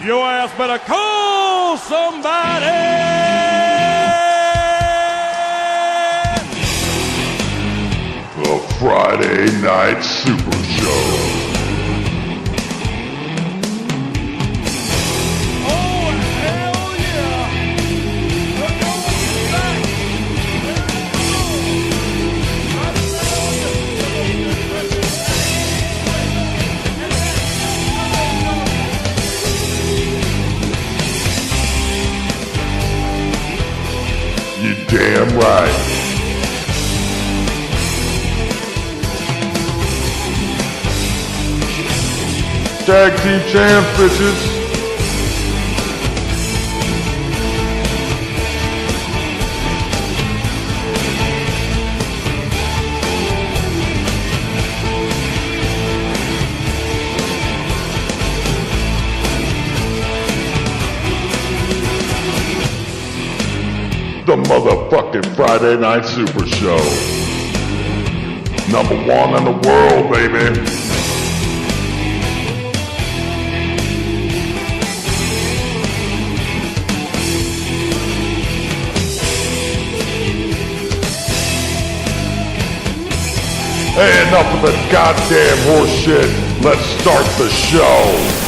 Your ass better call somebody. The Friday Night SuperShow. You damn right. Tag team champs, bitches. The motherfucking Friday Night Super Show. Number one in the world, baby. Hey, enough of the goddamn horse shit. Let's start the show.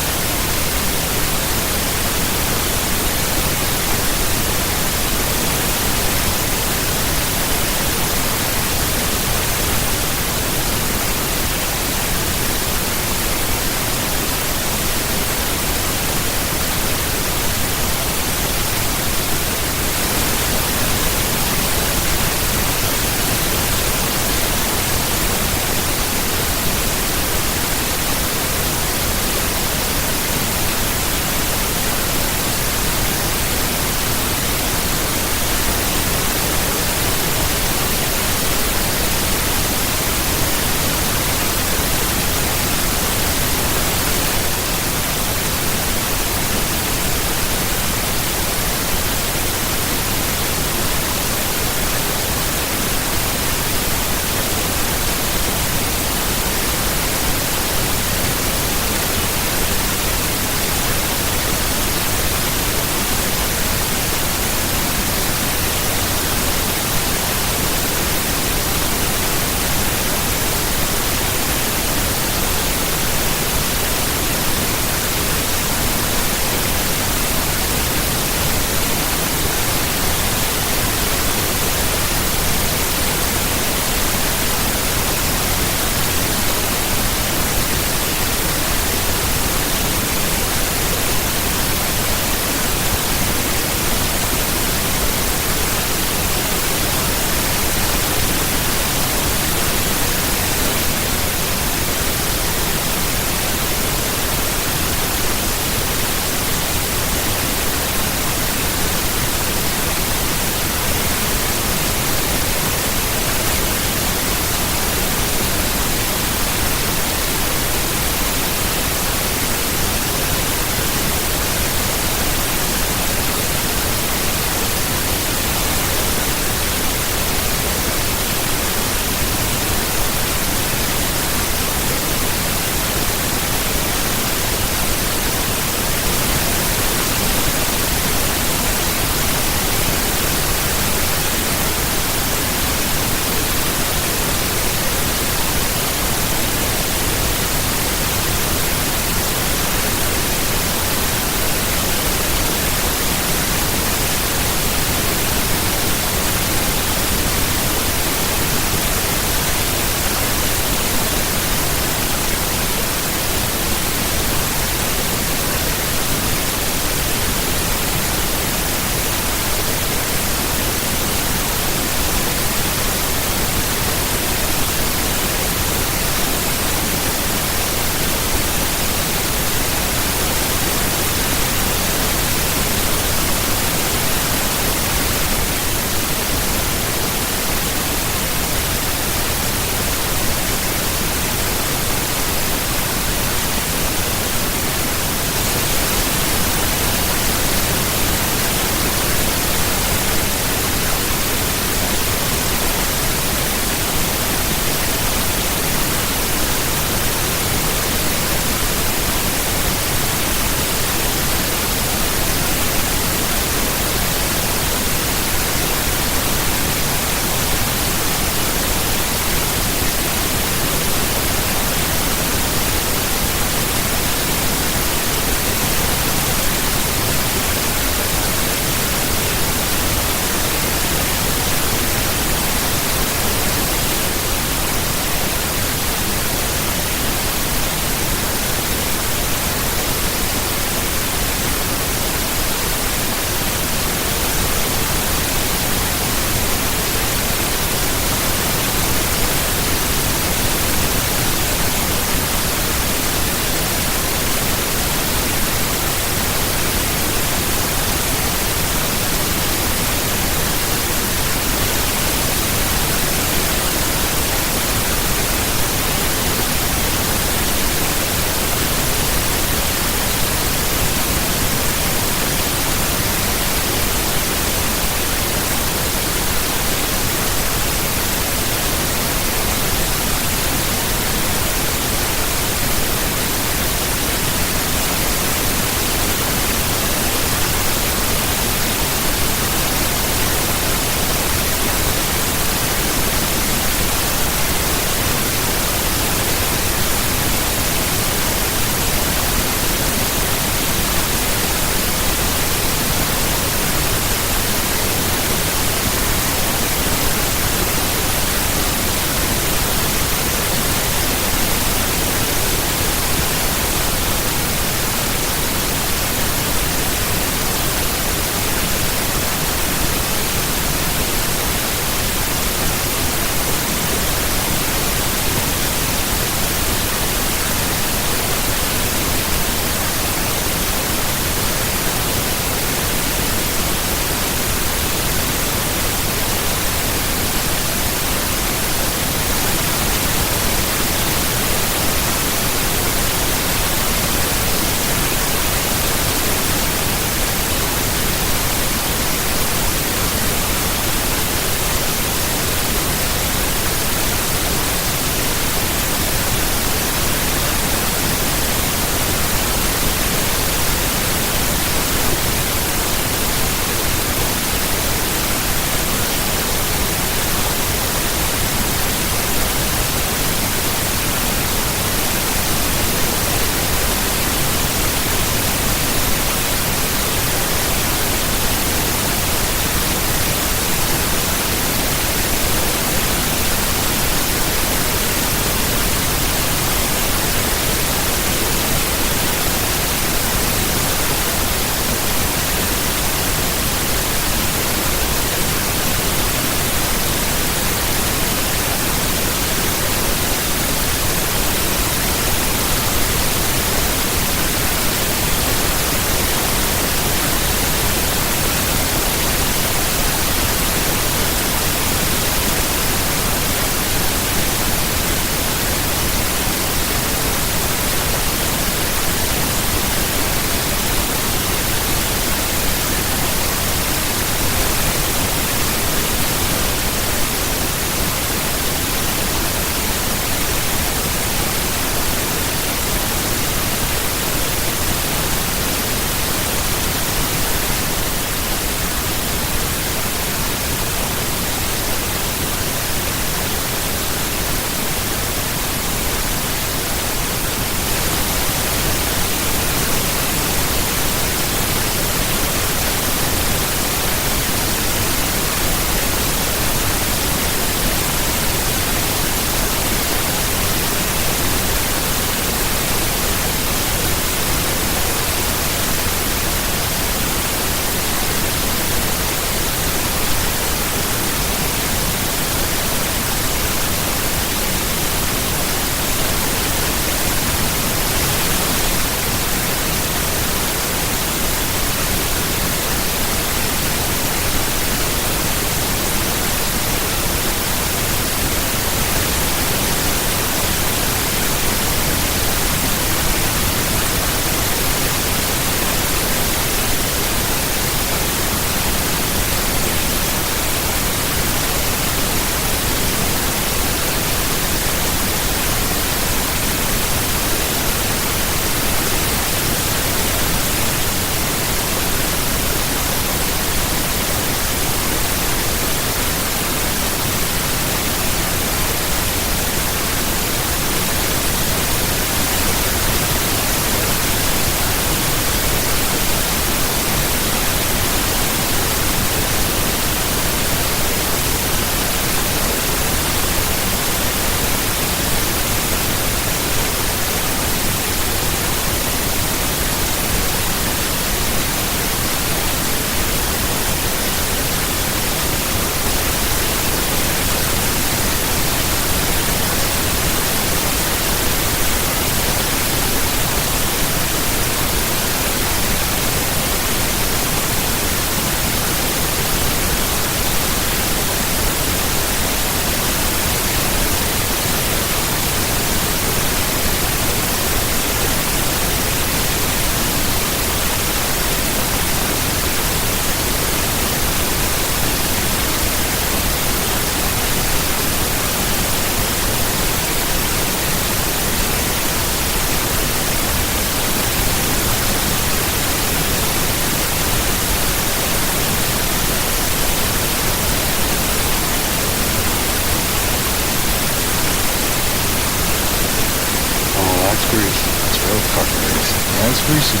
greasy. It's real fucking greasy. Yeah, it's greasy.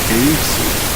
Greasy.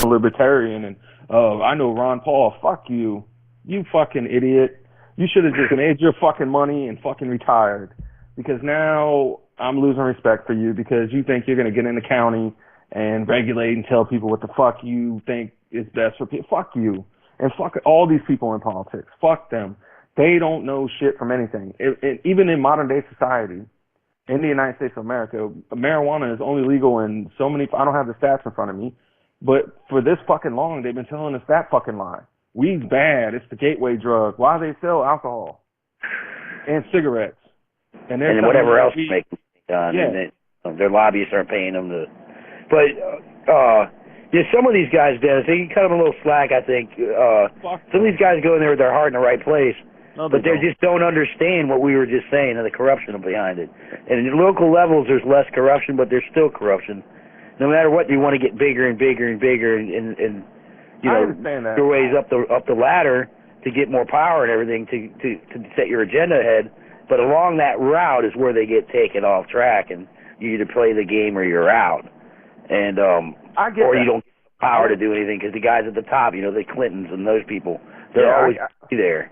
Libertarian, and I know Ron Paul, fuck you, you fucking idiot. You should have just made your fucking money and fucking retired, because now I'm losing respect for you because you think you're going to get in the county and regulate and tell people what the fuck you think is best for people. Fuck you. And fuck all these people in politics. Fuck them. They don't know shit from anything. Even in modern day society, in the United States of America, marijuana is only legal in so many, I don't have the stats in front of me, but for this fucking long, they've been telling us that fucking lie. Weed's bad. It's the gateway drug. Why do they sell alcohol and cigarettes? And whatever else makes done. Yeah. And their lobbyists aren't paying them to. But some of these guys, Dennis, they can cut them a little slack, I think. Some of these guys go in there with their heart in the right place. No, but they just don't understand what we were just saying and the corruption behind it. And at local levels, there's less corruption, but there's still corruption. No matter what, you want to get bigger and bigger and bigger, and you know, your ways up the ladder to get more power and everything to set your agenda ahead. But along that route is where they get taken off track, and you either play the game or you're out. And you don't get the power to do anything because the guys at the top, you know, the Clintons and those people, they're always there.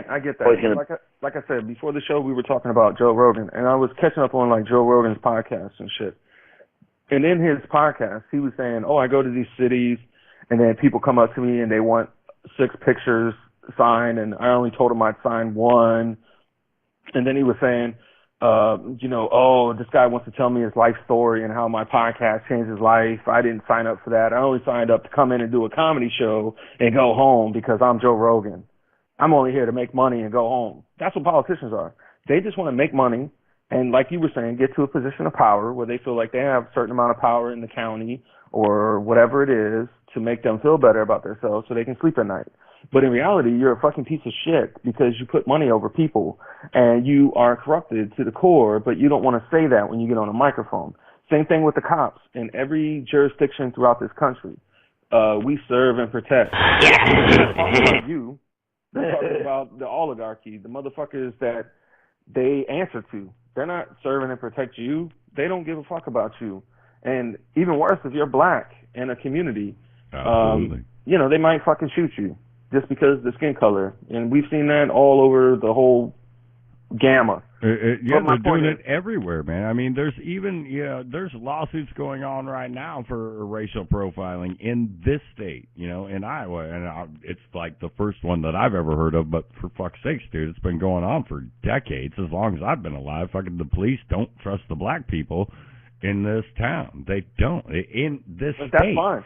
I get that. Like I said, before the show, we were talking about Joe Rogan, and I was catching up on like Joe Rogan's podcast and shit. And in his podcast, he was saying, I go to these cities And then people come up to me and they want 6 pictures signed, and I only told them I'd sign 1. And then he was saying, this guy wants to tell me his life story and how my podcast changed his life. I didn't sign up for that. I only signed up to come in and do a comedy show and go home because I'm Joe Rogan. I'm only here to make money and go home. That's what politicians are. They just want to make money and, like you were saying, get to a position of power where they feel like they have a certain amount of power in the county or whatever it is to make them feel better about themselves so they can sleep at night. But in reality, you're a fucking piece of shit because you put money over people and you are corrupted to the core, but you don't want to say that when you get on a microphone. Same thing with the cops in every jurisdiction throughout this country. We serve and protect. They're not talking about you. They're talking about the oligarchy, the motherfuckers that they answer to. They're not serving and protect you. They don't give a fuck about you. And even worse, if you're black in a community, they might fucking shoot you just because of the skin color. And we've seen that all over the whole gamma. They're doing it everywhere, man. I mean, there's lawsuits going on right now for racial profiling in this state, in Iowa, and it's like the first one that I've ever heard of. But for fuck's sakes, dude, it's been going on for decades. As long as I've been alive, fucking the police don't trust the black people in this town. They don't in this state. That's fine.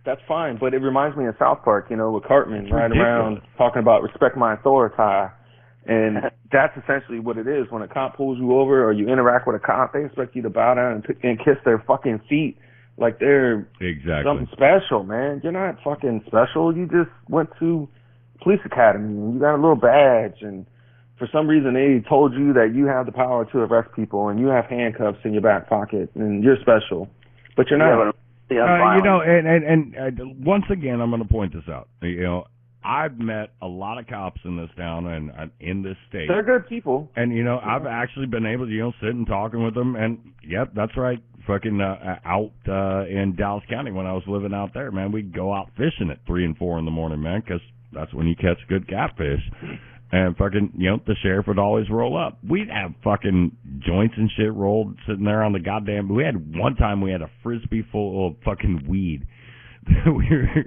That's fine, but it reminds me of South Park, with Cartman riding around talking about respect my authority. And that's essentially what it is. When a cop pulls you over or you interact with a cop, they expect you to bow down and kiss their fucking feet like they're something special, man. You're not fucking special. You just went to police academy and you got a little badge, and for some reason they told you that you have the power to arrest people and you have handcuffs in your back pocket and you're special, but you're not. And once again, I'm going to point this out. I've met a lot of cops in this town and in this state. They're good people. And, I've actually been able to, sit and talking with them. And, yep, that's right. Fucking out in Dallas County when I was living out there, man, we'd go out fishing at 3 and 4 in the morning, man, because that's when you catch good catfish. And fucking, the sheriff would always roll up. We'd have fucking joints and shit rolled sitting there on the goddamn. One time we had a Frisbee full of fucking weed. We were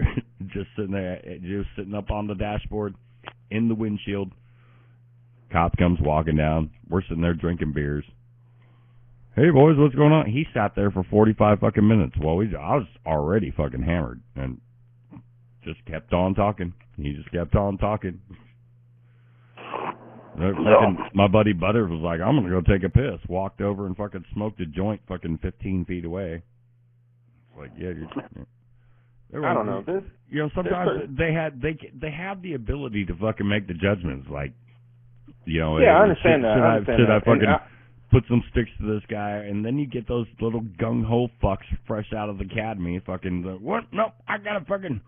just sitting there, just sitting up on the dashboard in the windshield. Cop comes walking down. We're sitting there drinking beers. Hey, boys, what's going on? He sat there for 45 fucking minutes. Well, I was already fucking hammered and just kept on talking. He just kept on talking. My buddy Butters was like, I'm going to go take a piss. Walked over and fucking smoked a joint fucking 15 feet away. It's like, yeah, I don't know. Sometimes they have the ability to fucking make the judgments. Like, I understand that. Should I fucking put some sticks to this guy? And then you get those little gung ho fucks fresh out of the academy. Fucking what? No, I gotta fucking.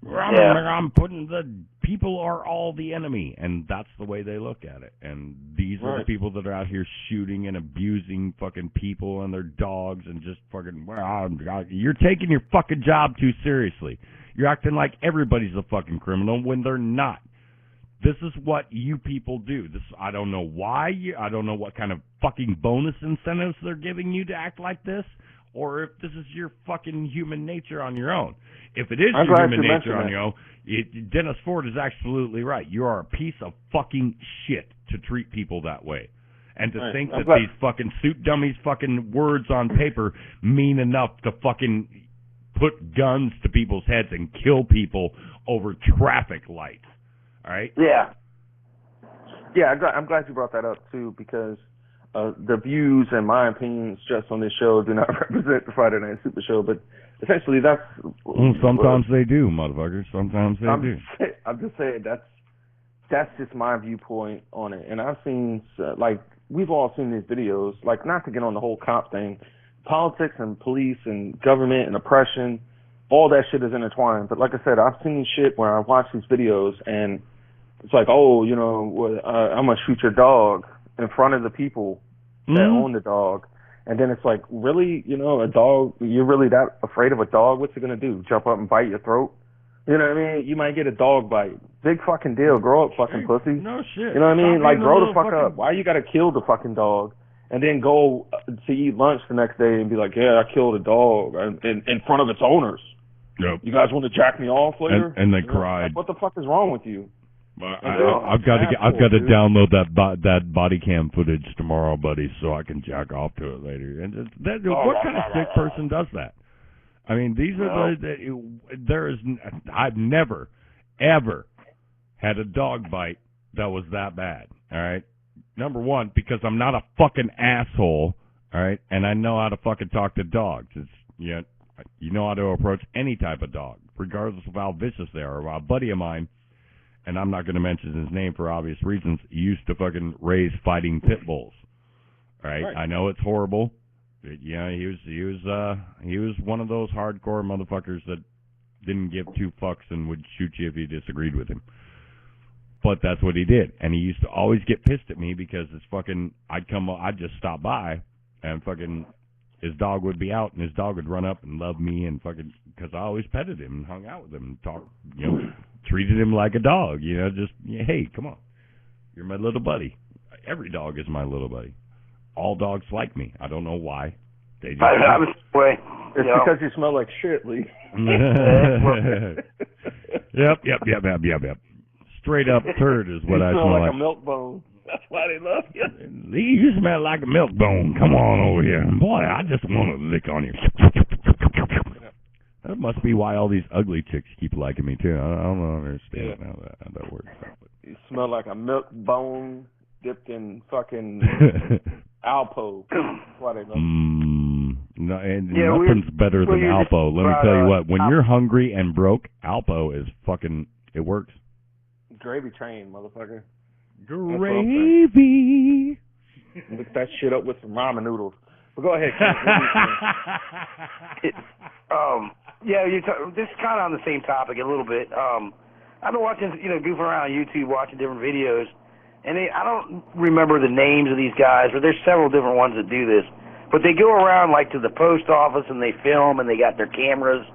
I'm putting the people are all the enemy, and that's the way they look at it. And these are the people that are out here shooting and abusing fucking people and their dogs and just fucking. You're taking your fucking job too seriously. You're acting like everybody's a fucking criminal when they're not. This is what you people do. I don't know why. I don't know what kind of fucking bonus incentives they're giving you to act like this, or if this is your fucking human nature on your own. If it is your human nature on your own, Dennis Ford is absolutely right. You are a piece of fucking shit to treat people that way. And to think that these fucking suit dummies fucking words on paper mean enough to fucking put guns to people's heads and kill people over traffic lights. All right? Yeah. Yeah, I'm glad you brought that up, too, because the views and my opinions just on this show do not represent the Friday Night Super Show, but essentially that's... sometimes they do, motherfuckers. Sometimes they do. I'm just saying that's just my viewpoint on it. And I've seen, we've all seen these videos, not to get on the whole cop thing, politics and police and government and oppression, all that shit is intertwined. But like I said, I've seen shit where I watch these videos and it's like, I'm going to shoot your dog in front of the people that own the dog. And then it's like, really, a dog, you're really that afraid of a dog? What's it going to do? Jump up and bite your throat? You know what I mean? You might get a dog bite. Big fucking deal. Grow up, fucking pussy. No shit. You know what I mean? Grow the fuck up. Why you got to kill the fucking dog and then go to eat lunch the next day and be like, yeah, I killed a dog in front of its owners? Yep. You guys want to jack me off later? And they cried. Like, what the fuck is wrong with you? I've got to download that body cam footage tomorrow, buddy, so I can jack off to it later. And what kind of sick person does that? I mean, these are I've never, ever had a dog bite that was that bad. All right. Number one, because I'm not a fucking asshole. All right, and I know how to fucking talk to dogs. You know how to approach any type of dog, regardless of how vicious they are. A buddy of mine, and I'm not going to mention his name for obvious reasons, he used to fucking raise fighting pit bulls. All right, I know it's horrible. But, yeah, he was one of those hardcore motherfuckers that didn't give two fucks and would shoot you if you disagreed with him. But that's what he did, and he used to always get pissed at me because it's fucking. I'd just stop by, and fucking his dog would be out, and his dog would run up and love me, and fucking because I always petted him and hung out with him and talked, treated him like a dog, just hey, come on, you're my little buddy. Every dog is my little buddy. All dogs like me. I don't know why. They just. I was the way. It's because you smell like shit, Lee. Yep. Straight up turd is what I smell like. You smell like a milk bone. That's why they love you. Lee, you smell like a milk bone. Come on over here. Boy, I just want to lick on you. That must be why all these ugly chicks keep liking me, too. I don't understand how that works. You smell like a milk bone dipped in fucking Alpo. That's why they love you. No, and nothing's better than Alpo. Let me tell you what. When you're hungry and broke, Alpo is fucking, it works. Gravy train, motherfucker. Gravy. Mix that shit up with some ramen noodles. But go ahead. This is kind of on the same topic a little bit. I've been watching, goofing around on YouTube, watching different videos, and I don't remember the names of these guys, but there's several different ones that do this. But they go around like to the post office and they film, and they got their cameras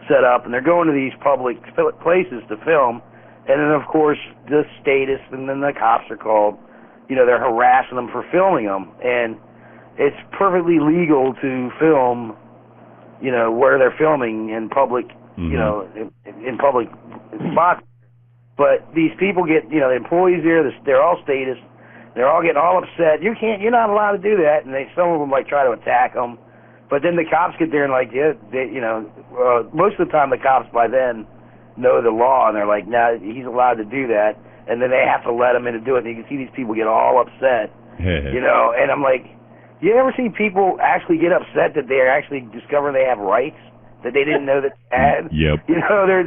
set up, and they're going to these public places to film. And then, of course, the status, and then the cops are called. They're harassing them for filming them. And it's perfectly legal to film, where they're filming in public, in public spots. But these people get, the employees there, they're all status. They're all getting all upset. You're not allowed to do that. And some of them, try to attack them. But then the cops get there and, most of the time the cops by then know the law, and they're like, nah, he's allowed to do that, and then they have to let him in to do it, and you can see these people get all upset, and I'm like, you ever see people actually get upset that they're actually discovering they have rights that they didn't know that they had? Yep.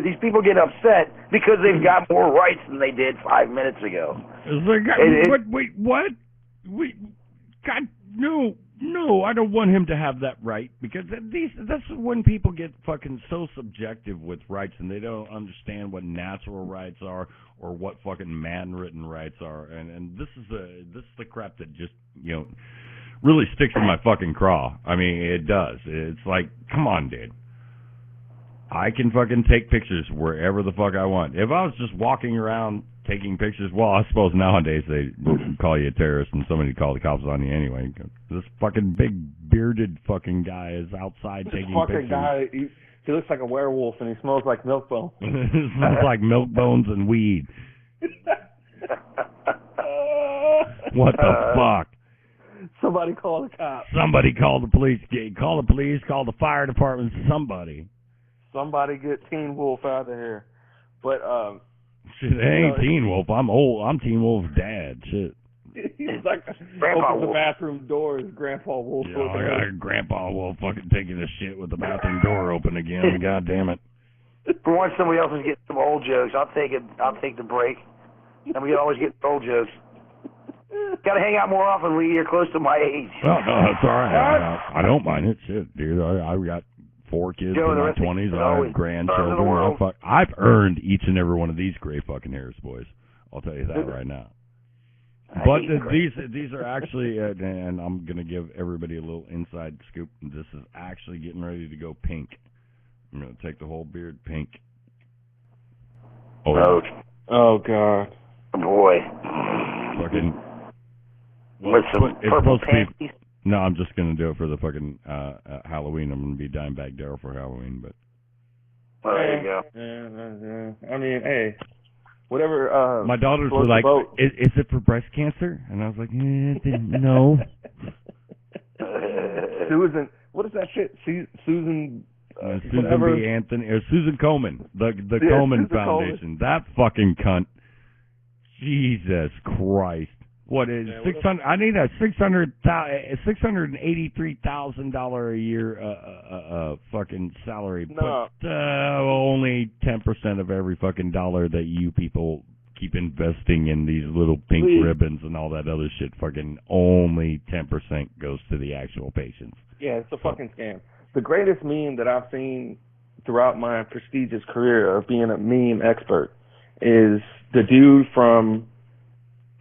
These people get upset because they've got more rights than they did 5 minutes ago. It's like, wait, what? God, no, I don't want him to have that right, because that's when people get fucking so subjective with rights, and they don't understand what natural rights are or what fucking man-written rights are, and this is the crap that just really sticks in my fucking craw. I mean, it does. It's like, come on, dude. I can fucking take pictures wherever the fuck I want. If I was just walking around taking pictures, well, I suppose nowadays they call you a terrorist and somebody call the cops on you anyway. This fucking big bearded fucking guy is outside taking pictures. Guy, he looks like a werewolf and he smells like milk bones. He smells like milk bones and weed. What the fuck? Somebody call the cops. Somebody call the police. Call the police. Call the fire department. Somebody get Teen Wolf out of here. But shit, it ain't Teen Wolf. I'm old. I'm Teen Wolf's dad. Shit. He's like Grandpa opens Wolf. the bathroom door. Is Grandpa Wolf? Yeah, I got Grandpa Wolf fucking taking a shit with the bathroom door open again. God damn it. For once, somebody else is getting some old jokes. I'll take it. I'll take the break. And we can always get old jokes. Got to hang out more often, Lee. You're close to my age. Well, no, that's all right. I don't mind it. Shit, dude. I've got 4 kids in my 20s. I have grandchildren. I've earned each and every one of these gray fucking hairs, boys. I'll tell you that right now. But these are actually, and I'm going to give everybody a little inside scoop. This is actually getting ready to go pink. I'm going to take the whole beard pink. Oh God. Boy. Fucking. With some purple panties? No, I'm just going to do it for the fucking Halloween. I'm going to be Dimebag Darrell for Halloween, but. Well, there you go. I mean, hey, whatever. My daughters were like, is it for breast cancer? And I was like, no. Susan, what is that shit? Susan. Susan B. Anthony or Susan Komen, the Komen Susan Foundation. That fucking cunt. Jesus Christ! What is 600? I need a $683,000 a year fucking salary. No. But only 10% of every fucking dollar that you people keep investing in these little pink ribbons and all that other shit. Fucking only 10% goes to the actual patients. Yeah, it's a fucking scam. The greatest meme that I've seen throughout my prestigious career of being a meme expert is the dude from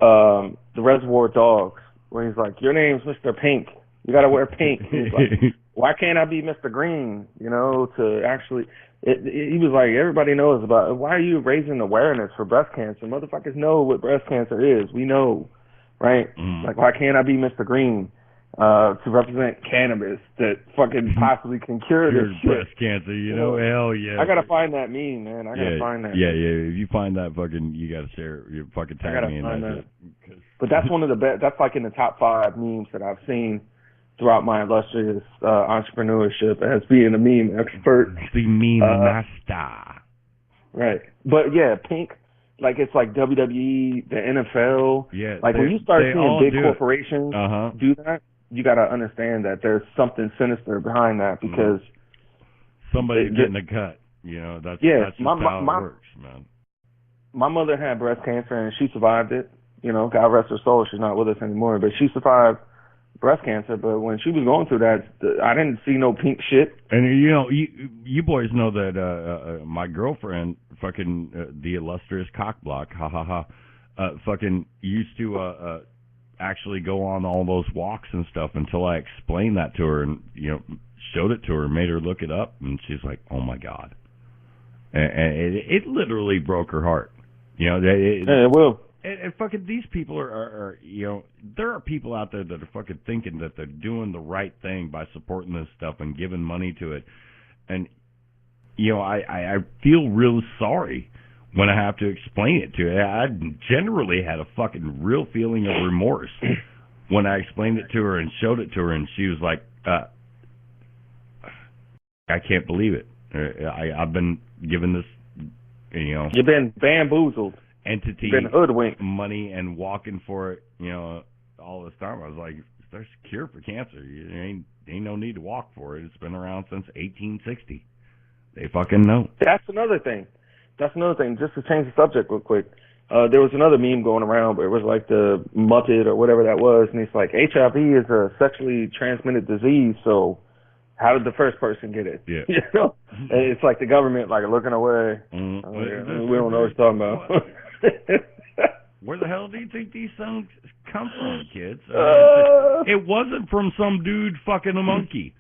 the Reservoir Dogs, where he's like, your name's Mr. Pink. You got to wear pink. And he's like, why can't I be Mr. Green? You know, to actually, he was like, everybody knows about, why are you raising awareness for breast cancer? Motherfuckers know what breast cancer is. We know, right? Like, why can't I be Mr. Green? To represent cannabis that fucking possibly can cure this shit. Breast cancer, you know? Hell yeah. I gotta find that meme, man. I gotta find that. Yeah. If you find that, fucking, you gotta share. You fucking tag me in that shit. But that's one of the best. That's like in the top 5 memes that I've seen throughout my illustrious entrepreneurship as being a meme expert. The meme master. Right. But yeah, pink. Like it's like WWE, the NFL. Yeah. Like when you start seeing big corporations do that, you got to understand that there's something sinister behind that because somebody's getting a cut. You know, that's just how it works, man. My mother had breast cancer and she survived it. You know, God rest her soul. She's not with us anymore, but she survived breast cancer. But when she was going through that, I didn't see no pink shit. And you know, you boys know that my girlfriend, fucking the illustrious cockblock, fucking used to actually go on all those walks and stuff until I explained that to her and, you know, showed it to her, made her look it up, and she's like, oh my God. And it literally broke her heart. You know, it will. And fucking these people are, you know, there are people out there that are fucking thinking that they're doing the right thing by supporting this stuff and giving money to it. And, you know, I feel real sorry when I have to explain it to her. I generally had a fucking real feeling of remorse when I explained it to her and showed it to her, and she was like, I can't believe it. I've been given this, you know. You've been bamboozled. Entity, You've been hoodwinked. Money and walking for it, you know, all this time. I was like, there's a cure for cancer. There ain't no need to walk for it. It's been around since 1860. They fucking know. That's another thing. Just to change the subject real quick. There was another meme going around, but it was like the Muppet or whatever that was, and it's like, HIV is a sexually transmitted disease, so how did the first person get it? Yeah. You know? And it's like the government like looking away. We don't know what you're talking about. Where the hell do you think these songs come from, kids? It wasn't from some dude fucking a monkey.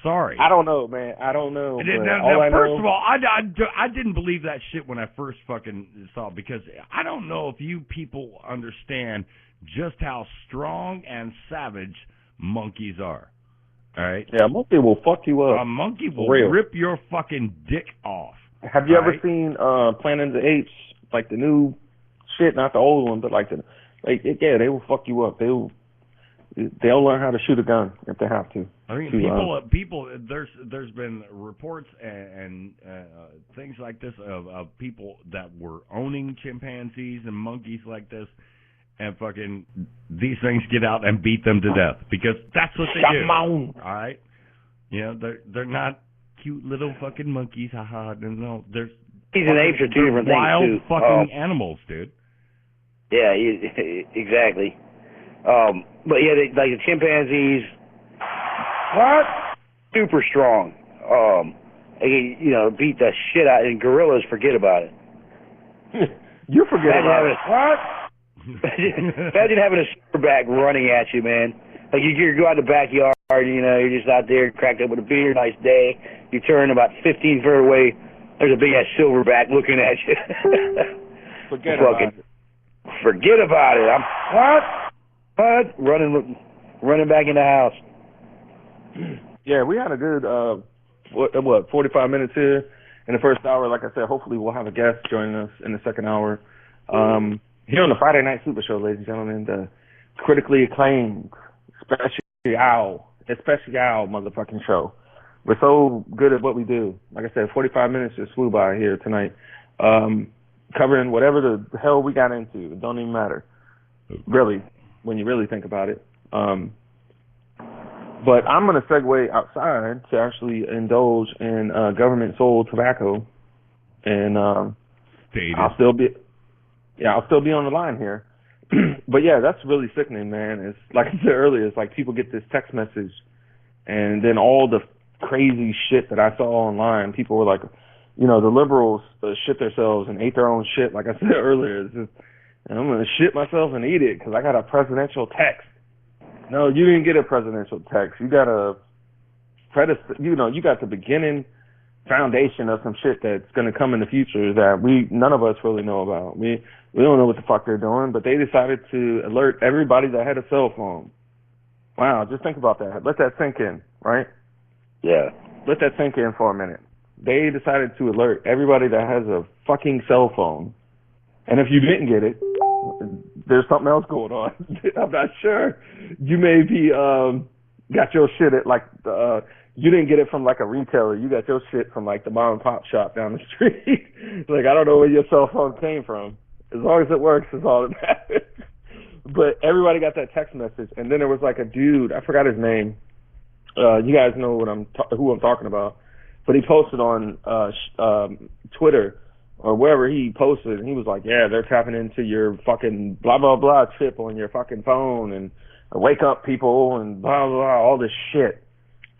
Sorry. I don't know, man. I don't know. Now, first of all, I didn't believe that shit when I first fucking saw it, because I don't know if you people understand just how strong and savage monkeys are. All right? Yeah, a monkey will fuck you up. A monkey will rip your fucking dick off. Have you ever seen Planet of the Apes, like the new shit, not the old one, but like they will fuck you up. They'll learn how to shoot a gun if they have to. I mean, people. There's been reports and things like this of people that were owning chimpanzees and monkeys like this, and fucking these things get out and beat them to death because that's what they do. All right, you know, they're not cute little fucking monkeys. Haha. No, there's monkeys and apes are two different things wild too. Fucking animals, dude. Yeah, exactly. But yeah, like the chimpanzees, super strong. You know, beat the shit out, and gorillas forget about it. You forget about it. Imagine having a silverback running at you, man. Like you go out in the backyard, you know, you're just out there cracked up with a beer, nice day. You turn about 15 feet away, there's a big ass silverback looking at you. Forget about it. Forget about it. I'm running back in the house. Yeah, we had a good 45 minutes here, in the first hour. Like I said, hopefully we'll have a guest joining us in the second hour. Here on the Friday Night SuperShow, ladies and gentlemen, the critically acclaimed special motherfucking show. We're so good at what we do. Like I said, 45 minutes just flew by here tonight, covering whatever the hell we got into. It don't even matter, really, when you really think about it. But I'm going to segue outside to actually indulge in government-sold tobacco, and I'll still be on the line here. But yeah, that's really sickening, man. It's like I said earlier, it's like people get this text message, and then all the crazy shit that I saw online. People were like, the liberals shit themselves and ate their own shit. Like I said earlier, it's just, I'm going to shit myself and eat it because I got a presidential text. No, you didn't get a presidential text. You got you got the beginning foundation of some shit that's going to come in the future that none of us really know about. We don't know what the fuck they're doing, but they decided to alert everybody that had a cell phone. Wow, just think about that. Let that sink in, right? Yeah. Let that sink in for a minute. They decided to alert everybody that has a fucking cell phone. And if you didn't get it, there's something else going on. I'm not sure. You may be got your shit at you didn't get it from like a retailer. You got your shit from like the mom and pop shop down the street. Like, I don't know where your cell phone came from. As long as it works is all that matters. But everybody got that text message, and then there was like a dude, I forgot his name. You guys know who I'm talking about. But he posted on Twitter or wherever he posted, and he was like, yeah, they're tapping into your fucking blah, blah, blah chip on your fucking phone and wake up people and blah, blah, blah, all this shit.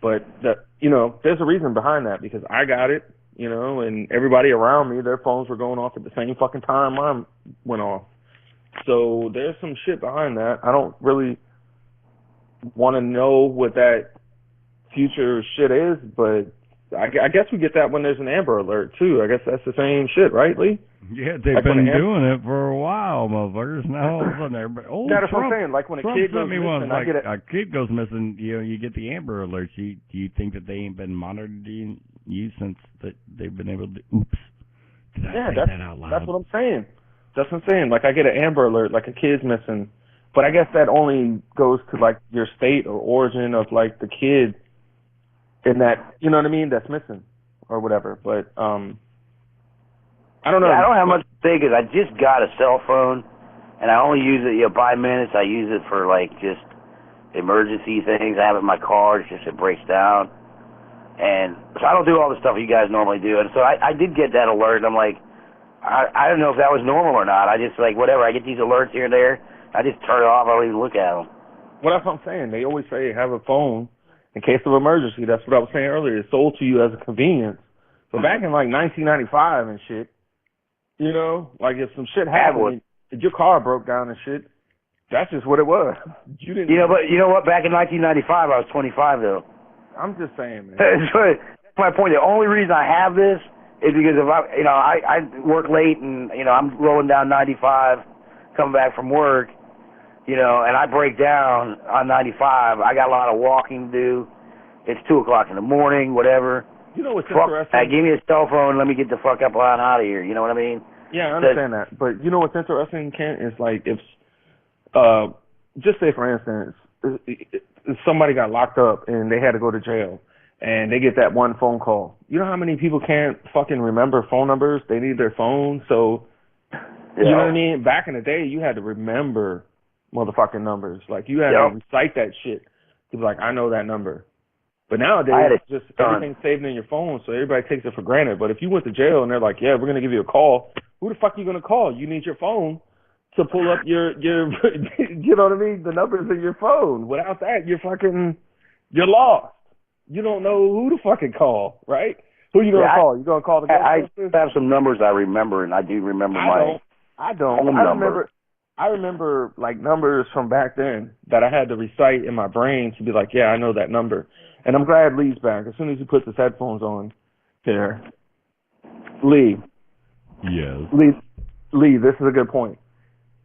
But, there's a reason behind that because I got it, and everybody around me, their phones were going off at the same fucking time mine went off. So there's some shit behind that. I don't really want to know what that future shit is, but I guess we get that when there's an Amber Alert, too. I guess that's the same shit, right, Lee? Yeah, they've been doing it for a while, motherfuckers. Now all of a sudden everybody, that's what I'm saying. Like when Trump a kid goes missing, like a kid goes missing, you get the Amber Alerts. Do you think that they ain't been monitoring you since that they've been able to? Oops. Did I say that out loud? That's what I'm saying. That's what I'm saying. Like I get an Amber Alert, like a kid's missing, but I guess that only goes to like your state or origin of like the kid. In that, you know what I mean, that's missing or whatever. But I don't know. Yeah, I don't have much to say because I just got a cell phone, and I only use it by minutes. I use it for like just emergency things. I have it in my car. It's just it breaks down, and so I don't do all the stuff you guys normally do. And so I did get that alert. And I'm like, I don't know if that was normal or not. I just like whatever. I get these alerts here and there. I just turn it off. I don't even look at them. Well, that's what I'm saying. They always say have a phone in case of emergency. That's what I was saying earlier. It's sold to you as a convenience. So back in like 1995 and shit, like if some shit happened, if your car broke down and shit, that's just what it was. You didn't. But you know what? Back in 1995, I was 25 though. I'm just saying, man. That's my point. The only reason I have this is because if I work late and I'm rolling down 95, coming back from work. And I break down on 95. I got a lot of walking to do. It's 2 o'clock in the morning, whatever. You know what's interesting? Give me a cell phone. Let me get the fuck up on out of here. You know what I mean? Yeah, I understand that. But you know what's interesting, Kent, is like if, just say for instance, if somebody got locked up and they had to go to jail and they get that one phone call. You know how many people can't fucking remember phone numbers? They need their phone. So, you know what I mean? Back in the day, you had to remember motherfucking numbers. Like you had to recite that shit. He was like, I know that number. But nowadays, it's just everything's saved in your phone, so everybody takes it for granted. But if you went to jail and they're like, yeah, we're gonna give you a call, who the fuck are you gonna call? You need your phone to pull up your you know what I mean? The numbers in your phone. Without that, you're lost. You don't know who to fucking call, right? Who you gonna call? You gonna call the Ghostbusters? I have some numbers I remember, and I do remember I don't. I remember like numbers from back then that I had to recite in my brain to be like, yeah, I know that number. And I'm glad Lee's back. As soon as he puts his headphones on here. Lee. Yes. Lee, this is a good point.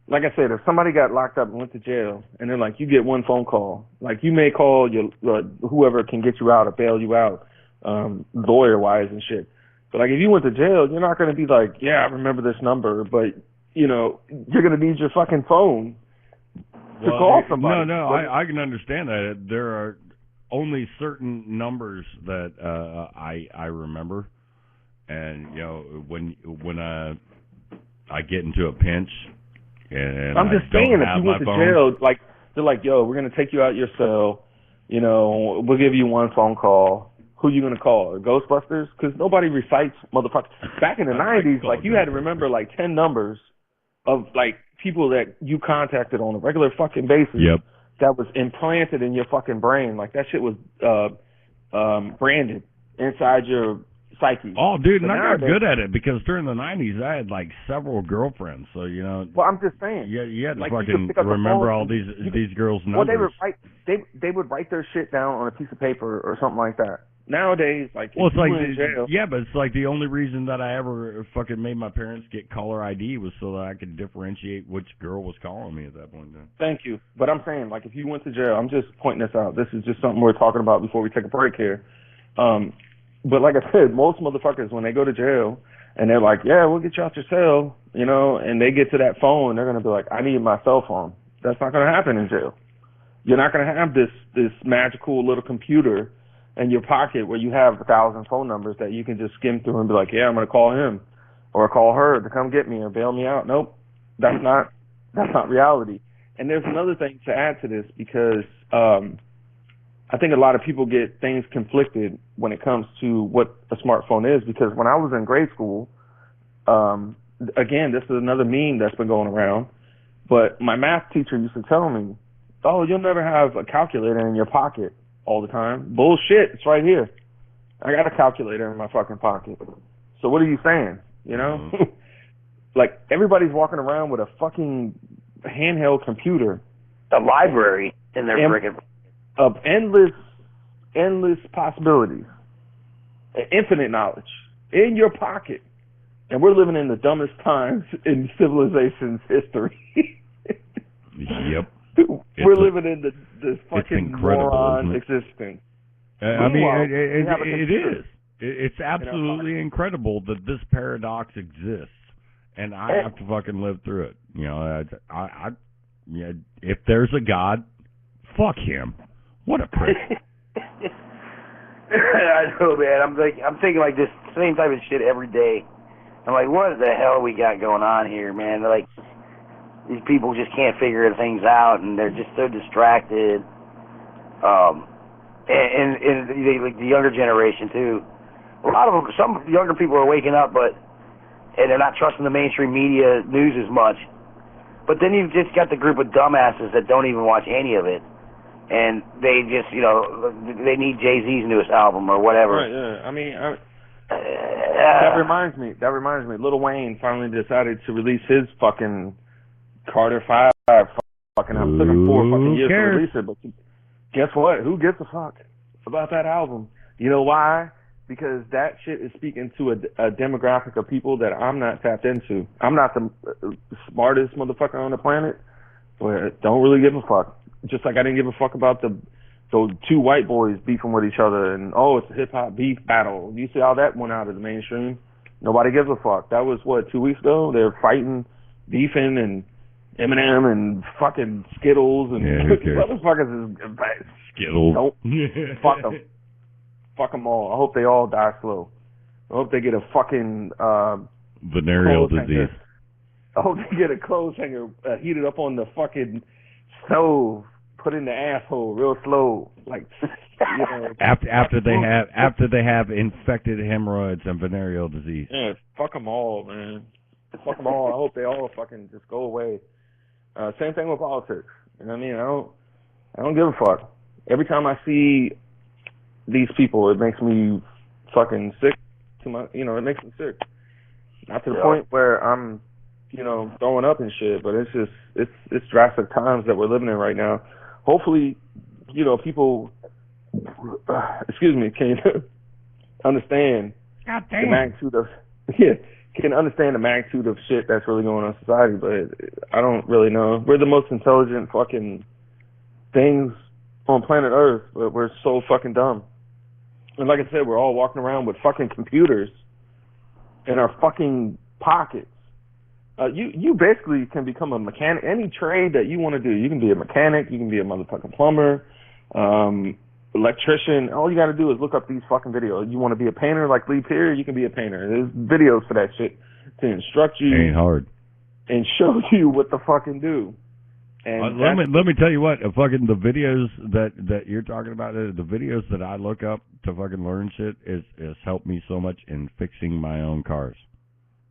Like I said, if somebody got locked up and went to jail, and then like you get one phone call, like you may call your whoever can get you out or bail you out, lawyer-wise and shit. But like if you went to jail, you're not going to be like, yeah, I remember this number, but you know, you're going to need your fucking phone to call somebody. No, I can understand that. There are only certain numbers that I remember, and you know when I get into a pinch, and I'm just saying, if you went to jail, like they're like, yo, we're gonna take you out your cell, you know, we'll give you one phone call. Who you gonna call? Ghostbusters? Because nobody recites motherfuckers. Back in the '90s, like you had to remember like 10 numbers of like people that you contacted on a regular fucking basis. Yep. That was implanted in your fucking brain. Like that shit was branded inside your psyche. Oh, dude, so and I got good at it because during the '90s I had like several girlfriends. So you know. Well, I'm just saying. You had to like, fucking remember all these girls' numbers. Well, they would write their shit down on a piece of paper or something like that. Nowadays, like, well, it's like in jail, yeah, but it's like the only reason that I ever fucking made my parents get caller ID was so that I could differentiate which girl was calling me at that point. Then. Thank you, but I'm saying, like, if you went to jail, I'm just pointing this out. This is just something we're talking about before we take a break here. But like I said, most motherfuckers when they go to jail and they're like, yeah, we'll get you out your cell, you know, and they get to that phone, they're gonna be like, I need my cell phone. That's not gonna happen in jail. You're not gonna have this magical little computer in your pocket where you have 1,000 phone numbers that you can just skim through and be like, yeah, I'm going to call him or call her to come get me or bail me out. Nope, that's not reality. And there's another thing to add to this because I think a lot of people get things conflicted when it comes to what a smartphone is, because when I was in grade school, again, this is another meme that's been going around, but my math teacher used to tell me, oh, you'll never have a calculator in your pocket all the time. Bullshit, it's right here. I got a calculator in my fucking pocket. So what are you saying? You know? Mm-hmm. Like, everybody's walking around with a fucking handheld computer. A library in their friggin' of endless possibilities. Infinite knowledge in your pocket. And we're living in the dumbest times in civilization's history. Yep. We're living in this fucking moron existence. I mean, it is. It's absolutely incredible that this paradox exists, and I have to fucking live through it. You know, if there's a God, fuck him. What a prick. I know, man. I'm thinking like this same type of shit every day. I'm like, what the hell we got going on here, man? Like, these people just can't figure things out, and they're just so distracted. And like the younger generation too. A lot of them, some younger people are waking up, and they're not trusting the mainstream media news as much. But then you've just got the group of dumbasses that don't even watch any of it, and they just, you know, they need Jay-Z's newest album or whatever. Right. Yeah. I mean, that reminds me. Lil Wayne finally decided to release his fucking Carter 5 fucking album. It took him 4 fucking years to release it, but guess what? Who gives a fuck about that album? You know why? Because that shit is speaking to a demographic of people that I'm not tapped into. I'm not the smartest motherfucker on the planet, but don't really give a fuck. Just like I didn't give a fuck about the 2 white boys beefing with each other and, oh, it's a hip-hop beef battle. You see how that went out of the mainstream? Nobody gives a fuck. That was, 2 weeks ago? They were fighting, beefing, and Eminem and fucking Skittles and motherfuckers is Skittles. Nope. Fuck them. Fuck them all. I hope they all die slow. I hope they get a fucking venereal disease. I hope they get a clothes hanger heated up on the fucking stove, put in the asshole real slow, like you know. After they have infected hemorrhoids and venereal disease. Yeah, fuck them all, man. Fuck them all. I hope they all fucking just go away. Same thing with politics. You know what I mean? I don't give a fuck. Every time I see these people, it makes me fucking sick. It makes me sick. Not to the point where I'm, throwing up and shit, but it's just it's drastic times that we're living in right now. Hopefully, people, can understand the magnitude of can understand the magnitude of shit that's really going on in society, but I don't really know. We're the most intelligent fucking things on planet Earth, but we're so fucking dumb. And like I said, we're all walking around with fucking computers in our fucking pockets. You basically can become a mechanic. Any trade that you want to do, you can be a mechanic, you can be a motherfucking plumber, electrician. All you got to do is look up these fucking videos. You want to be a painter like Lee Perry, you can be a painter. There's videos for that shit to instruct you. Ain't hard. And show you what to fucking do. And let me tell you what, fucking the videos that you're talking about, the videos that I look up to fucking learn shit is helped me so much in fixing my own cars.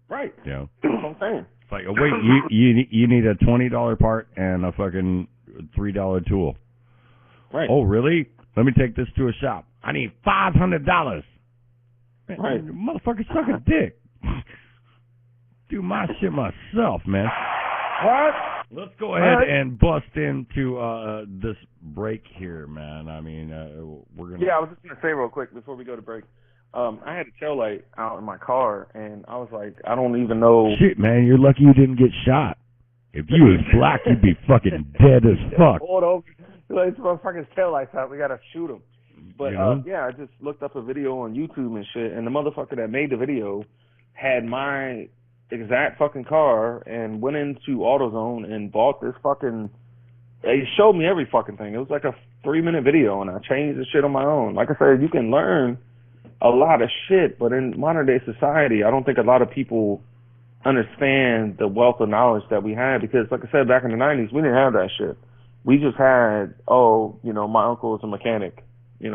Right. You know? That's what I'm saying. It's like, oh, wait, you need a $20 part and a fucking $3 tool. Right. Oh, really? Let me take this to a shop. I need $500. Right. Motherfucker, suck a dick. Do my shit myself, man. What? Let's go ahead and bust into this break here, man. I mean, we're gonna. Yeah, I was just gonna say real quick before we go to break. I had a tail light out in my car, and I was like, I don't even know. Shit, man, you're lucky you didn't get shot. If you was black, you'd be fucking dead as fuck. Hold on, it's motherfucking tail lights out. We gotta shoot them. But yeah, I just looked up a video on YouTube and shit, and the motherfucker that made the video had my exact fucking car and went into AutoZone and bought this fucking. He showed me every fucking thing. It was like a 3-minute video, and I changed the shit on my own. Like I said, you can learn a lot of shit, but in modern day society, I don't think a lot of people understand the wealth of knowledge that we had, because like I said, back in the 90s, we didn't have that shit. We just had, my uncle is a mechanic. He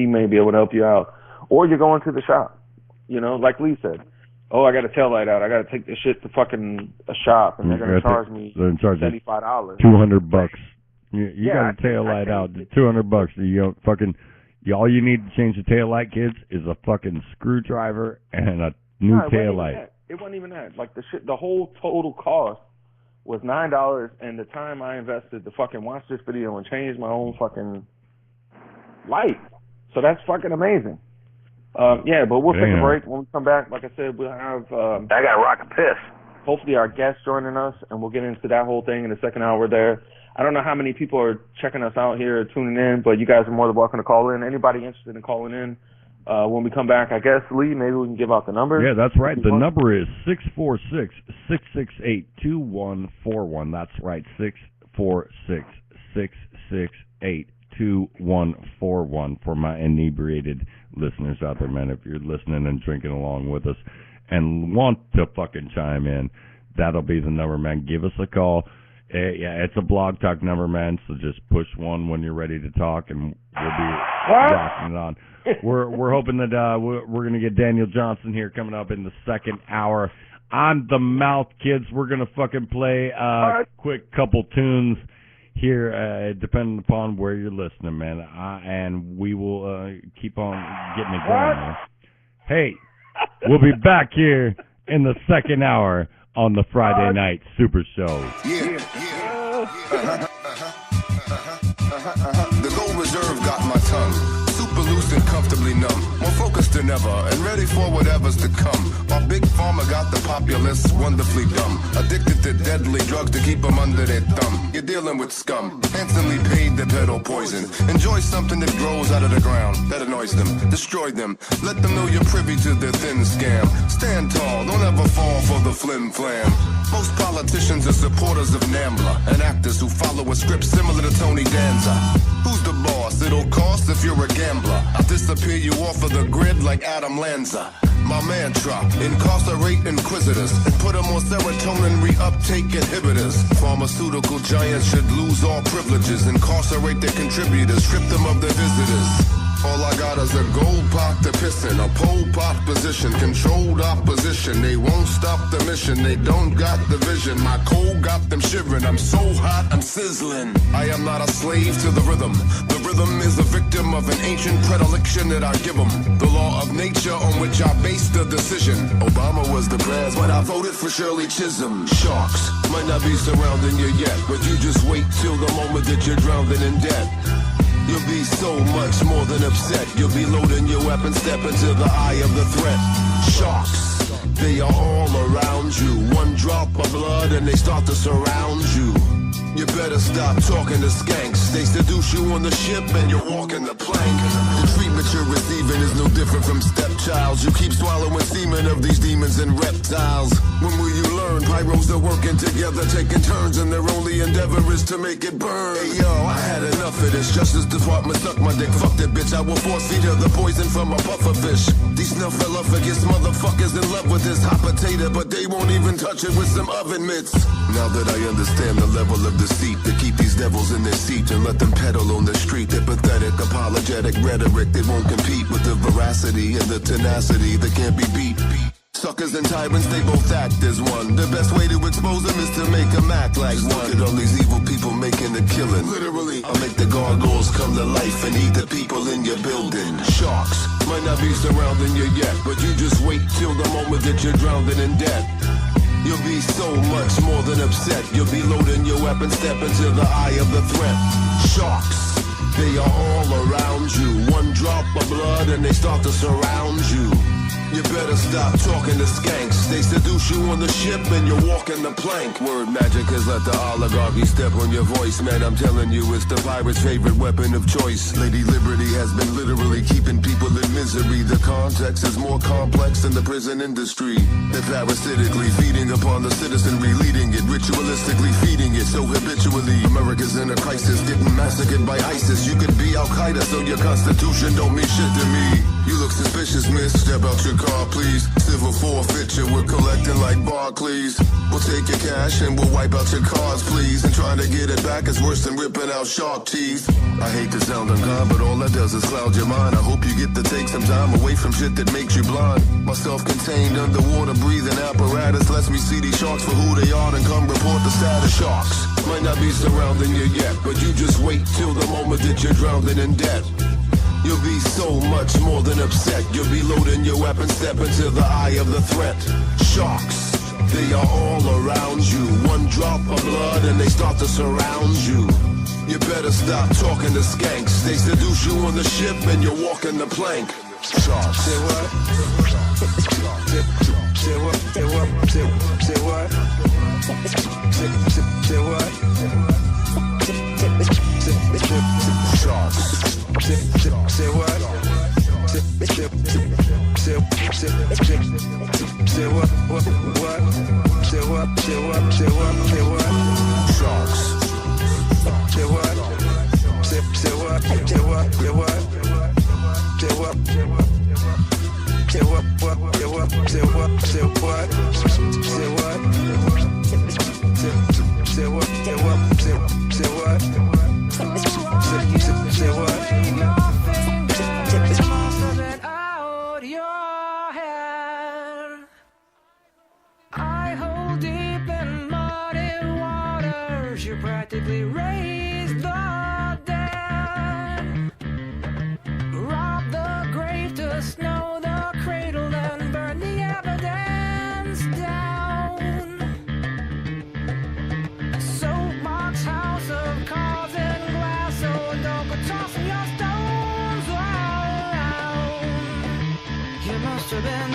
may be able to help you out. Or you're going to the shop, like Lee said. Oh, I got a tail light out. I got to take this shit to fucking a shop, and they're going to charge me $75. $200. You got a tail light out. $200. You don't fucking. All you need to change the tail light, kids, is a fucking screwdriver and a new tail light. It wasn't even that. Like the whole total cost was $9, and the time I invested to fucking watch this video and change my own fucking light. So that's fucking amazing. But we'll take a break. When we come back, like I said, we'll have. I got rock and piss. Hopefully, our guests joining us, and we'll get into that whole thing in the second hour there. I don't know how many people are checking us out here, tuning in, but you guys are more than welcome to call in. Anybody interested in calling in? When we come back, I guess, Lee, maybe we can give out the number. Yeah, that's right. The number is 646-668-2141. That's right, 646-668-2141 for my inebriated listeners out there, man. If you're listening and drinking along with us and want to fucking chime in, that'll be the number, man. Give us a call. Yeah, it's a blog talk number, man, so just push 1 when you're ready to talk, and we'll be rocking it on. We're hoping that we're going to get Daniel Johnson here coming up in the second hour. On the mouth, kids, we're going to fucking play a quick couple tunes here, depending upon where you're listening, man. And we will keep on getting it going, man. Hey, we'll be back here in the second hour on the Friday Night Super Show. The gold reserve got my tongue super loose and comfortably numb, more focused than ever and ready for whatever's to come. While Big Pharma got the populace wonderfully dumb, addicted to deadly drugs to keep them under their thumb. You're dealing with scum, handsomely paid to peddle poison. Enjoy something that grows out of the ground, that annoys them, destroy them. Let them know you're privy to their thin scam. Stand tall, don't ever fall for the flim flam. Most politicians are supporters of NAMBLA and actors who follow a script similar to Tony Danza. Who's the boss? It'll cost if you're a gambler. I'll disappear you off of the grid like Adam Lanza. My mantra, incarcerate inquisitors and put them on serotonin reuptake inhibitors. Pharmaceutical giants should lose all privileges, incarcerate their contributors, strip them of their visitors. All I got is a gold pot to piss in, a pole pot position, controlled opposition. They won't stop the mission, they don't got the vision. My cold got them shivering, I'm so hot, I'm sizzling. I am not a slave to the rhythm. The rhythm is a victim of an ancient predilection that I give them. The law of nature on which I base the decision. Obama was the prez, but I voted for Shirley Chisholm. Sharks might not be surrounding you yet, but you just wait till the moment that you're drowning in debt. You'll be so much more than upset. You'll be loading your weapon, step into the eye of the threat. Sharks, they are all around you. One drop of blood and they start to surround you. You better stop talking to skanks. They seduce you on the ship and you're walking the plank. The treatment you're receiving is no different from stepchilds. You keep swallowing semen of these demons and reptiles. When will you learn? Pyros are working together, taking turns, and their only endeavor is to make it burn. Hey yo, I had enough of this. Justice Department suck my dick, fuck that bitch. I will force feed her the poison from a pufferfish. These snuffleupagus motherfuckers in love with this hot potato, but they won't even touch it with some oven mitts. Now that I understand the level of deceit, to keep these devils in their seat and let them peddle on the street. Their pathetic, apologetic rhetoric, they won't compete with the veracity and the tenacity that can't be beat. Suckers and tyrants, they both act as one. The best way to expose them is to make them act like one. Look at all these evil people making a killing. Literally, I'll make the gargoyles come to life and eat the people in your building. Sharks might not be surrounding you yet, but you just wait till the moment that you're drowning in debt. You'll be so much more than upset. You'll be loading your weapon, step into the eye of the threat. Sharks, they are all around you. One drop of blood and they start to surround you. You better stop talking to skanks. They seduce you on the ship and you're walking the plank. Word magic has let the oligarchy step on your voice. Man, I'm telling you, it's the pirate's favorite weapon of choice. Lady Liberty has been literally keeping people in misery. The context is more complex than the prison industry. They're parasitically feeding upon the citizenry, leading it, ritualistically feeding it so habitually. America's in a crisis, getting massacred by ISIS. You could be Al-Qaeda, so your constitution don't mean shit to me. You look suspicious, miss. Step out your car, please. Civil forfeiture, we're collecting like Barclays. We'll take your cash and we'll wipe out your cars, please. And trying to get it back is worse than ripping out shark teeth. I hate to sound unkind, but all that does is cloud your mind. I hope you get to take some time away from shit that makes you blind. My self-contained underwater breathing apparatus lets me see these sharks for who they are and come report the status. Sharks might not be surrounding you yet, but you just wait till the moment that you're drowning in debt. You'll be so much more than upset. You'll be loading your weapon, step into the eye of the threat. Sharks, they are all around you. One drop of blood and they start to surround you. You better stop talking to skanks. They seduce you on the ship and you're walking the plank. Sharks. Say what? Say what? Say what? Say what? Say what? Sharks. Say what? Say what? What? Say what? Say what? Say what? Say what? Sharks. Say what? Say what? Say what? Say what? Say what? Say what? What? Say what? Say what? Say what? Say what? Say what? Say what? Say what? Say what? I hold deep in muddy waters. You practically raise the dead. Rob the grave to snow the cradle and burn the evidence down. A soapbox house of cards and glass, so don't go tossing your stones around. You must have been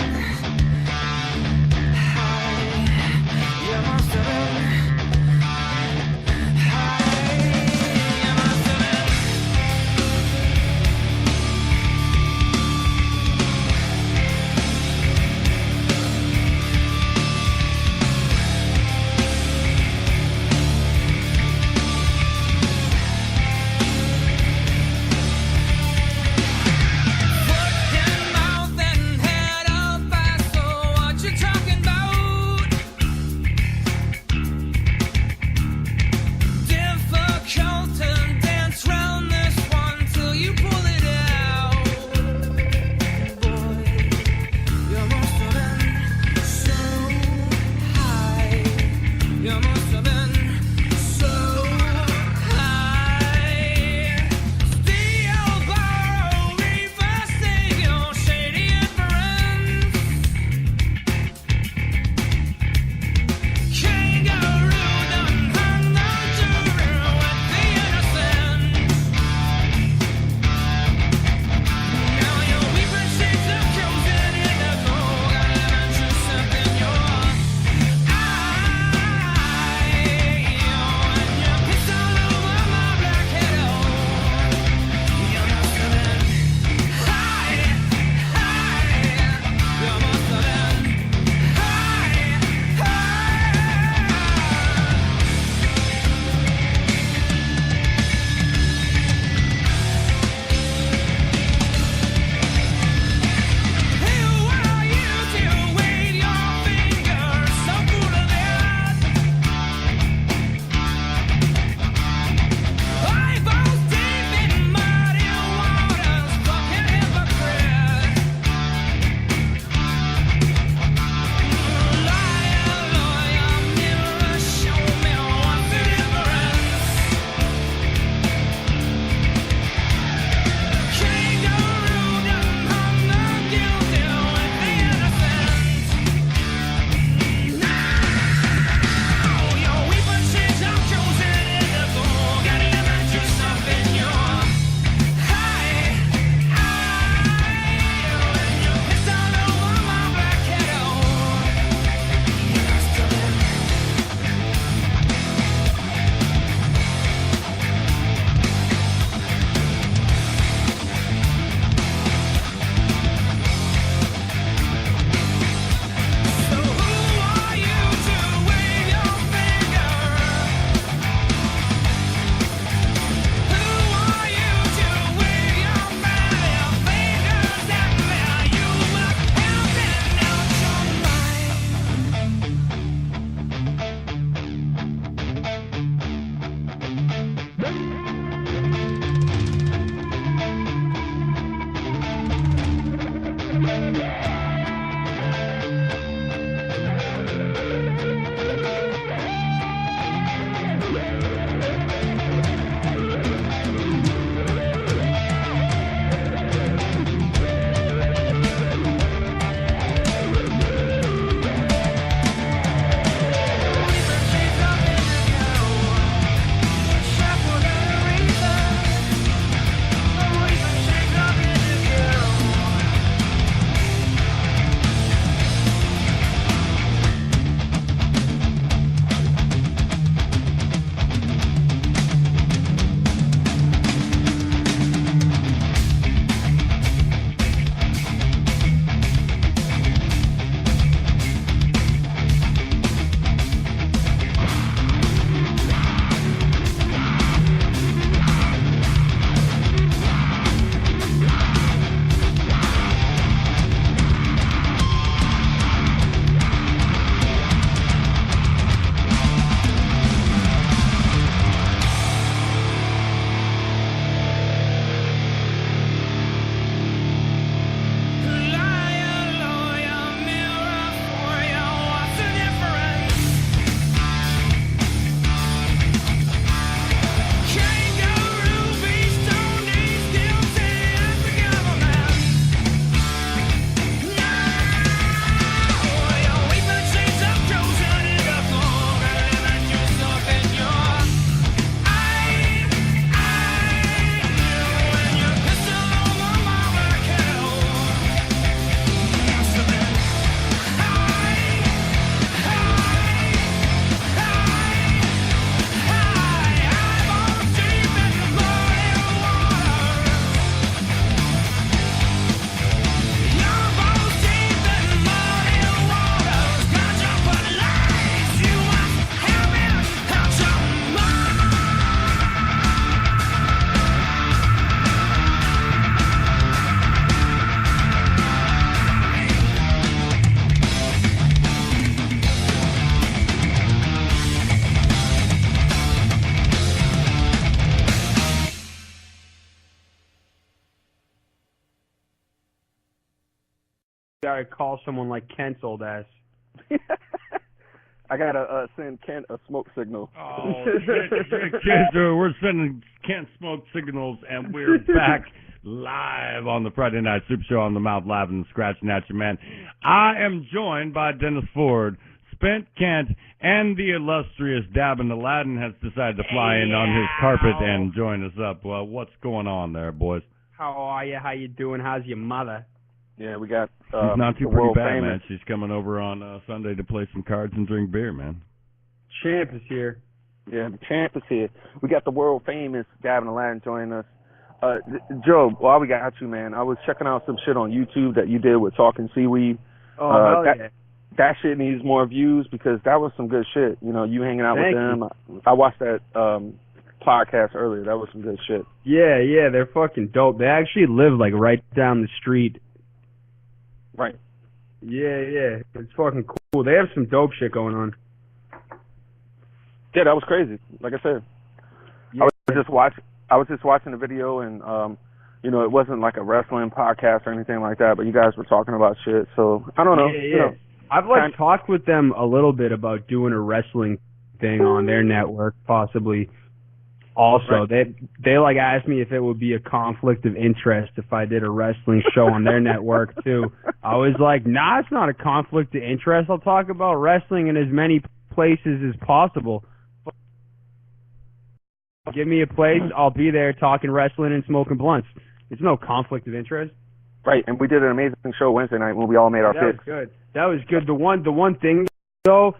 foot in mouth and head up fast. Gotta call someone like Kent's old ass. I gotta send Kent a smoke signal. Oh, Kent, we're sending Kent smoke signals, and we're back live on the Friday Night Super Show on the Mouth Live and Scratching at You, man. I am joined by Dennis Ford. Spent Kent and the illustrious Dabbin' Aladdin has decided to fly in on his carpet and join us up. Well, what's going on there, boys? How are you? How you doing? How's your mother? Yeah, we got She's not too the pretty world bad, famous. man. She's coming over on Sunday to play some cards and drink beer, man. Champ is here. Yeah, the champ is here. We got the world famous Dabbin' Aladdin joining us. Joe, while we got you, man, I was checking out some shit on YouTube that you did with Talking Seaweed. Oh, hell yeah. That shit needs more views because that was some good shit. You know, you hanging out Thank with them. I watched that podcast earlier. That was some good shit. Yeah, they're fucking dope. They actually live, like, right down the street. Right. Yeah, it's fucking cool. They have some dope shit going on. Yeah, that was crazy. Like I said, Yeah. I was just watching the video, and you know, it wasn't like a wrestling podcast or anything like that, but you guys were talking about shit. So I don't know. Yeah. You know, I've talked with them a little bit about doing a wrestling thing on their network, possibly. Also, Right. they like asked me if it would be a conflict of interest if I did a wrestling show on their network too. I was like, nah, it's not a conflict of interest. I'll talk about wrestling in as many places as possible. Give me a place, I'll be there talking wrestling and smoking blunts. It's no conflict of interest. right. And we did an amazing show Wednesday night when we all made our That was picks. good. That was good. The one thing though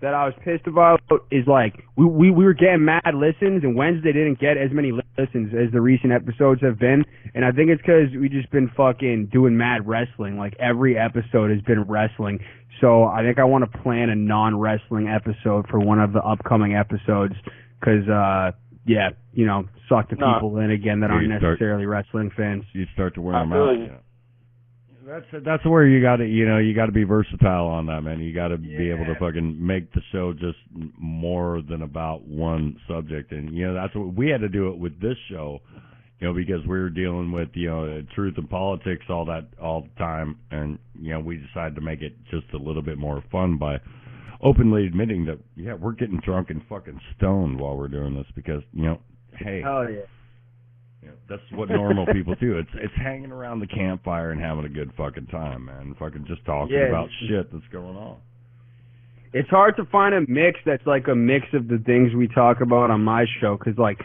that I was pissed about is like we were getting mad listens, and Wednesday didn't get as many listens as the recent episodes have been, and I think it's because we just been fucking doing mad wrestling. Like every episode has been wrestling, so I think I want to plan a non-wrestling episode for one of the upcoming episodes, because yeah, you know, suck the people in again that aren't necessarily wrestling fans. You start to wear them feel out. you. Yeah. That's where you got to be versatile on that, man. You got to be able to fucking make the show just more than about one subject, and that's what we had to do it with this show. because we were dealing with, truth and politics all the time, and, we decided to make it just a little bit more fun by openly admitting that, we're getting drunk and fucking stoned while we're doing this because, hey. Hell yeah. That's what normal people do. It's hanging around the campfire and having a good fucking time, man. Fucking just talking about shit that's going on. It's hard to find a mix that's like a mix of the things we talk about on my show, because like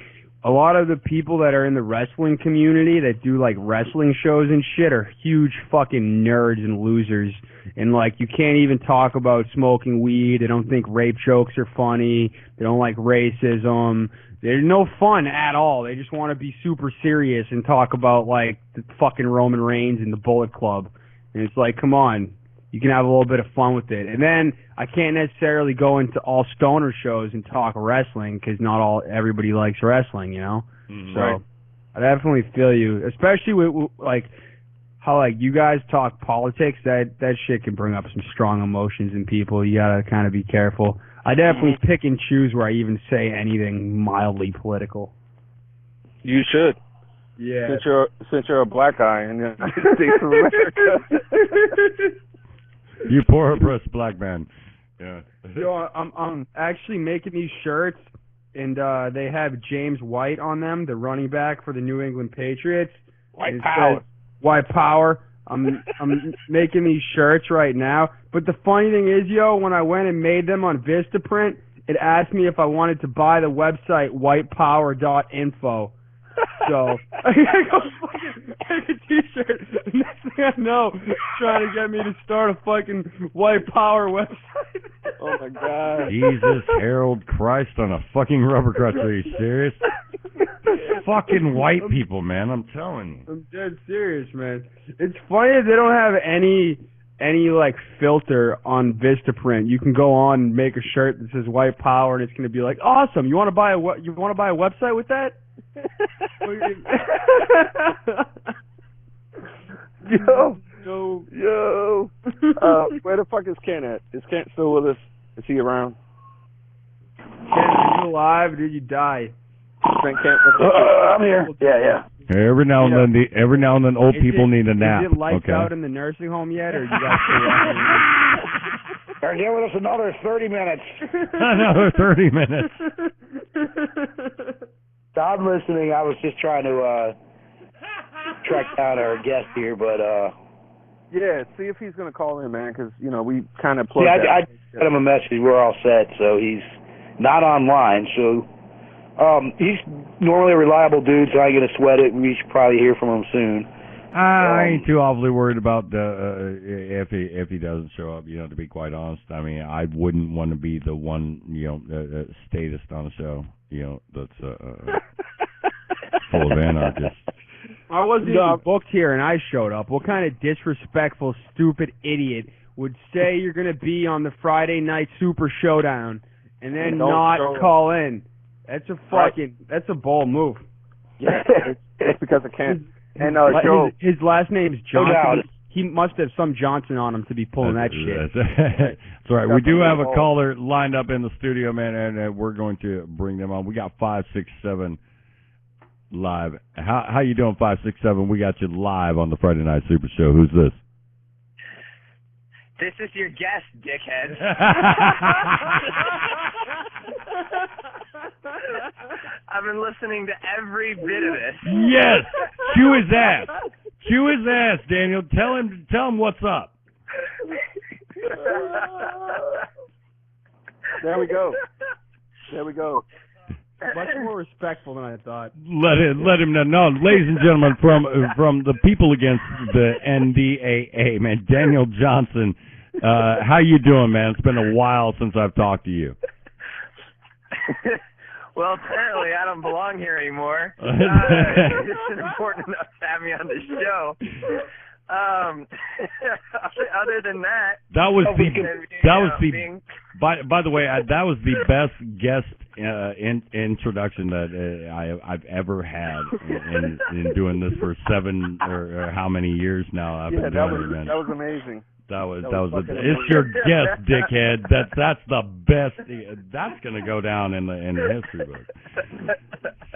a lot of the people that are in the wrestling community that do like wrestling shows and shit are huge fucking nerds and losers, and like you can't even talk about smoking weed. They don't think rape jokes are funny. They don't like racism. There's no fun at all. They just want to be super serious and talk about like the fucking Roman Reigns and the Bullet Club, and it's like, come on. You can have a little bit of fun with it. And then I can't necessarily go into all stoner shows and talk wrestling because everybody likes wrestling, So right. I definitely feel you, especially with like how like you guys talk politics. That shit can bring up some strong emotions in people. You gotta kind of be careful. I definitely pick and choose where I even say anything mildly political. You should. Yeah. Since you're a black guy in the United States of America. You poor oppressed black man. Yeah. Yo, I'm actually making these shirts, and they have James White on them, the running back for the New England Patriots. White power. White power. I'm making these shirts right now. But the funny thing is, when I went and made them on Vistaprint, it asked me if I wanted to buy the website whitepower.info. So I gotta go fucking make a t-shirt. The next thing I know, trying to get me to start a fucking white power website. Oh my god. Jesus, Harold Christ on a fucking rubber crutch. Are you serious? Fucking white people, man. I'm telling you. I'm dead serious, man. It's funny that they don't have any like filter on Vistaprint. You can go on and make a shirt that says white power, and it's gonna be like, awesome. You want to buy a website with that? Yo. Where the fuck is Ken at? Is Ken still with us? Is he around? Ken, are you alive or did you die? I'm here. Yeah. Every now and then, old people need a nap. Is it lights out in the nursing home yet, or you guys still watching? Give us another 30 minutes. Another 30 minutes. I'm listening. I was just trying to track down our guest here, but yeah, see if he's gonna call in, man, because we kind of plugged. I sent him a message. We're all set, so he's not online. So he's normally a reliable dude, so I ain't gonna sweat it. We should probably hear from him soon. I ain't too awfully worried about if he doesn't show up. To be quite honest, I mean, I wouldn't want to be the one, statist on a show, that's full of anarchists. I wasn't even booked here, and I showed up. What kind of disrespectful, stupid idiot would say you're gonna be on the Friday Night Super Showdown and then not call in? That's a bold move. Yeah, it's because I can't. And his last name's Johnson. He must have some Johnson on him to be pulling that shit. That's right. We do have a caller lined up in the studio, man, and we're going to bring them on. We got 567 live. How you doing, 567? We got you live on the Friday Night Super Show. Who's this? This is your guest, dickhead. I've been listening to every bit of this. Yes, chew his ass. Chew his ass, Daniel. Tell him what's up. There we go. Much more respectful than I thought. Let him know. No, ladies and gentlemen, from the People Against the NDAA, man, Daniel Johnson. How you doing, man? It's been a while since I've talked to you. Well, apparently I don't belong here anymore. It's important enough to have me on the show. Other than that, by the way, that was the best guest introduction that I've ever had in doing this for 7 or how many years now. I've been doing it, man. That was amazing. That was it's your guess, dickhead. That's the best. That's gonna go down in the history book.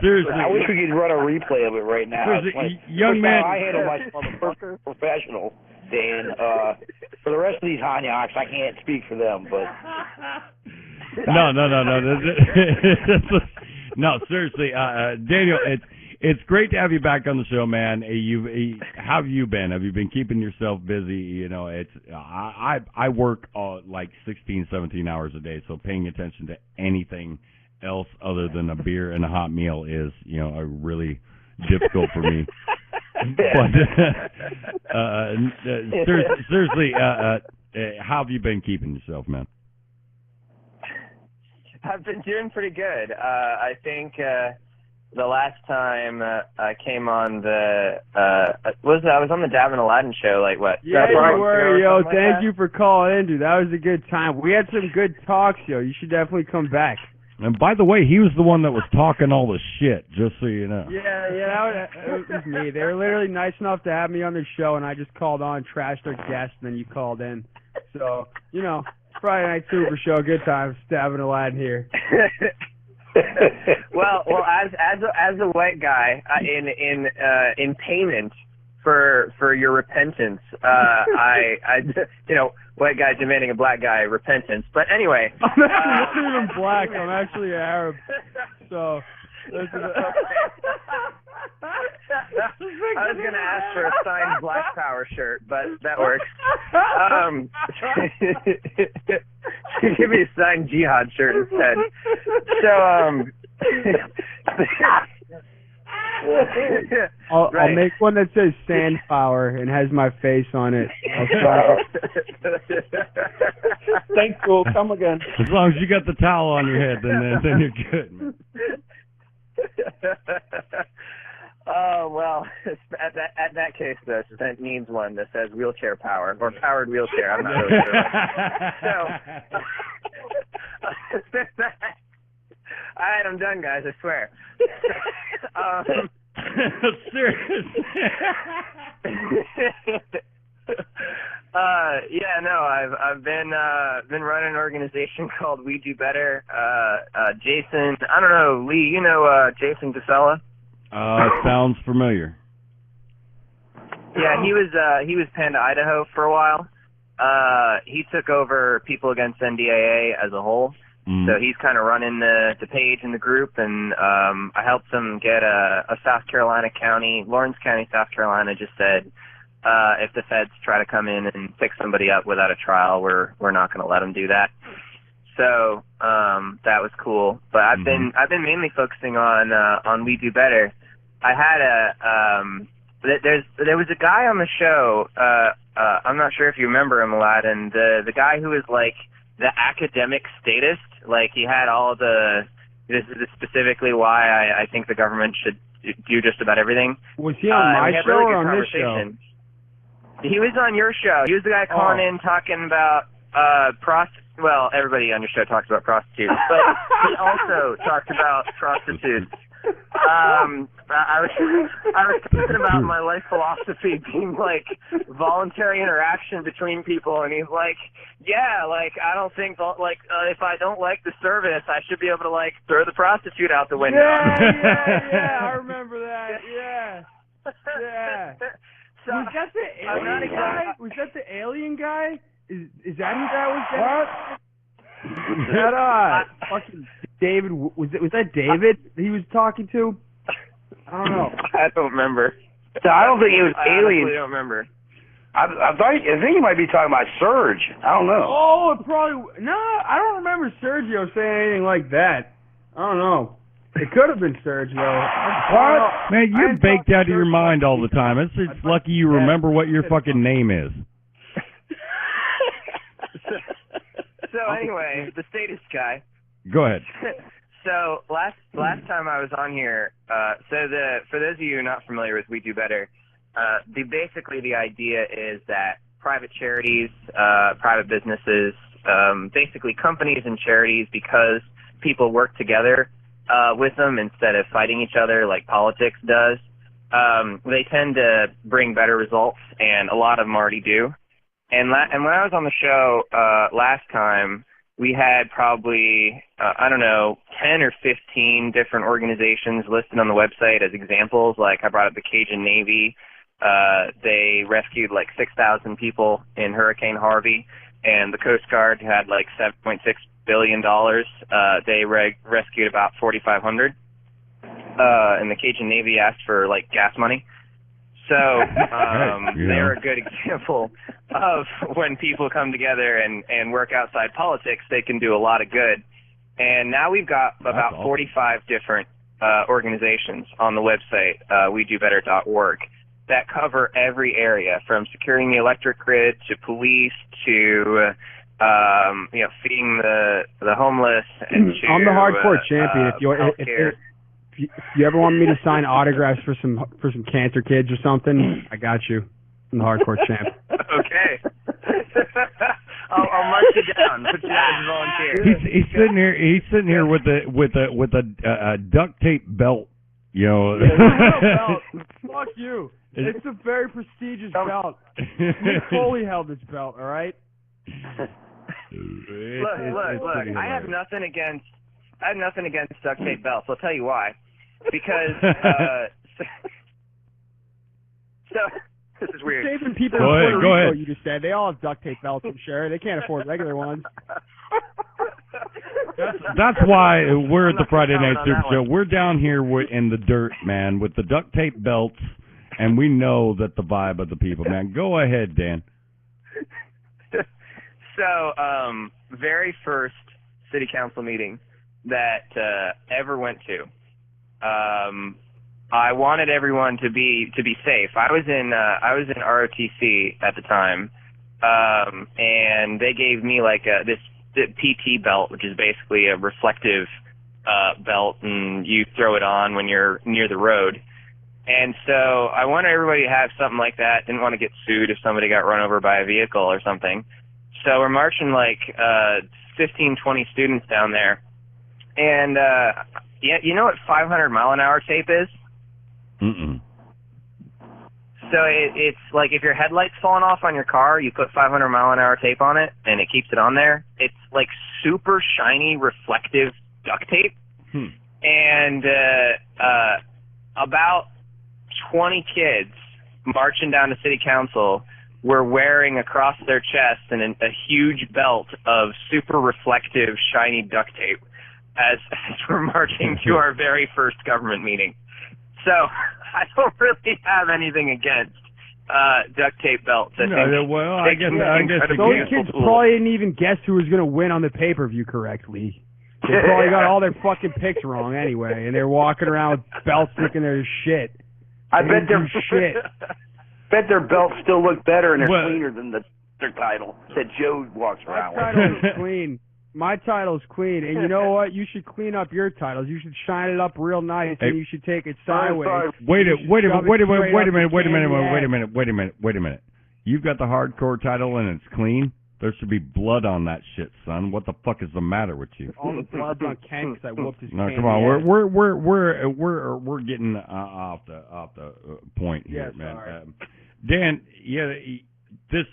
Seriously, I wish we could run a replay of it right now. Young man, I handle myself a professional, Dan. For the rest of these Hanyaks, I can't speak for them, but no. No, seriously, Daniel, it's great to have you back on the show, man. How have you been? Have you been keeping yourself busy? You know, I work like 16, 17 hours a day, so paying attention to anything else other than a beer and a hot meal is, really difficult for me. But seriously, how have you been keeping yourself, man? I've been doing pretty good. I think the last time I came on I was on the Dab and Aladdin show, like what? Yeah, you were, yo. Like thank you for calling in, dude. That was a good time. We had some good talks, yo. You should definitely come back. And by the way, he was the one that was talking all the shit, just so you know. Yeah, it was me. They were literally nice enough to have me on their show, and I just called on, trashed their guest, and then you called in. So, Friday Night SuperShow, good times. Dabbing Aladdin here. well, as a white guy, in payment for your repentance, I white guy demanding a black guy repentance. But anyway, I'm not even black. I'm actually Arab. So. I was going to ask for a signed Black Power shirt, but that works. Give me a signed Jihad shirt instead. So, I'll make one that says Sand Power and has my face on it. Thanks, cool. Come again. As long as you got the towel on your head, then you're good, man. Oh, well, at that case, though, Spent needs one that says wheelchair power, or powered wheelchair. I'm not really sure. So, all right, I'm done, guys, I swear. Seriously? I've been running an organization called We Do Better. Jason, I don't know, Lee, Jason DeSella? Sounds familiar. Yeah, he was penned to Idaho for a while. He took over People Against the NDAA as a whole. So he's kind of running the page in the group, and I helped him get a South Carolina county, Lawrence County, South Carolina, just said if the feds try to come in and pick somebody up without a trial, we're not going to let them do that. So that was cool. But I've been mainly focusing on We Do Better. I had there was a guy on the show. I'm not sure if you remember him, Aladdin. The guy who was like the academic statist. Like he had all the. This is specifically why I think the government should do just about everything. Was he on my show or on this show? He was on your show. He was the guy calling in talking about well, everybody on your show talks about prostitutes, but he also talked about prostitutes. I was talking about my life philosophy being like voluntary interaction between people, and he's like, yeah, like I don't think if I don't like the service, I should be able to like throw the prostitute out the window. Yeah, I remember that. Yeah. So, was that the alien guy? Was that the alien guy? Is that who that was? What? That fucking David, was that David he was talking to? I don't know. I don't remember. So I don't think it was alien. I don't remember. I think he might be talking about Surge. I don't know. Oh, it probably. No, I don't remember Sergio saying anything like that. I don't know. It could have been Serge, though. What? Man, you're baked out of your mind all the time. It's lucky you remember what your fucking name is. So anyway, the statist guy. Go ahead. So last time I was on here, for those of you not familiar with We Do Better, basically the idea is that private charities, private businesses, basically companies and charities, because people work together with them instead of fighting each other like politics does, they tend to bring better results, and a lot of them already do. And when I was on the show last time, we had probably, 10 or 15 different organizations listed on the website as examples. Like I brought up the Cajun Navy. They rescued like 6,000 people in Hurricane Harvey. And the Coast Guard had like $7.6 billion. They rescued about 4,500. And the Cajun Navy asked for like gas money. So they're a good example of when people come together and work outside politics, they can do a lot of good. And now we've got about 45 different organizations on the website, wedobetter.org, that cover every area, from securing the electric grid to police to feeding the homeless. And to, I'm the hardcore champion. If you ever want me to sign autographs for some cancer kids or something, I got you. I'm the hardcore champ. Okay. I'll mark you down. Put you down as a volunteer. He's sitting here with a duct tape belt. You know. Belt. Fuck you. It's a very prestigious belt. Mick Foley held this belt. All right. Look. I have nothing against duct tape belts. I'll tell you why. Because so this is weird. Saving people in Puerto Rico, you just said. They all have duct tape belts, I'm sure. They can't afford regular ones. That's why we're at the Friday Night Super Show. We're down here in the dirt, man, with the duct tape belts, and we know that the vibe of the people, man. Go ahead, Dan. So, very first city council meeting that ever went to, I wanted everyone to be safe. I was in ROTC at the time, and they gave me like this PT belt, which is basically a reflective belt, and you throw it on when you're near the road. And so I wanted everybody to have something like that. Didn't want to get sued if somebody got run over by a vehicle or something. So we're marching like 15, 20 students down there. And you know what 500-mile-an-hour tape is? Mm-mm. So it's like if your headlight's falling off on your car, you put 500-mile-an-hour tape on it, and it keeps it on there. It's like super shiny, reflective duct tape. And about 20 kids marching down to city council were wearing across their chest a huge belt of super reflective, shiny duct tape as we're marching to our very first government meeting. So I don't really have anything against duct tape belts. I guess those kids probably didn't even guess who was going to win on the pay-per-view correctly. They probably got all their fucking picks wrong anyway, and they're walking around with belts thinking they're shit. I bet their belts still look better and they're cleaner than their title that Joe walks around with. My title is clean. My title's clean, and you know what? You should clean up your titles. You should shine it up real nice, and you should take it sideways. Wait a minute. You've got the hardcore title and it's clean? There should be blood on that shit, son. What the fuck is the matter with you? All the blood's on Ken because I whooped his No, come on. We're getting off the point here, man. Dan, this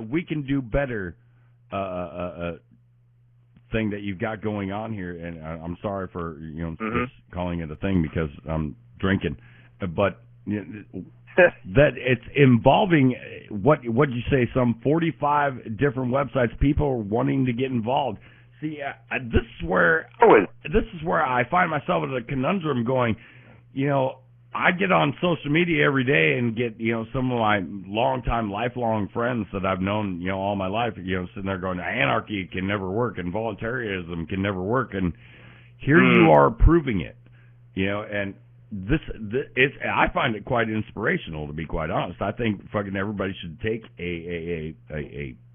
we can do better thing that you've got going on here, and I'm sorry for just calling it a thing because I'm drinking, but that it's involving what you say, some 45 different websites. People are wanting to get involved. See, this is where I find myself in a conundrum. Going, I get on social media every day and get some of my lifelong friends that I've known all my life sitting there going, anarchy can never work and voluntarism can never work, and here you are proving it, and this I find it quite inspirational, to be quite honest. I think fucking everybody should take a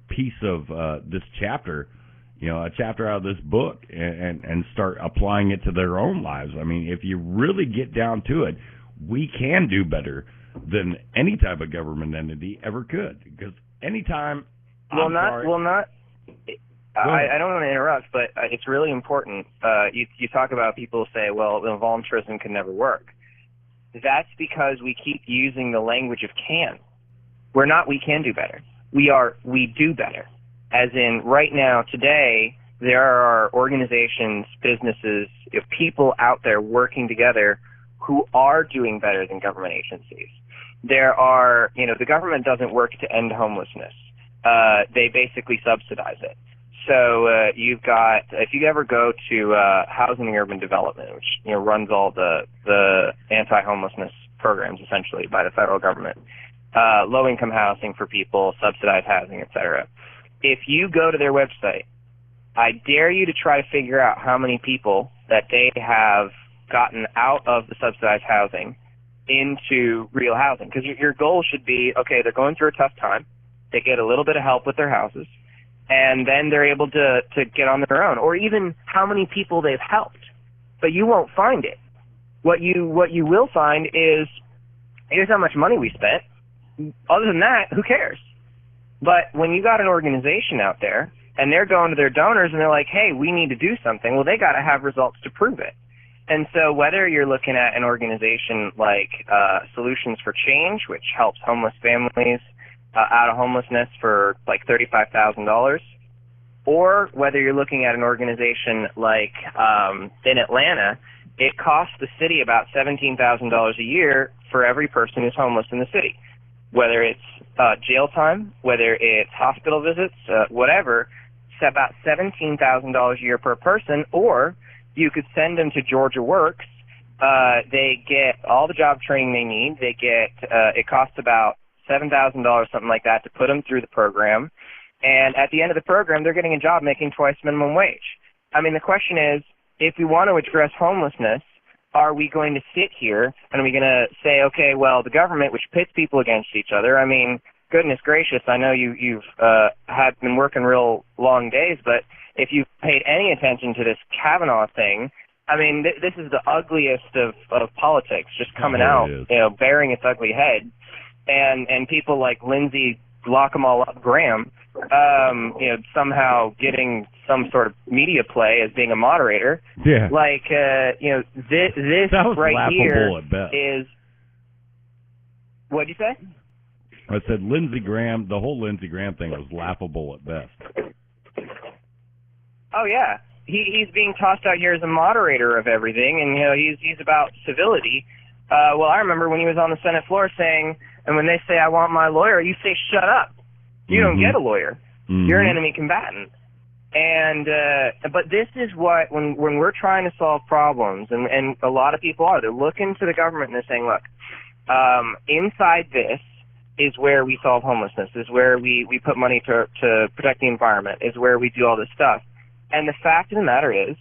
piece of this chapter, a chapter out of this book and start applying it to their own lives. I mean, if you really get down to it, we can do better than any type of government entity ever could, because anytime. I don't want to interrupt, but it's really important. You talk about people say, well, voluntarism can never work. That's because we keep using the language of can. We can do better. we do better. As in, right now, today, there are organizations, businesses, people out there working together who are doing better than government agencies. There are, the government doesn't work to end homelessness. They basically subsidize it. So you've got, if you ever go to Housing and Urban Development, which runs all the anti-homelessness programs essentially by the federal government, low-income housing for people, subsidized housing, etc. If you go to their website, I dare you to try to figure out how many people that they have gotten out of the subsidized housing into real housing. Because your goal should be, okay, they're going through a tough time, they get a little bit of help with their houses, and then they're able to get on their own. Or even how many people they've helped. But you won't find it. What you will find is, here's how much money we spent. Other than that, who cares? But when you got an organization out there, and they're going to their donors, and they're like, hey, we need to do something, well, they got to have results to prove it. And so whether you're looking at an organization like Solutions for Change, which helps homeless families out of homelessness for like $35,000, or whether you're looking at an organization like in Atlanta, it costs the city about $17,000 a year for every person who's homeless in the city. Whether it's jail time, whether it's hospital visits, whatever, it's about $17,000 a year per person, or you could send them to Georgia Works. They get all the job training they need. They get, it costs about $7,000, something like that, to put them through the program. And at the end of the program, they're getting a job making twice minimum wage. I mean, the question is, if we want to address homelessness, are we going to sit here and are we going to say, okay, well, the government, which pits people against each other, I mean, goodness gracious, I know you've had been working real long days, but if you've paid any attention to this Kavanaugh thing, I mean, this is the ugliest of politics just coming out, bearing its ugly head. And people like Lindsey lock them all up Graham, somehow getting some sort of media play as being a moderator. Yeah. Like, this right here is, what'd you say? I said Lindsey Graham, the whole Lindsey Graham thing was laughable at best. Oh, yeah. He's being tossed out here as a moderator of everything, and, he's about civility. Well, I remember when he was on the Senate floor saying, and when they say, I want my lawyer, you say, shut up. You don't get a lawyer. You're an enemy combatant. And but this is what, when we're trying to solve problems, and a lot of people are, they're looking to the government and they're saying, look, inside this is where we solve homelessness, is where we put money to protect the environment, is where we do all this stuff. And the fact of the matter is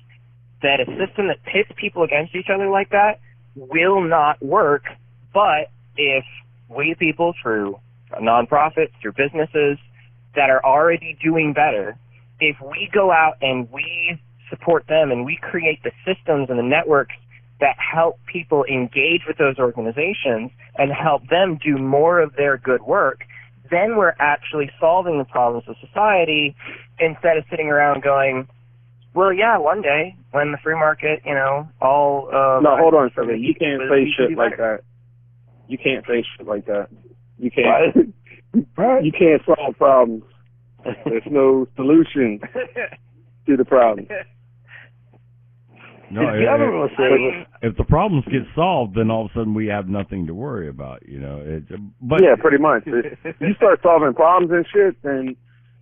that a system that pits people against each other like that will not work. But if we people, through nonprofits, through businesses that are already doing better, if we go out and we support them and we create the systems and the networks that help people engage with those organizations and help them do more of their good work, then we're actually solving the problems of society, instead of sitting around going, well, yeah, one day when the free market, all... no, hold on a second. You can't say shit like that. You can't say shit like that. You can't. You can't solve problems. There's no solution to the problem. No, if the problems get solved, then all of a sudden we have nothing to worry about. But yeah, pretty much. If you start solving problems and shit, then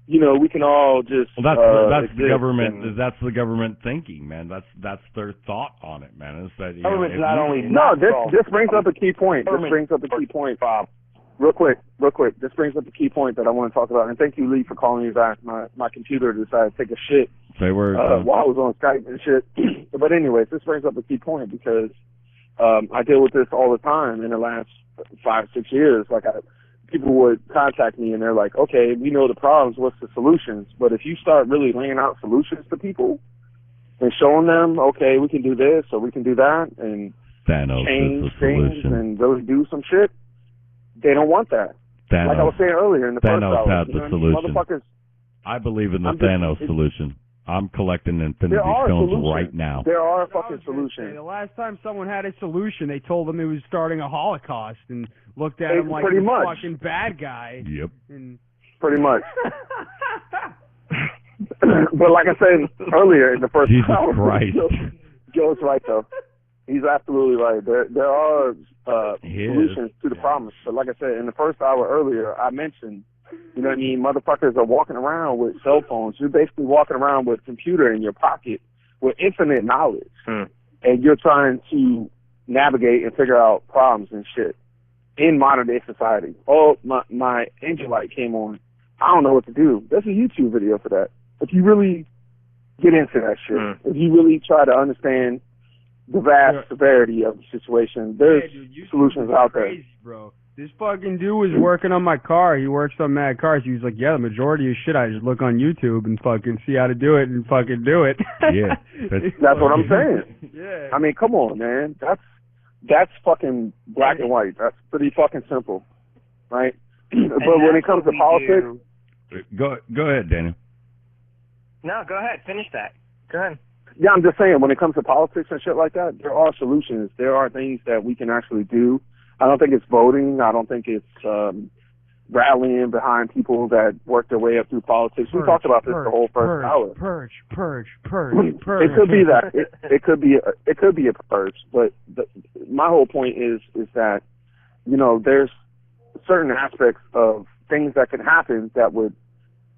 we can all just. Well, that's the government. That's the government thinking, man. That's their thought on it, man. It's that government's not only this brings up a key point. This brings up a key point, Bob. Real quick. This brings up a key point that I want to talk about. And thank you, Lee, for calling me back. My computer decided to take a shit while I was on Skype and shit. But anyways, this brings up a key point because I deal with this all the time in the last 5-6 years. Like people would contact me and they're like, okay, we know the problems, what's the solutions? But if you start really laying out solutions to people and showing them, okay, we can do this or we can do that and Thanos change things and really do some shit, they don't want that. Thanos, like I was saying earlier in the first hour. Thanos has the solution. I believe in the Thanos solution. I'm collecting Infinity Stones right now. There are fucking solutions. The last time someone had a solution, they told him he was starting a Holocaust and looked at him like a fucking bad guy. Yep. And pretty much. But like I said earlier in the first Jesus hour, Christ. Joe's right though. He's absolutely right. There are solutions to the problems. But like I said, in the first hour earlier, I mentioned, you know what I mean, motherfuckers are walking around with cell phones. You're basically walking around with a computer in your pocket with infinite knowledge. And you're trying to navigate and figure out problems and shit in modern day society. Oh, my angel light came on. I don't know what to do. There's a YouTube video for that. If you really get into that shit, if you really try to understand the vast severity of the situation, there's solutions out there. Bro. This fucking dude was working on my car. He works on mad cars. He was like, yeah, the majority of shit I just look on YouTube and fucking see how to do it and fucking do it. Yeah. That's what I'm saying. Yeah. I mean, come on, man. That's fucking black and white. That's pretty fucking simple, right? But when it comes to politics... Go ahead, Daniel. No, go ahead. Finish that. Go ahead. Yeah, I'm just saying, when it comes to politics and shit like that, there are solutions. There are things that we can actually do. I don't think it's voting. I don't think it's rallying behind people that work their way up through politics. We talked about this the whole first hour. Purge. It could be that. It could be a purge. But my whole point is that, you know, there's certain aspects of things that can happen that would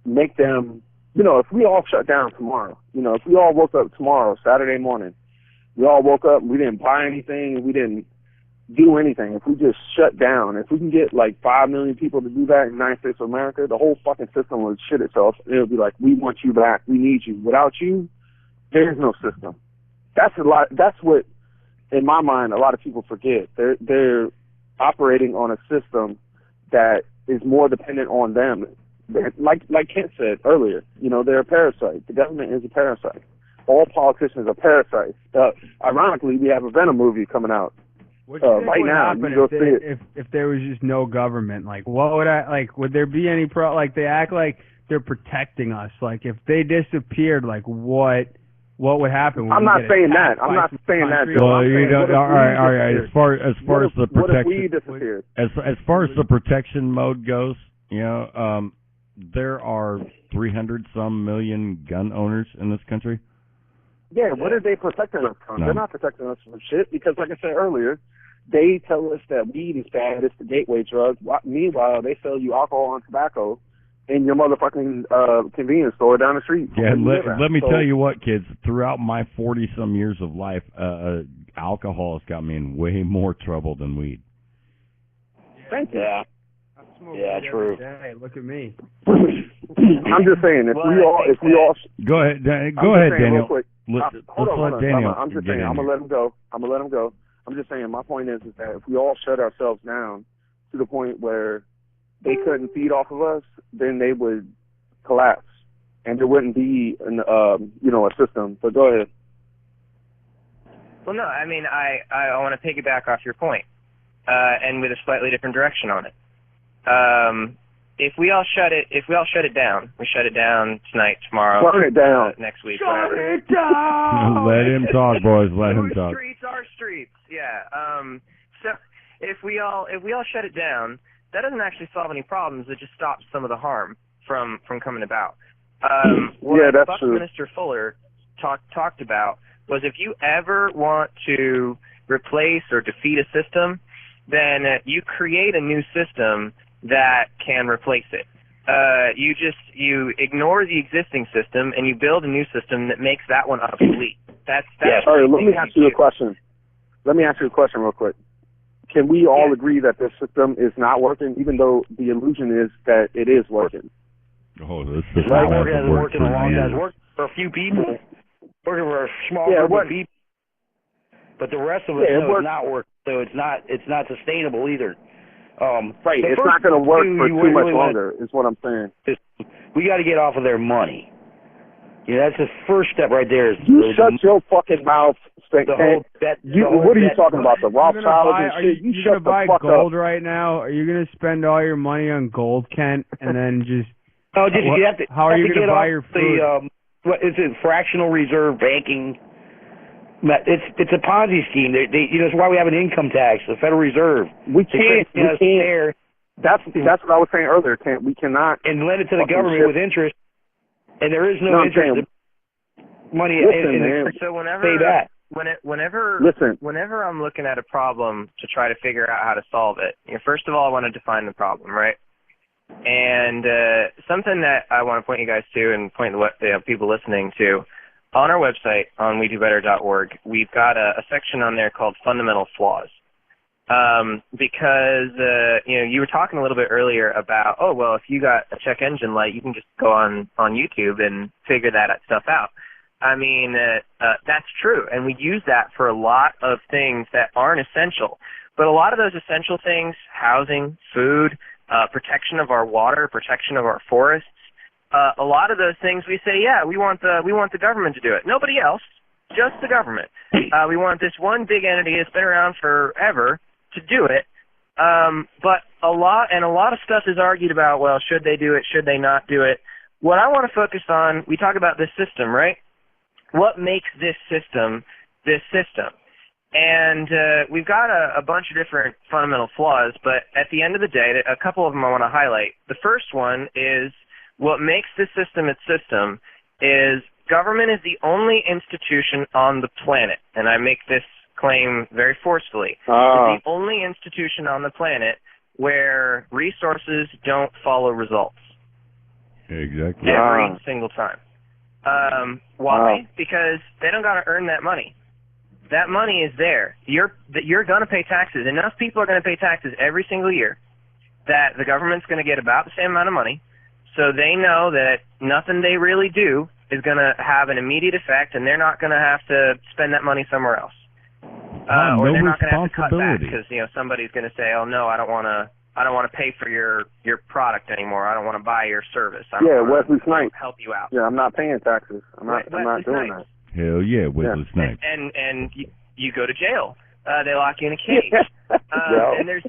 make them, you know, if we all shut down tomorrow, you know, if we all woke up tomorrow, Saturday morning, we all woke up and we didn't buy anything, we didn't do anything, if we just shut down, if we can get like 5 million people to do that in the United States of America, the whole fucking system would shit itself. It'll be like, we want you back, we need you. Without you, there's no system. That's what, in my mind, a lot of people forget. They're operating on a system that is more dependent on them. Like Kent said earlier, you know, they're a parasite. The government is a parasite. All politicians are parasites. Ironically, we have a Venom movie coming out right now. If there was just no government, like what would there be any like they act like they're protecting us. Like if they disappeared, like what would happen? I'm not saying that. I'm not saying that. Well, you know, all right. As far as the protection, as far as the protection mode goes, you know, there are 300-some million gun owners in this country. Yeah, what are they protecting us from? No. They're not protecting us from shit because, like I said earlier, they tell us that weed is bad, it's the gateway drug. Meanwhile, they sell you alcohol and tobacco in your motherfucking convenience store down the street. Yeah, let me tell you what, kids. Throughout my 40-some years of life, alcohol has got me in way more trouble than weed. Thank you. Yeah, true. Hey, look at me. I'm just saying, if we all go ahead, Daniel. Hold on. Daniel. I'm just saying, I'm gonna let him go. I'm just saying, my point is that if we all shut ourselves down to the point where they couldn't feed off of us, then they would collapse, and there wouldn't be a system. But go ahead. Well, no, I mean, I want to piggyback off your point, and with a slightly different direction on it. If we all shut it down, we shut it down tonight, tomorrow, next week, whatever. Shut it down. Let him talk, boys. Let him talk. Our streets. Yeah. So if we all shut it down, that doesn't actually solve any problems. It just stops some of the harm from coming about. What Buckminster Fuller talked about was if you ever want to replace or defeat a system, then you create a new system that can replace it. You ignore the existing system and you build a new system that makes that one obsolete. That's All right, let me ask you a question. Let me ask you a question real quick. Can we all agree that this system is not working, even though the illusion is that it is working? Oh, this system hasn't worked in a long time. It's worked for a few people, working for a small group of people, but the rest of it is not working. So it's not sustainable either. Right, it's not going to work for too much longer, is what I'm saying. We got to get off of their money. Yeah, that's the first step right there. Shut your fucking mouth, what are you talking about? The Rothschilds and shit? You shut the fuck up. Are you going to buy gold right now? Are you going to spend all your money on gold, Kent, and then just... No, just you have to. How are you going to buy your food? What is it? Fractional reserve banking. It's a Ponzi scheme. That's why we have an income tax, the Federal Reserve. We can't That's what I was saying earlier. We cannot and lend it to the government with interest, and there is no interest. Money so whenever pay that. Whenever I'm looking at a problem to try to figure out how to solve it, first of all, I want to define the problem, right? And something that I want to point you guys to and point the people listening to, on our website, on WeDoBetter.org, we've got a section on there called Fundamental Flaws. Because you were talking a little bit earlier about, if you got a check engine light, you can just go on YouTube and figure that stuff out. I mean, that's true, and we use that for a lot of things that aren't essential. But a lot of those essential things, housing, food, protection of our water, protection of our forests, a lot of those things we say, we want the government to do it. Nobody else, just the government. We want this one big entity that's been around forever to do it. But a lot of stuff is argued about, well, should they do it, should they not do it? What I want to focus on, we talk about this system, right? What makes this system this system? And we've got a bunch of different fundamental flaws, but at the end of the day, a couple of them I want to highlight. The first one is what makes this system its system is government is the only institution on the planet, and I make this claim very forcefully. It's the only institution on the planet where resources don't follow results. Exactly. Every single time. Why? Because they don't got to earn that money. That money is there. You're going to pay taxes. Enough people are going to pay taxes every single year that the government's going to get about the same amount of money, so they know that nothing they really do is going to have an immediate effect, and they're not going to have to spend that money somewhere else. Or they're not going to have to cut back because somebody's going to say, "Oh no, I don't want to pay for your product anymore. I don't want to buy your service. Wesley Snipes. Help you out. Yeah, I'm not paying taxes. I'm not doing that. Hell yeah, Wesley Snipes. And you go to jail. They lock you in a cage. And there's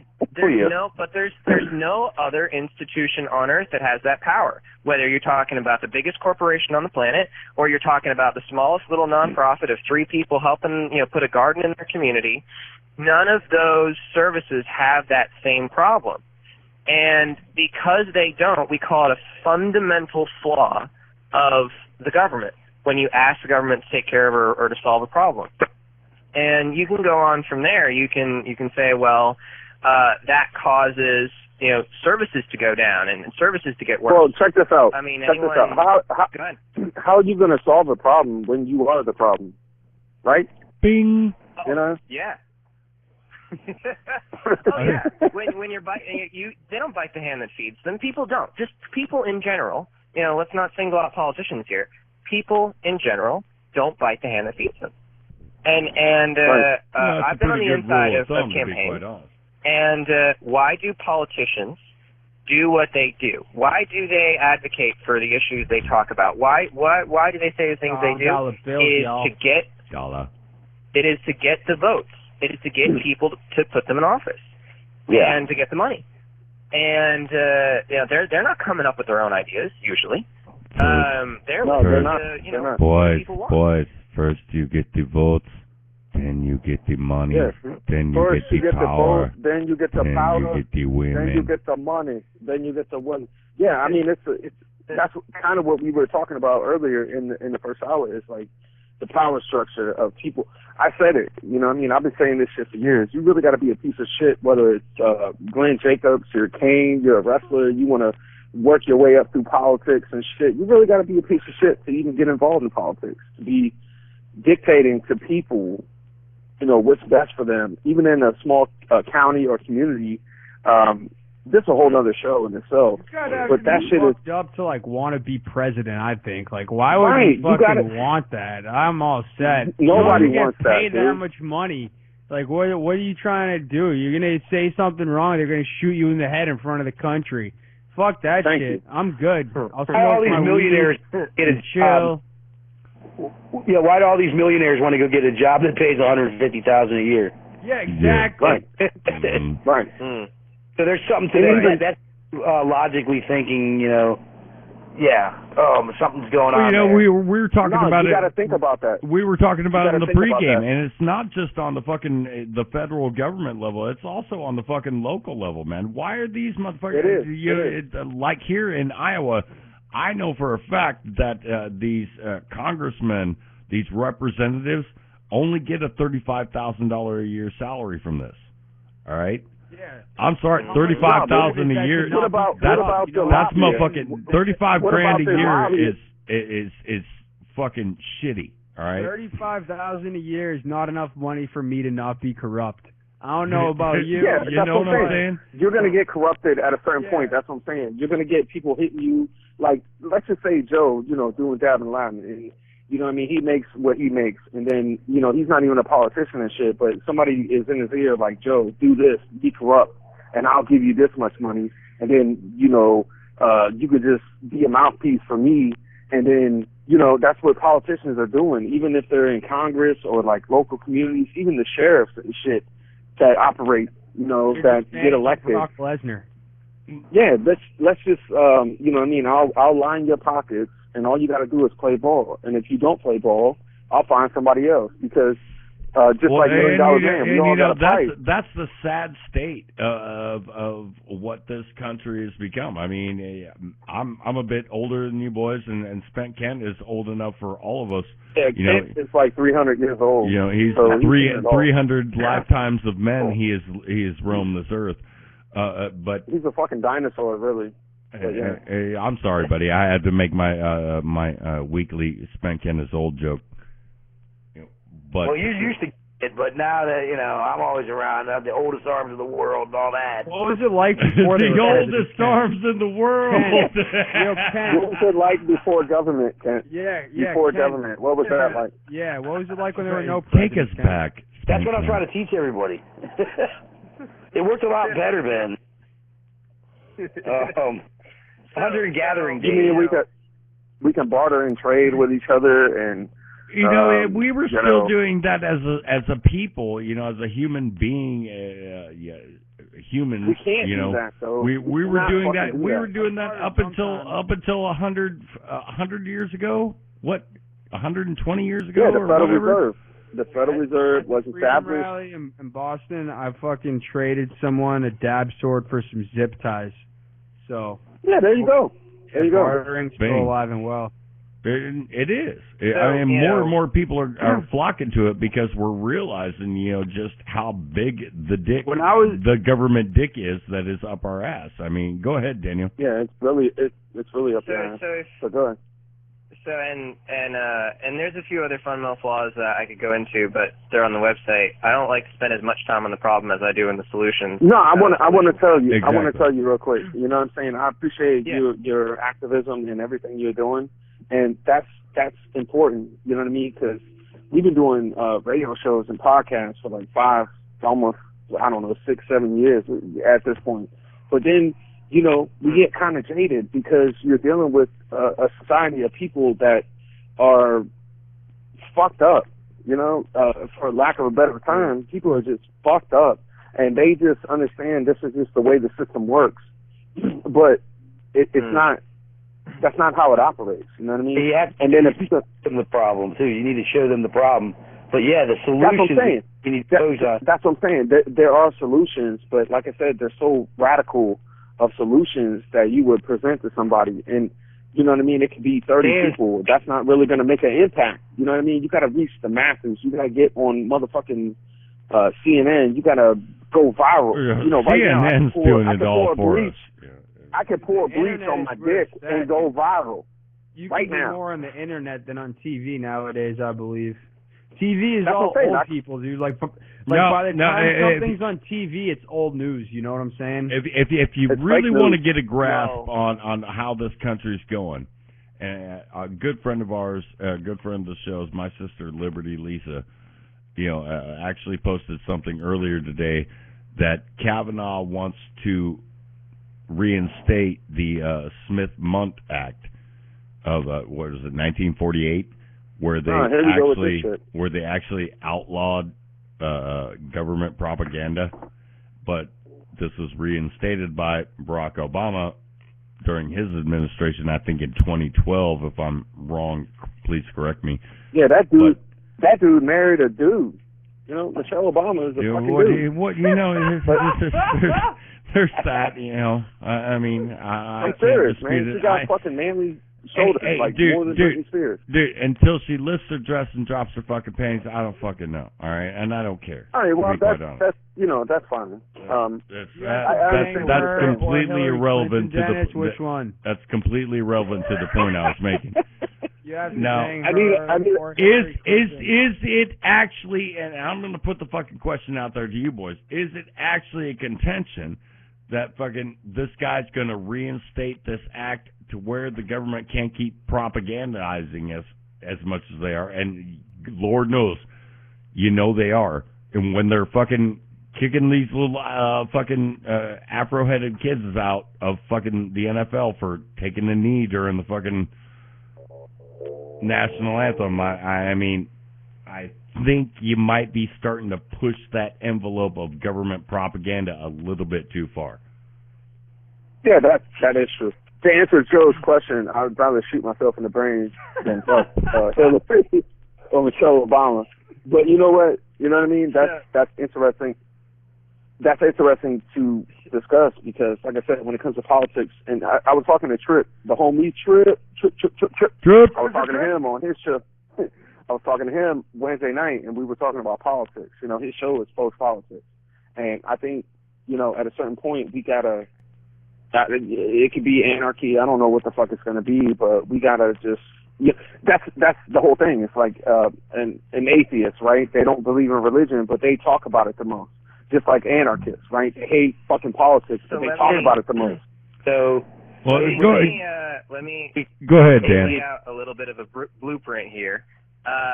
no other institution on earth that has that power. Whether you're talking about the biggest corporation on the planet, or you're talking about the smallest little nonprofit of 3 people helping put a garden in their community, none of those services have that same problem. And because they don't, we call it a fundamental flaw of the government when you ask the government to take care of or to solve a problem. And you can go on from there. You can say, well, that causes services to go down and services to get worse. Well, check this out. I mean, check this out. How are you going to solve a problem when you are the problem? Right? Bing. Yeah. Yeah. When you're biting, they don't bite the hand that feeds them. People don't. Just people in general. Let's not single out politicians here. People in general don't bite the hand that feeds them. And I've been on the inside of campaigns. And why do politicians do what they do? Why do they advocate for the issues they talk about? Why do they say the things they do? It is to get the votes. It is to get people to put them in office, and to get the money. And they're not coming up with their own ideas usually. They're not. Boys. First you get the votes, then you get the money, then you First get the power, then you get the power, you get the women, then you get the money, then you get the women. Yeah, I mean that's kind of what we were talking about earlier in the first hour. Is like the power structure of people. I said it. I've been saying this shit for years. You really got to be a piece of shit, whether it's Glenn Jacobs, you're Kane, you're a wrestler, you want to work your way up through politics and shit. You really got to be a piece of shit to even get involved in politics, to be dictating to people, what's best for them, even in a small county or community. This is a whole other show in itself. But that shit is up to want to be president. I think why would you fucking want that? I'm all set. Nobody wants that. Paid that much money. What are you trying to do? You're gonna say something wrong, they're gonna shoot you in the head in front of the country. Fuck that Thank shit. you. I'm good. I'll smoke all these my millionaires get a chill. Why do all these millionaires want to go get a job that pays $150,000 a year? Yeah, exactly. Right. So there's something to that. That's logically thinking, something's going Well, on. you know, there. we were talking about you it. got to think about that. We were talking about it in the think about pregame, that. and it's not just on the fucking the federal government level. It's also on the fucking local level, man. Why are these motherfuckers? Like here in Iowa, I know for a fact that these congressmen, these representatives, only get a $35,000 a year salary from this. All right. Yeah. I'm sorry, $35,000 a year. That's motherfucking $35,000 a year is fucking shitty. All right. $35,000 a year is not enough money for me to not be corrupt. I don't know about you. Yeah, you know what I'm saying? You're gonna get corrupted at a certain point. That's what I'm saying. You're gonna get people hitting you. Like, let's just say Joe, doing dabbing Latin, and you know what I mean, he makes what he makes, and then he's not even a politician and shit, but somebody is in his ear like, Joe, do this, be corrupt, and I'll give you this much money, and then you could just be a mouthpiece for me, and then that's what politicians are doing, even if they're in Congress or like local communities, even the sheriffs and shit that operate, that get elected. Brock Lesnar. Yeah, let's just what I mean, I'll line your pockets, and all you got to do is play ball. And if you don't play ball, I'll find somebody else, because like $1 Million Man, we all got to fight. That's the sad state of what this country has become. I mean, I'm a bit older than you boys, and Spent Kent is old enough for all of us. Yeah, Kent is like 300 years old. He's so 300 lifetimes of men. He has roamed this earth. But he's a fucking dinosaur, really. I'm sorry, buddy. I had to make my my weekly Spent Kent is old joke. But you used to get it, but now that I'm always around. I have the oldest arms in the world and all that. What was it like before the oldest arms in the world? Ken. What was it like before government, Kent? Yeah. Before Ken. government, what was that like? Yeah, what was it like when there were no Take presidents, us Ken? back. That's what I'm trying to teach everybody. It worked a lot better then. Hunter and gathering days. You mean we can barter and trade with each other, and we were still doing that as a people, as a human being, humans. We can't do that, though. We were doing that. We were doing that up until 100 years ago. What? 120 years ago? Yeah, the or Federal whatever? Reserve. The Federal Reserve was established. Rally in Boston, I fucking traded someone a dab sword for some zip ties. So yeah, there you go. There you go. Bartering's still alive and well. It is. I mean, more and more people are flocking to it because we're realizing, just how big the government dick is that is up our ass. I mean, go ahead, Daniel. Yeah, it's really up there. So go ahead. So and there's a few other fundamental flaws that I could go into, but they're on the website. I don't like to spend as much time on the problem as I do in the solutions. No, I want to tell you. Exactly. I want to tell you real quick. You know what I'm saying? I appreciate your activism and everything you're doing, and that's important. You know what I mean? Because we've been doing radio shows and podcasts for like 6, 7 years at this point. But then, we get kind of jaded because you're dealing with a society of people that are fucked up, for lack of a better term. People are just fucked up, and they just understand this is just the way the system works. But it's not. That's not how it operates. You know what I mean? And then if you show them the problem too, you need to show them the problem. But yeah, the solution. That's what I'm saying. You need to that's what I'm saying. There are solutions, but like I said, they're so radical of solutions that you would present to somebody, and you know what I mean. It could be 30 people. That's not really going to make an impact. You know what I mean? You got to reach the masses. You got to get on motherfucking CNN. You got to go viral. Right CNN's now, doing it all for us. I can pour bleach on my dick and go viral. You right can now. do more on the internet than on TV nowadays, I believe. TV is That's all what I'm saying. old people, dude. By the time something's on TV, it's old news. You know what I'm saying? If you It's really fake want to news. get a grasp on how this country's going, a good friend of ours, a good friend of the show, is my sister Liberty Lisa. Actually posted something earlier today that Kavanaugh wants to reinstate the Smith-Mundt Act of 1948, where they actually outlawed government propaganda, but this was reinstated by Barack Obama during his administration. I think in 2012, if I'm wrong, please correct me. Yeah, that dude married a dude. You know, Michelle Obama is a fucking dude. There's that, you know. I mean, I'm serious, man. She got fucking manly shoulders, dude, more than Britney Spears. Dude, until she lifts her dress and drops her fucking panties, I don't fucking know. All right, and I don't care. All right, well, that's fine. That's completely irrelevant to Dennis, the. Which one? That's completely irrelevant to the point I was making. Now, is it actually? And I'm going to put the fucking question out there to you boys. Is it actually a contention that fucking this guy's going to reinstate this act to where the government can't keep propagandizing us as much as they are? And Lord knows, you know they are. And when they're fucking kicking these little afro-headed kids out of fucking the NFL for taking a knee during the fucking national anthem, I mean, I think you might be starting to push that envelope of government propaganda a little bit too far. Yeah, that is true. To answer Joe's question, I would rather shoot myself in the brain than fuck Hillary or Michelle Obama. But you know what? You know what I mean? That's interesting. That's interesting to discuss because, like I said, when it comes to politics, and I was talking to Trip, the homie Trip. I was talking to him on his show. I was talking to him Wednesday night, and we were talking about politics. You know, his show is Post Politics. And I think, you know, at a certain point, we gotta, it could be anarchy. I don't know what the fuck it's going to be, but we gotta just, that's the whole thing. It's like an atheist, right? They don't believe in religion, but they talk about it the most. Just like anarchists, right? They hate fucking politics, but they talk about it the most. So, well, let me go ahead, Dan. lay out a little bit of a blueprint here,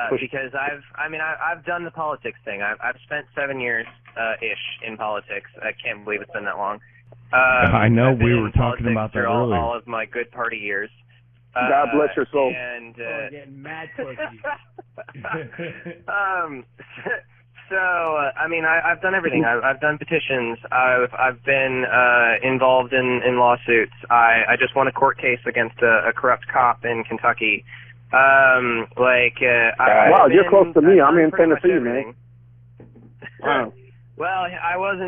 because I've done the politics thing. I've spent 7 years ish in politics. I can't believe it's been that long. I know we were talking about that earlier. All of my good party years. God bless your soul. And getting mad pussy. So, I mean, I've done everything. I've done petitions. I've been involved in lawsuits. I just won a court case against a corrupt cop in Kentucky. Wow, you're close to me. I'm in Tennessee, man. Wow. Well, I was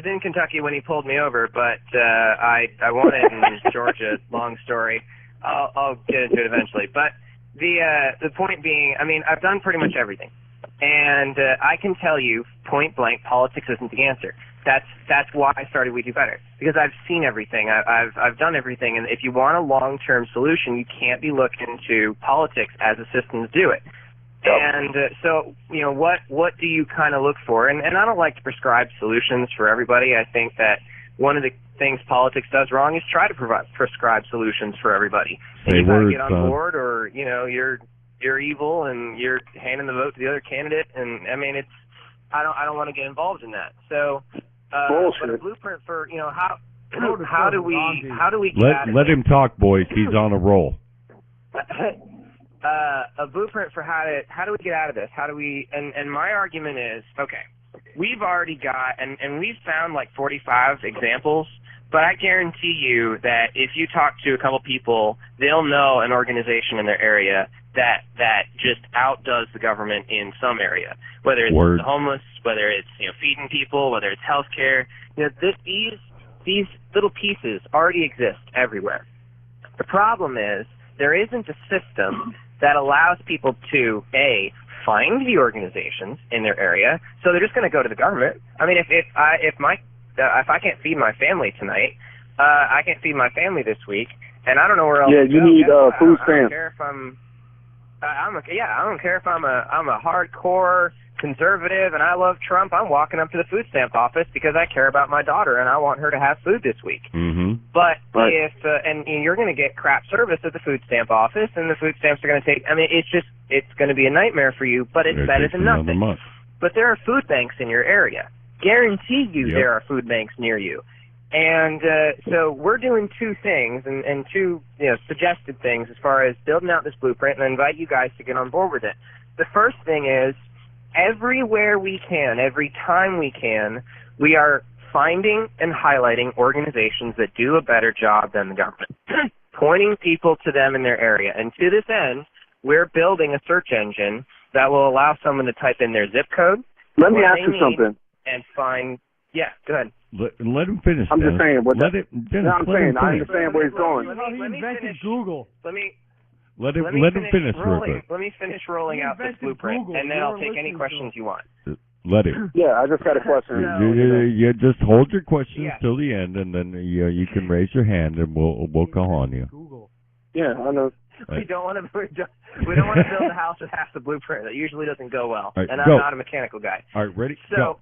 in Kentucky when he pulled me over, but I won it in Georgia. Long story. I'll get into it eventually. But the point being, I mean, I've done pretty much everything. And I can tell you, point blank, politics isn't the answer. That's why I started We Do Better, because I've seen everything. I've done everything, and if you want a long-term solution, you can't be looking to politics as a system to do it. Yep. And so, you know, what do you kind of look for? And I don't like to prescribe solutions for everybody. I think that one of the things politics does wrong is try to prescribe solutions for everybody. And you got to get on board, or you know, you're evil and you're handing the vote to the other candidate, and I mean, I don't want to get involved in that. So, but a blueprint for, you know, how do we get out of let him talk, boys. He's on a roll. A blueprint for how do we get out of this? How do we? And my argument is, okay, we've already got and we've found like 45 examples. But I guarantee you that if you talk to a couple people, they'll know an organization in their area that just outdoes the government in some area, whether it's the homeless, whether it's, you know, feeding people, whether it's healthcare. You know, these little pieces already exist everywhere. The problem is there isn't a system that allows people to find the organizations in their area, so they're just going to go to the government. I mean, if I can't feed my family tonight, I can't feed my family this week, and I don't know where else to go. Yeah, you need food stamps. I don't care if I'm a hardcore conservative and I love Trump. I'm walking up to the food stamp office because I care about my daughter and I want her to have food this week. Mm-hmm. But if and you're going to get crap service at the food stamp office, and the food stamps are going to take. I mean, it's going to be a nightmare for you, but it's better than nothing. But there are food banks in your area. Guarantee you there are food banks near you. And so we're doing two things, and two, you know, suggested things as far as building out this blueprint, and I invite you guys to get on board with it. The first thing is, everywhere we can, every time we can, we are finding and highlighting organizations that do a better job than the government, pointing people to them in their area. And to this end, we're building a search engine that will allow someone to type in their zip code. Let me ask you something. And find, yeah, go ahead. Let him finish. I'm just saying. I'm saying. I understand where he's going. Let me finish. Google. Let him finish real quick. Let me finish rolling out this blueprint, Google. and then I'll take any questions you want. Let him. Yeah, I just got a question. You just hold your questions till the end, and then you can raise your hand, and we'll call on you. Google. Yeah, I know. We don't want to build a house with half the blueprint. That usually doesn't go well. Right, and go. I'm not a mechanical guy. All right, ready? So go.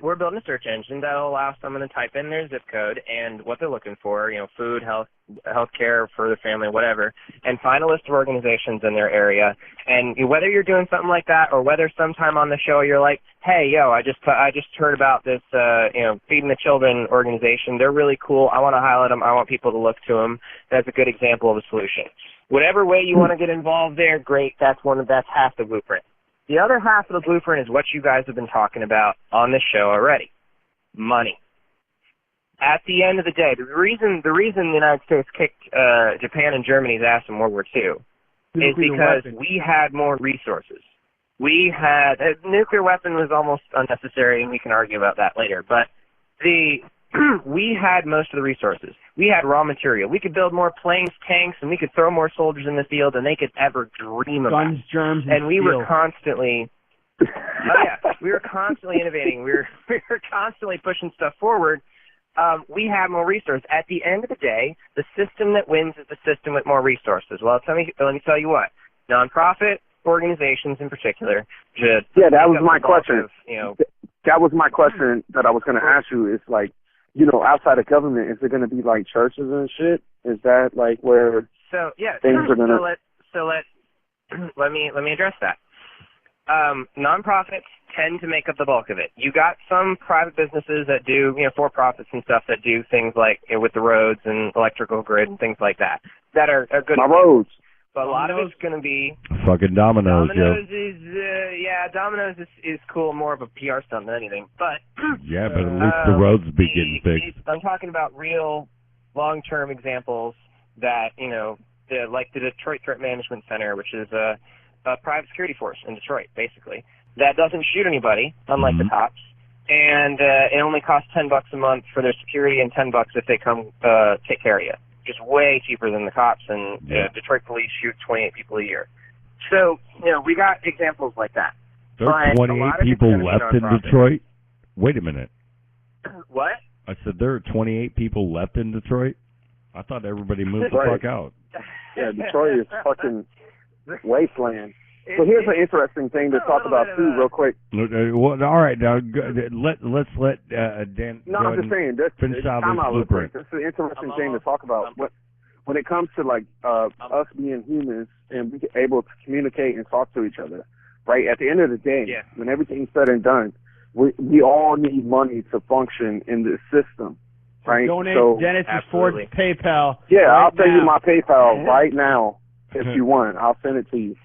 We're building a search engine that'll allow someone to type in their zip code and what they're looking for, food, health care for their family, whatever, and find a list of organizations in their area. And whether you're doing something like that or whether sometime on the show you're like, hey, I just heard about this, Feeding the Children organization. They're really cool. I want to highlight them. I want people to look to them. That's a good example of a solution. Whatever way you want to get involved there, great. That's half the blueprint. The other half of the blueprint is what you guys have been talking about on this show already. Money. At the end of the day, the reason the United States kicked Japan and Germany's ass in World War II is because we had more resources. We had a nuclear weapon was almost unnecessary, and we can argue about that later. But we had most of the resources. We had raw material. We could build more planes, tanks, and we could throw more soldiers in the field than they could ever dream about. Guns, germs, and we steel. were constantly. We were constantly innovating. We were constantly pushing stuff forward. We had more resources. At the end of the day, the system that wins is the system with more resources. Well, let me tell you what. Nonprofit organizations in particular. That was my question. That was my question that I was going to ask you. Is like, outside of government, is it going to be like churches and shit? Is that like where things are going to? Let me address that. Nonprofits tend to make up the bulk of it. You got some private businesses that do, for-profits and stuff that do things like with the roads and electrical grid and things like that are good. My roads. But a lot of it's going to be fucking Domino's. Domino's Domino's is cool, more of a PR stunt than anything. But but at least the roads be getting fixed. I'm talking about real long-term examples that like the Detroit Threat Management Center, which is a private security force in Detroit, basically, that doesn't shoot anybody, unlike the cops, and it only costs $10 a month for their security and $10 if they come take care of you. Just way cheaper than the cops, and Detroit police shoot 28 people a year. So, we got examples like that. There are 28 people left in Detroit? Wait a minute. What? I said there are 28 people left in Detroit? I thought everybody moved the fuck out. Yeah, Detroit is fucking wasteland. So here's an interesting thing to talk about too, real quick. Well, all right, now let's let Dan. No, I'm just saying this. Finish out this blueprint. This is an interesting thing to talk about. When it comes to like us being humans and we able to communicate and talk to each other, right? At the end of the day, when everything's said and done, we all need money to function in this system, right? Donate so Dennis Ford's PayPal. Yeah, right I'll send now. you my PayPal right now if you want. I'll send it to you.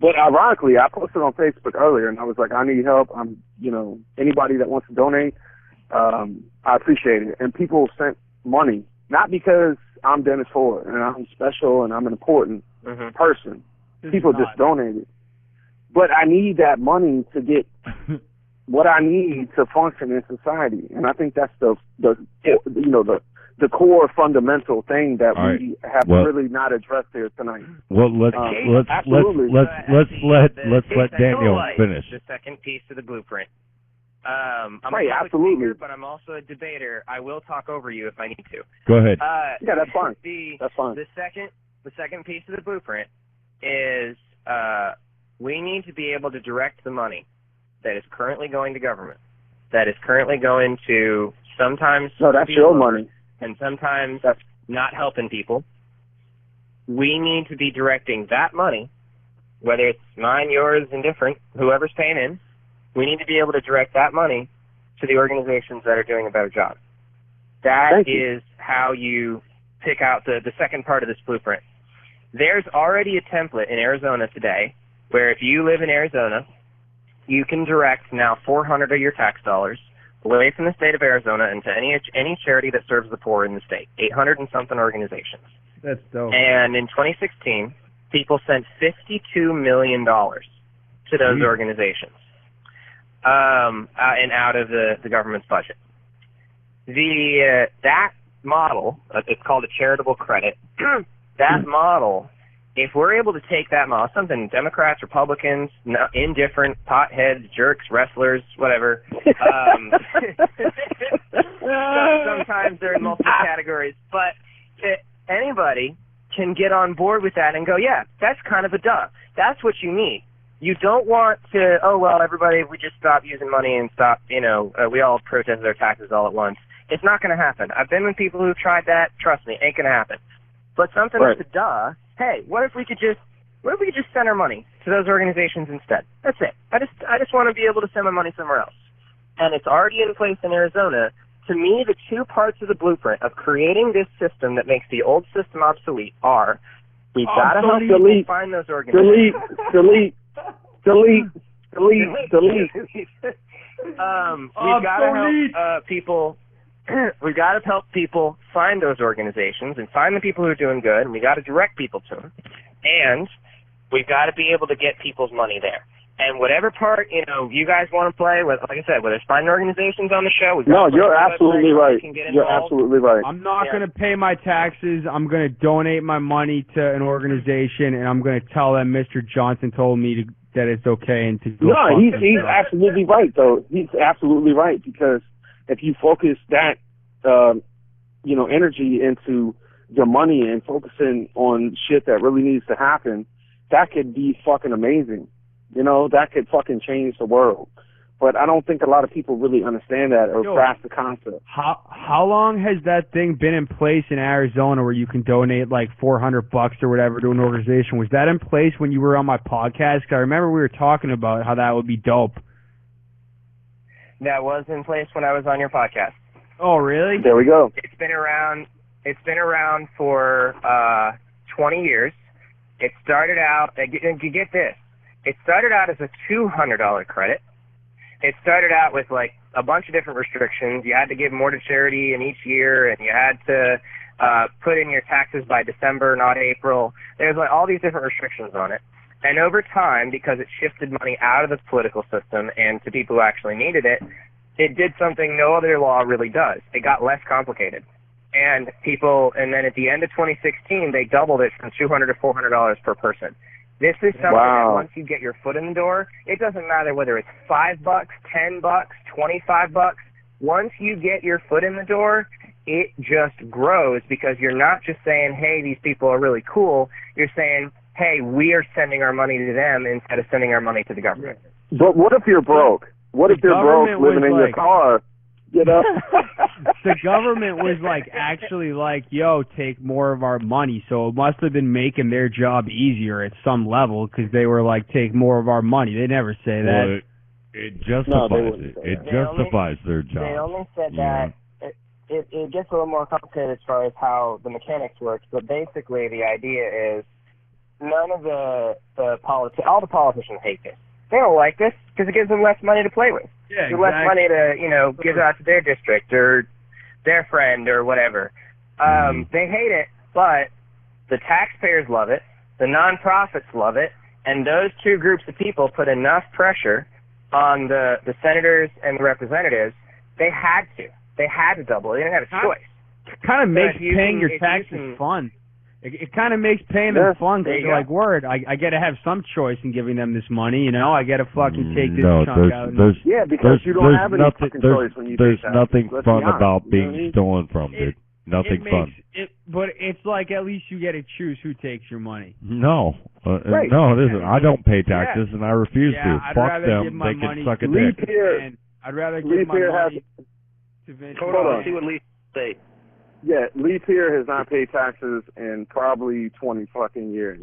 But ironically, I posted on Facebook earlier, and I was like, I need help. Anybody that wants to donate, I appreciate it. And people sent money, not because I'm Dennis Ford and I'm special and I'm an important person. People just donated. But I need that money to get what I need to function in society, and I think that's the core fundamental thing that we have really not addressed here tonight. Well, let's let Daniel finish. The second piece of the blueprint. I'm a absolutely. speaker, but I'm also a debater. I will talk over you if I need to. Go ahead. Yeah, that's fine. That's fine. The second piece of the blueprint is we need to be able to direct the money that is currently going to government, that is currently going to sometimes that's your money, and sometimes not helping people. We need to be directing that money, whether it's mine, yours, indifferent, whoever's paying in, we need to be able to direct that money to the organizations that are doing a better job. That is how you pick out the second part of this blueprint. There's already a template in Arizona today where if you live in Arizona you can direct now 400 of your tax dollars away from the state of Arizona into any charity that serves the poor in the state. 800 and something organizations. That's dope. And in 2016, people sent $52 million to those organizations, and out of the government's budget. That model, it's called a charitable credit. That model, if we're able to take that model, something Democrats, Republicans, indifferent, potheads, jerks, wrestlers, whatever. Sometimes they're in multiple categories, but anybody can get on board with that and go, yeah, that's kind of a duh. That's what you need. You don't want to, everybody, we just stop using money and stop, we all protest our taxes all at once. It's not going to happen. I've been with people who've tried that. Trust me, ain't going to happen. But something that's a duh, hey, what if we could just send our money to those organizations instead? That's it. I just want to be able to send my money somewhere else. And it's already in place in Arizona. To me, the two parts of the blueprint of creating this system that makes the old system obsolete are we've got to help people find those organizations. Delete. We've got to help people. We've got to help people find those organizations and find the people who are doing good, and we got to direct people to them. And we've got to be able to get people's money there. And whatever part, you guys want to play, like I said, whether it's finding organizations on the show. You're absolutely right. You're absolutely right. I'm not going to pay my taxes. I'm going to donate my money to an organization, and I'm going to tell them Mr. Johnson told me that it's okay and to go. No, he's absolutely right, though. He's absolutely right, because if you focus that, energy into your money and focusing on shit that really needs to happen, that could be fucking amazing. That could fucking change the world. But I don't think a lot of people really understand that or grasp the concept. How long has that thing been in place in Arizona where you can donate like $400 or whatever to an organization? Was that in place when you were on my podcast? 'Cause I remember we were talking about how that would be dope. That was in place when I was on your podcast. Oh, really? There we go. It's been around for 20 years. It started out, you get this, it started out as a $200 credit. It started out with like a bunch of different restrictions. You had to give more to charity in each year, and you had to put in your taxes by December, not April. There's like all these different restrictions on it. And over time, because it shifted money out of the political system and to people who actually needed it, it did something no other law really does. It got less complicated. And then at the end of 2016, they doubled it from $200 to $400 per person. This is something that once you get your foot in the door, it doesn't matter whether it's $5, $10, $25. Once you get your foot in the door, it just grows, because you're not just saying, hey, these people are really cool. You're saying, hey, we are sending our money to them instead of sending our money to the government. But what if you're broke? What if you're broke living in your car? The government was actually yo, take more of our money. So it must have been making their job easier at some level, because they were take more of our money. They never say that. Well, it justifies it. It justifies their job. They only said that. It gets a little more complicated as far as how the mechanics works, but basically the idea is none of all the politicians hate this. They don't like this because it gives them less money to play with. Yeah, less money to, give out to their district or their friend or whatever. They hate it, but the taxpayers love it, the nonprofits love it, and those two groups of people put enough pressure on the senators and the representatives. They had to double it. They didn't have a choice. It kind of makes paying your taxes fun. It kind of makes paying them fun, because you're like, word, I got to have some choice in giving them this money, I got to fucking take this chunk out. Because you don't have any fucking choice when you There's take nothing that. fun about being stolen from, dude. Nothing fun. But it's at least you get to choose who takes your money. No. Right. No, it isn't. I don't pay taxes, and I refuse to. I'd Fuck rather them. give my They money can suck a dick. I'd rather give my money to Vince. Hold on. See what Lee say. Yeah, Lee Pierre has not paid taxes in probably 20 fucking years.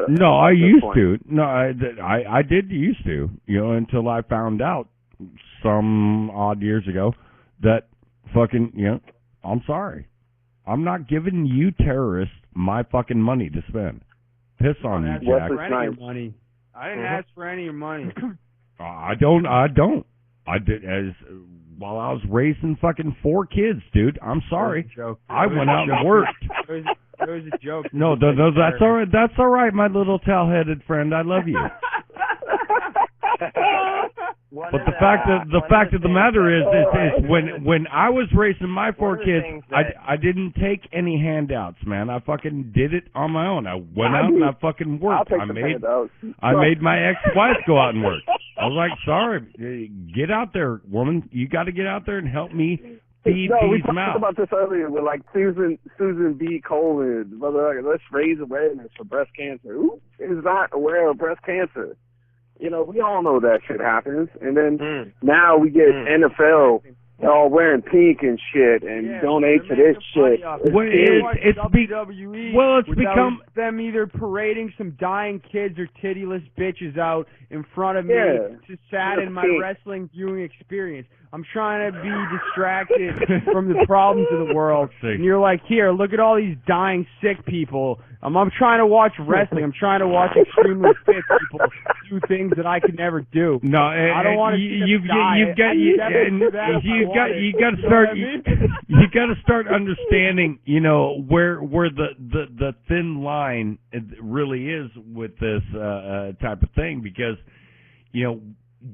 No, I used to. No, I did used to, until I found out some odd years ago that fucking, I'm sorry. I'm not giving you terrorists my fucking money to spend. Piss on you, Jack. Your money. I didn't ask for any of your money. I don't. I did while I was raising fucking 4 kids, dude. I'm sorry. I went out and worked. It was a joke. No, that's all right. That's all right, my little towel-headed friend. I love you. But the fact of the matter is when I was raising my 4 kids, I didn't take any handouts, man. I fucking did it on my own. I went out and I fucking worked. I made my ex-wife go out and work. I was like, sorry, get out there, woman. You got to get out there and help me feed we these mouths. talked about this earlier with like Susan B. Coleman. Let's raise awareness for breast cancer. Who is not aware of breast cancer? You know, we all know that shit happens. And then now we get NFL all wearing pink and shit and donate to this shit. It's become them either parading some dying kids or tittyless bitches out in front of me to sadden my wrestling viewing experience. I'm trying to be distracted from the problems of the world. And you're like, here, look at all these dying sick people. I'm trying to watch wrestling. I'm trying to watch extremely fit people do things that I could never do. No, I don't want to see them die. You got to start understanding, you know, where the thin line really is with this type of thing, because, you know,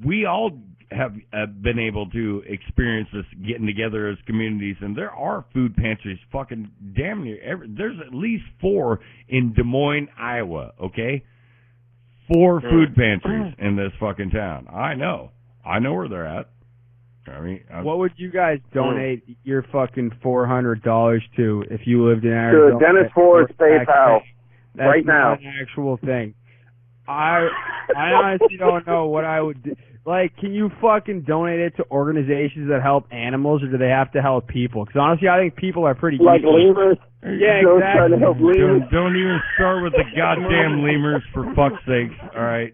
we all have been able to experience this getting together as communities, and there are food pantries fucking damn near there's at least 4 in Des Moines, Iowa, okay? 4 food pantries in this fucking town. I know where they're at. I mean, what would you guys donate your fucking $400 to if you lived in Arizona? To Dennis Ford's PayPal right now. That's not an actual thing. I honestly don't know what I would do. Like, can you fucking donate it to organizations that help animals, or do they have to help people? Because honestly, I think people are pretty like lemurs. Yeah, exactly. Don't even start with the goddamn lemurs, for fuck's sakes. All right.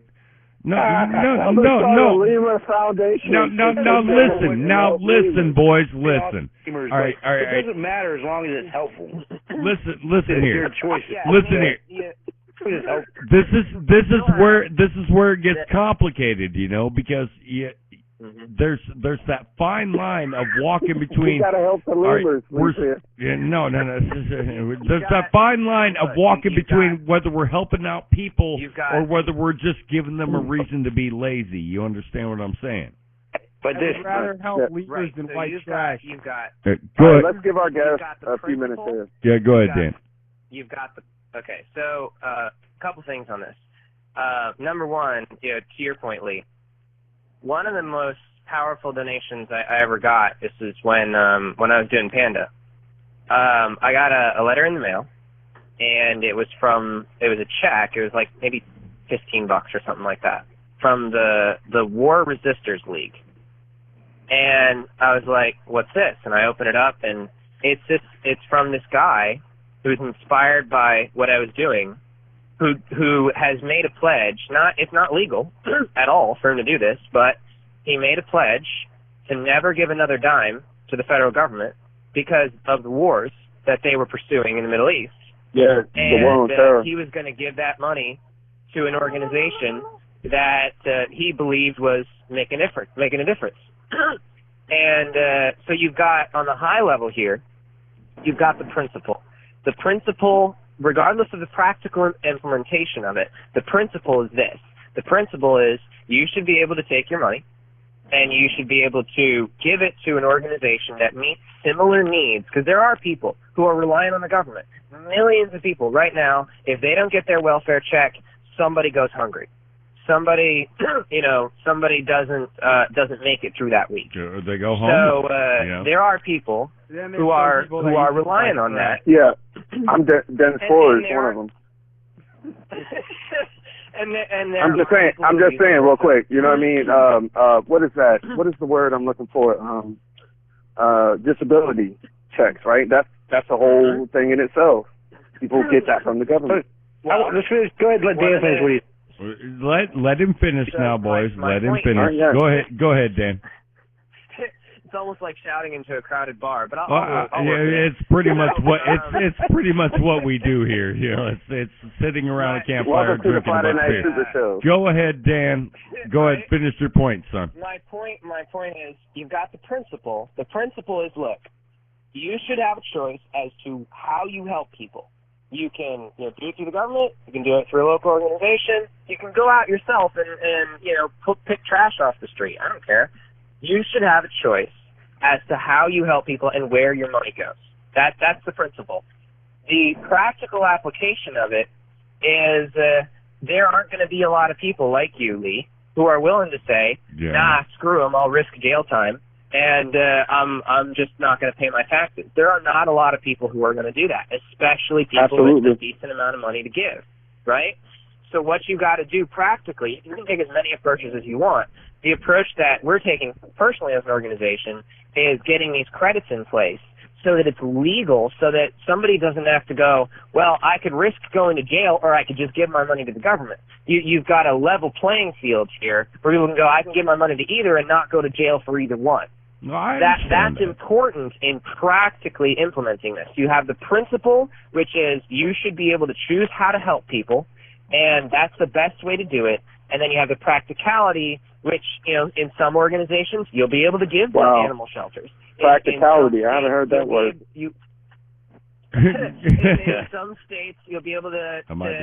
No. Lemur Foundation. Now listen, boys, listen. All right. It doesn't matter as long as it's helpful. Listen here. Choices. Listen here. This is where it gets complicated, you know, because there's that fine line of walking between. We gotta help the lemurs. No. There's that fine line of walking between whether we're helping out people or whether we're just giving them a reason to be lazy. You understand what I'm saying? But I'd rather help lemurs than white trash. Go ahead. Let's give our guests a few minutes here. Yeah, go ahead, Dan. You've got the okay. So a couple things on this. Number one, you know, to your point, Lee. One of the most powerful donations I ever got. This is when I was doing Panda. I got a letter in the mail, and it was a check. It was like maybe $15 or something like that from the War Resistors League. And I was like, "What's this?" And I open it up, and it's from this guy who's inspired by what I was doing, who has made a pledge. It's not legal at all for him to do this, but he made a pledge to never give another dime to the federal government because of the wars that they were pursuing in the Middle East. Yeah, the war on terror. He was going to give that money to an organization that he believed was making a difference. And so you've got, on the high level here, you've got the principle. The principle, regardless of the practical implementation of it, the principle is this. The principle is you should be able to take your money and you should be able to give it to an organization that meets similar needs, because there are people who are relying on the government. Millions of people right now, if they don't get their welfare check, somebody goes hungry. Somebody doesn't make it through that week. They go home. So there are people who are relying on that. Yeah, I'm Dennis Ford is one of them. and I'm just saying real quick. You know what I mean? What is that? What is the word I'm looking for? Disability checks, right? That's a whole thing in itself. People get that from the government. Go ahead, let Dan finish what he's. Let him finish now, boys. Let him finish. Go ahead, Dan. It's almost like shouting into a crowded bar, but I'll work yeah, it's pretty much what it's pretty much what we do here. You know, it's sitting around a campfire Welcome to the drinking Friday about Night beer. SuperShow. Go ahead, Dan. Go ahead, finish your point, son. My point is, you've got the principle. The principle is, look, you should have a choice as to how you help people. You can do it through the government. You can do it through a local organization. You can go out yourself and pick trash off the street. I don't care. You should have a choice as to how you help people and where your money goes. That's the principle. The practical application of it is there aren't going to be a lot of people like you, Lee, who are willing to say, nah, screw them, I'll risk jail time, and I'm just not going to pay my taxes. There are not a lot of people who are going to do that, especially people with a decent amount of money to give, right? So what you got to do practically, you can take as many approaches as you want. The approach that we're taking personally as an organization is getting these credits in place so that it's legal, so that somebody doesn't have to go, well, I could risk going to jail or I could just give my money to the government. You've got a level playing field here where people can go, I can give my money to either and not go to jail for either one. No, That's important in practically implementing this. You have the principle, which is you should be able to choose how to help people, and that's the best way to do it. And then you have the practicality, which, in some organizations, you'll be able to give to animal shelters. Practicality, I haven't heard that word. In some states, you'll be able to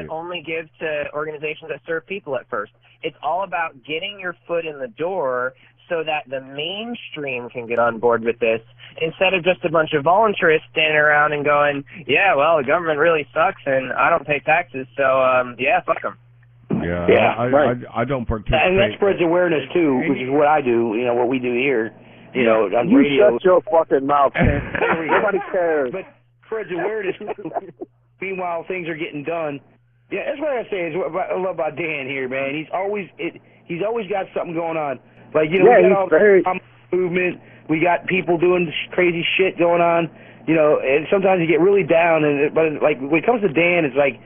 only give to organizations that serve people at first. It's all about getting your foot in the door so that the mainstream can get on board with this, instead of just a bunch of voluntarists standing around and going, yeah, well, the government really sucks and I don't pay taxes, so, fuck them. I don't participate. And that spreads awareness, too, which is what I do, what we do here, on you radio. Shut your fucking mouth, man. Nobody cares. But spreads awareness. Meanwhile, things are getting done. Yeah, that's what I say is what I love about Dan here, man. He's always got something going on. Like, we got all the movement. We got people doing crazy shit going on. And sometimes you get really down. But like when it comes to Dan, it's like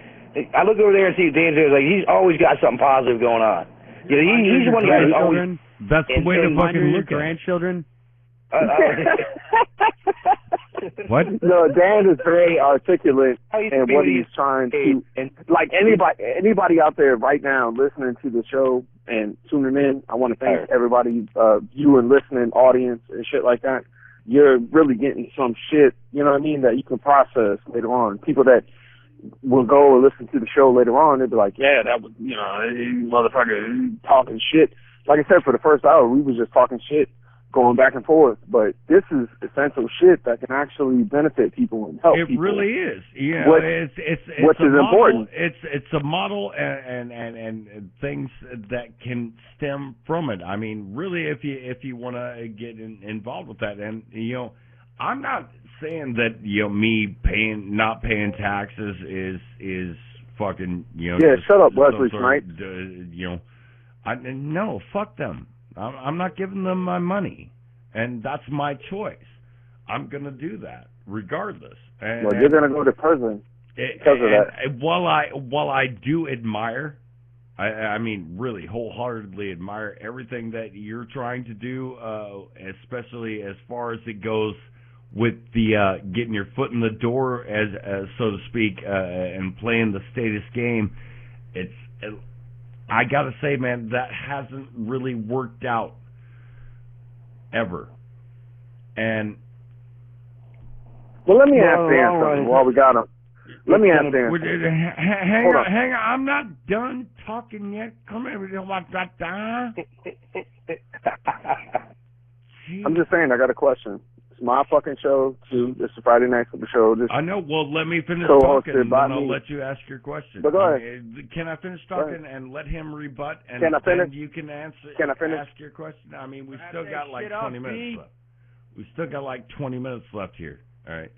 I look over there and see Dan's there. It's like he's always got something positive going on. He's the one guy that's always. That's the way to fucking look at grandchildren. What? No, Dan is very articulate in what he's trying to. And like anybody out there right now listening to the show and tuning in, I want to thank everybody, you and listening audience and shit like that. You're really getting some shit, you know what I mean, that you can process later on. People that will go and listen to the show later on, they'll be like, yeah, that was, motherfucker talking shit. Like I said, for the first hour, we was just talking shit, going back and forth, but this is essential shit that can actually benefit people and help people. It really is. Yeah, it's which is important. It's a model and things that can stem from it. I mean, really, if you want to get involved with that, and I'm not saying that me not paying taxes is fucking shut up, Wesley Snipes. No, fuck them. I'm not giving them my money, and that's my choice. I'm going to do that regardless. And you're going to go to prison because of that. While I do admire, I mean, really wholeheartedly admire everything that you're trying to do, especially as far as it goes with the getting your foot in the door, as so to speak, and playing the status game. I gotta say, man, that hasn't really worked out ever. And let me ask Dan something while we got him. Let me ask Dan. Hang on, I'm not done talking yet. Come here, I'm just saying, I got a question. It's my fucking show too. This is Friday Night SuperShow. I know. Well, let me finish talking, and then I'll let you ask your question. But go ahead. Can I finish talking and let him rebut, and can I finish? And you can answer? Can I finish? Ask your question. I mean, we've still got like 20 minutes left. We've still got like 20 minutes left here. All right.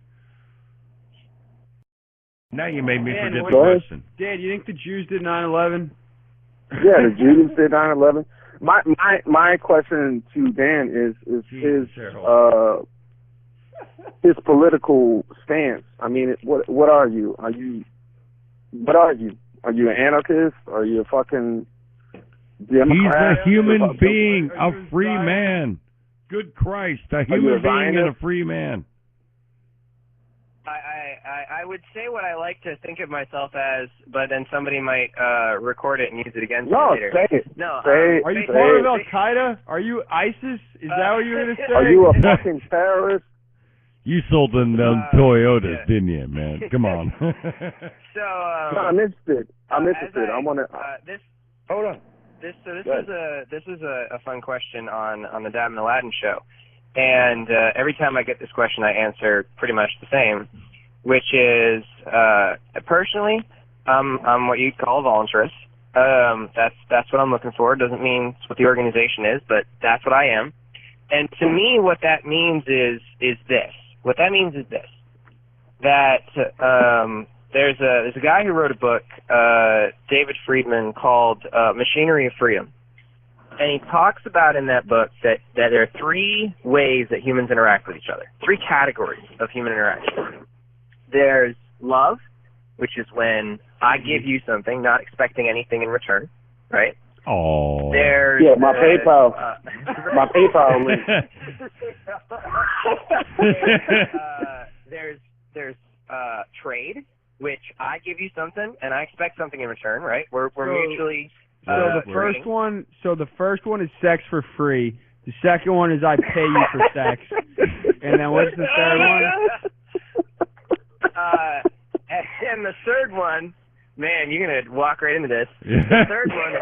Now you made me forget the question. Dad, you think the Jews did 9/11? Yeah, the Jews did 9/11. My question to Dan is his political stance. I mean, what are you? Are you an anarchist? Are you a fucking Democrat? He's a human being, a free man. Good Christ, a you human a being and a Zionist? free man. I would say what I like to think of myself as, but then somebody might record it and use it against me later. Say it. No, Say it. Are you Say part it. of Al Qaeda? Are you ISIS? Is that what you're gonna say? Are you a fucking terrorist? You sold them Toyotas, yeah. didn't you, man? Come on. So No, I'm interested. I'm interested. I want to. this. Hold on. This Good. was a fun question on the Dab and Aladdin show, and every time I get this question, I answer pretty much the same, which is personally, I'm what you'd call a voluntarist. That's what I'm looking for. It doesn't mean it's what the organization is, but that's what I am. And to me, what that means is this. What that means is this: that there's a guy who wrote a book, David Friedman, called Machinery of Freedom. And he talks about in that book that there are three ways that humans interact with each other, three categories of human interaction. There's love, which is when I give you something, not expecting anything in return, right? Oh. There's my PayPal. My PayPal link. There's trade, which I give you something and I expect something in return, right? We're mutually. So the first one is sex for free. The second one is I pay you for sex. And then what's the third one? And the third one, man, you're gonna walk right into this. The third one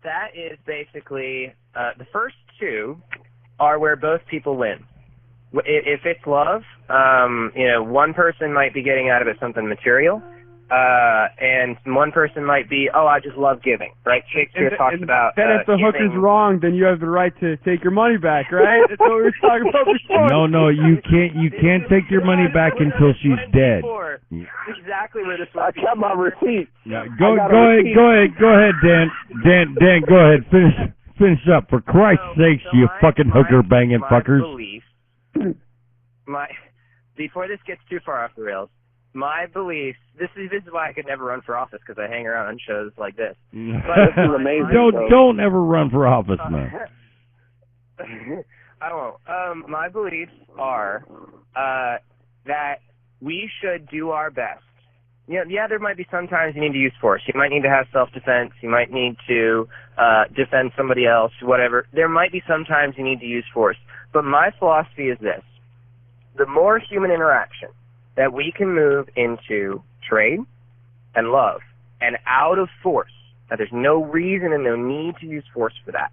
that is basically the first two are where both people win. If it's love, one person might be getting out of it something material, and one person might be, I just love giving, right? Shakespeare talks about then if the hooker's wrong, then you have the right to take your money back, right? That's what we were talking about before. No, you can't take your money back until she's dead. Exactly where this I kept my receipt. Yeah, go ahead, Dan, go ahead, finish up for Christ's sakes, you fucking hooker banging fuckers. Before this gets too far off the rails, my belief, this is why I could never run for office, because I hang around on shows like this. But this is amazing. Don't ever run for office, man. I won't. My beliefs are that we should do our best. Yeah, there might be sometimes you need to use force. You might need to have self-defense. You might need to defend somebody else, whatever. There might be sometimes you need to use force. But my philosophy is this. The more human interaction that we can move into trade and love and out of force, now there's no reason and no need to use force for that,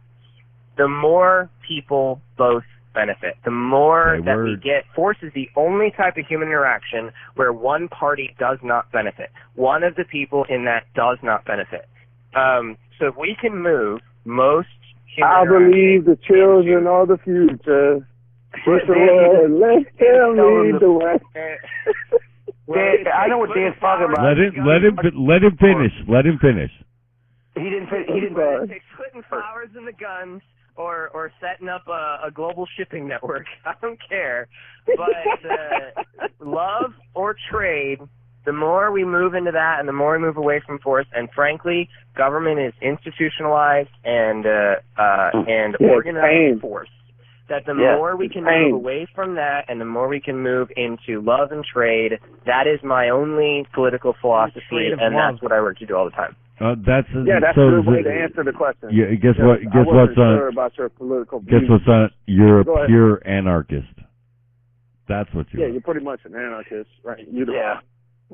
the more people both benefit. The more we get, force is the only type of human interaction where one party does not benefit. One of the people in that does not benefit. So if we can move most human I believe the children are the future. With the Lord, let him lead the way. I know what Dan's talking about. Let him finish. He didn't. It's putting flowers in the guns or setting up a global shipping network. I don't care. But love or trade, the more we move into that and the more we move away from force, and frankly, government is institutionalized and organized force. That the more we can move away from that and the more we can move into love and trade, that is my only political philosophy, and that's what I work to do all the time. That's a good way to answer the question. Yeah, guess what? Guess what's on? Sure about your political views. Guess what's on? You're a pure anarchist. That's what you are. Yeah, you're pretty much an anarchist, right?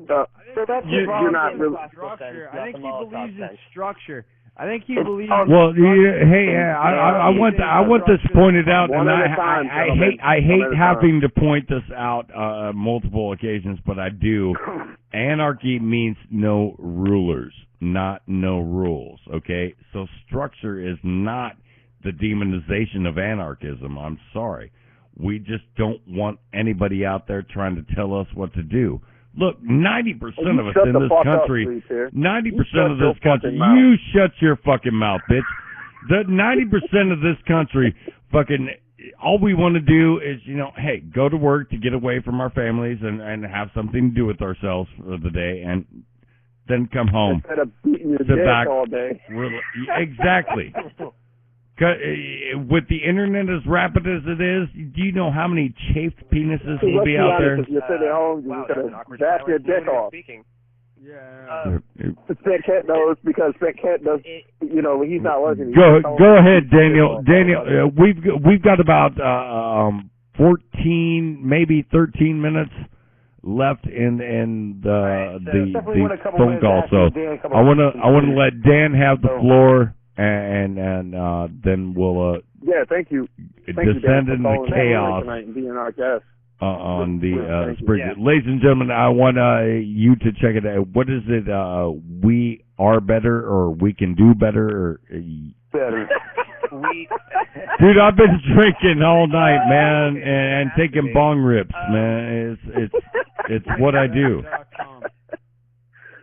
So that's you're not really. Structure. I think he believes in structure. I think he believes. Well, I want this pointed out, and I hate having to point this out multiple occasions, but I do. Anarchy means no rulers, not no rules. Okay, so structure is not the demonization of anarchism. I'm sorry, we just don't want anybody out there trying to tell us what to do. Look, 90% of us in this country, 90% of this country, you shut your fucking mouth, bitch. The 90% of this country, fucking, all we want to do is, hey, go to work to get away from our families and have something to do with ourselves for the day. And then come home. Instead of beating your Sit dick back. all day. Exactly. With the internet as rapid as it is, do you know how many chafed penises will be out there? If you're sitting at home, you could have backed your dick off. Yeah. Spent Kent knows because Spent Kent does. You know, when he's not working. Go ahead, Daniel. Daniel, we've got about 14, maybe 13 minutes left in the phone call. So I want to let Dan have the floor, and then we'll yeah, thank you. Descend into chaos and being our guest. On the Spring. Yeah. Ladies and gentlemen, I want you to check it out. What is it? We are better, or we can do better, or better. Dude, I've been drinking all night, man, and taking bong rips, man. It's what I do.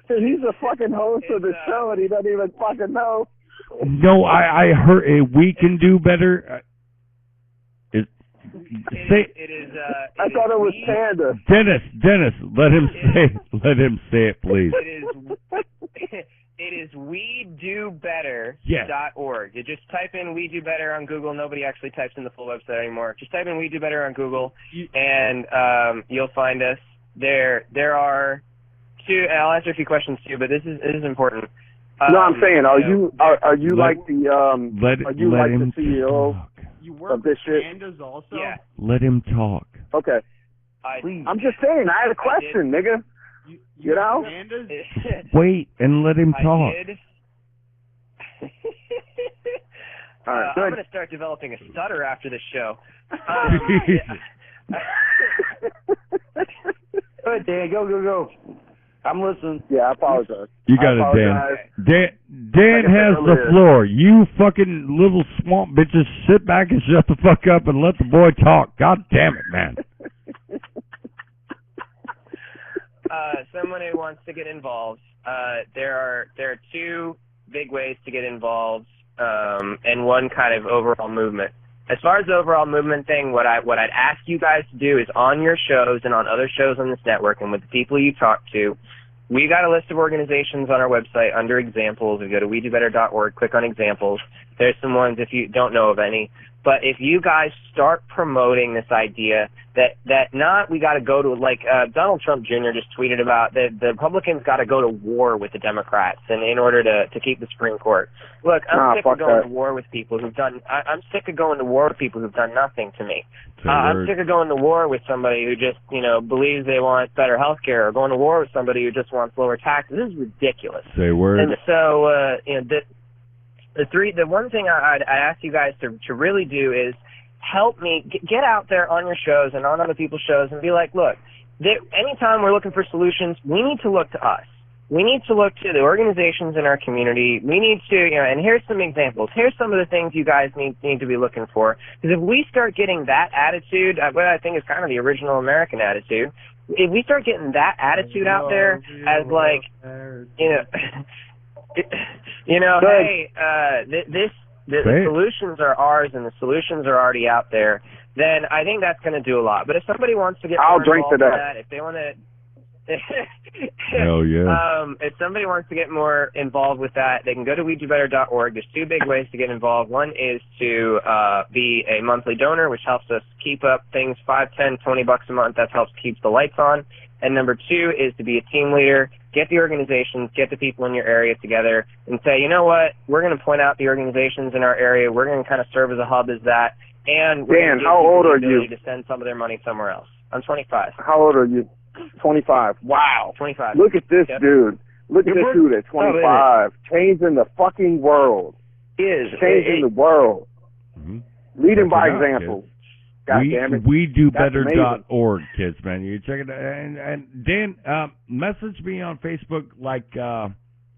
He's a fucking host of the show, and he doesn't even fucking know. No, I heard we can do better. I thought it was Panda. Dennis, let him say it, please. It is WeDoBetter.org. Yes. You just type in We Do Better on Google. Nobody actually types in the full website anymore. Just type in We Do Better on Google, and you'll find us there. There are two. I'll answer a few questions too, but this is important. No, I'm saying, are you like the CEO of this shit? Pandas also? Yeah. Let him talk. Okay. I'm just saying, I had a question, nigga. You know? Wait and let him talk. All right, I'm going to start developing a stutter after this show. Go ahead, Dan. Go. I'm listening. Yeah, I apologize. You got it, Dan. Dan has the floor. You fucking little swamp bitches sit back and shut the fuck up and let the boy talk. God damn it, man. Someone who wants to get involved, there are two big ways to get involved, and one kind of overall movement. As far as the overall movement thing, what I'd ask you guys to do is on your shows and on other shows on this network and with the people you talk to, we got a list of organizations on our website under examples. You go to WeDoBetter.org, click on examples. There's some ones if you don't know of any. But if you guys start promoting this idea that not we got to go to, like Donald Trump Jr. just tweeted about, the Republicans got to go to war with the Democrats in order to keep the Supreme Court. Look, I'm sick of going to war with people who've done. I'm sick of going to war with people who've done nothing to me. I'm sick of going to war with somebody who just believes they want better health care, or going to war with somebody who just wants lower taxes. This is ridiculous. Say word. And so the one thing I'd ask you guys to really do is help me get out there on your shows and on other people's shows and be like, look, anytime we're looking for solutions, we need to look to us. We need to look to the organizations in our community. We need to, and here's some examples. Here's some of the things you guys need to be looking for. Because if we start getting that attitude, what I think is kind of the original American attitude, if we start getting that attitude out there as like, the solutions are ours and the solutions are already out there, then I think that's going to do a lot. But if somebody wants to get more involved in that, if they want to... Hell yeah. If somebody wants to get more involved with that, they can go to WeDoBetter.org. There's two big ways to get involved. One is to be a monthly donor, which helps us keep up things $5, $10, $20 a month. That helps keep the lights on. And number two is to be a team leader. Get the organizations, get the people in your area together, and say, you know what, we're going to point out the organizations in our area. We're going to kind of serve as a hub as that. And we're Dan, how old are you? To send some of their money somewhere else. I'm 25. How old are you? 25. Wow. 25. Look at this dude. Look at this dude at 25. Changing the fucking world. He is. Changing the world. Mm-hmm. Leading by example. God damn it. WeDoBetter.org, kids, man. You check it out. And Dan, message me on Facebook like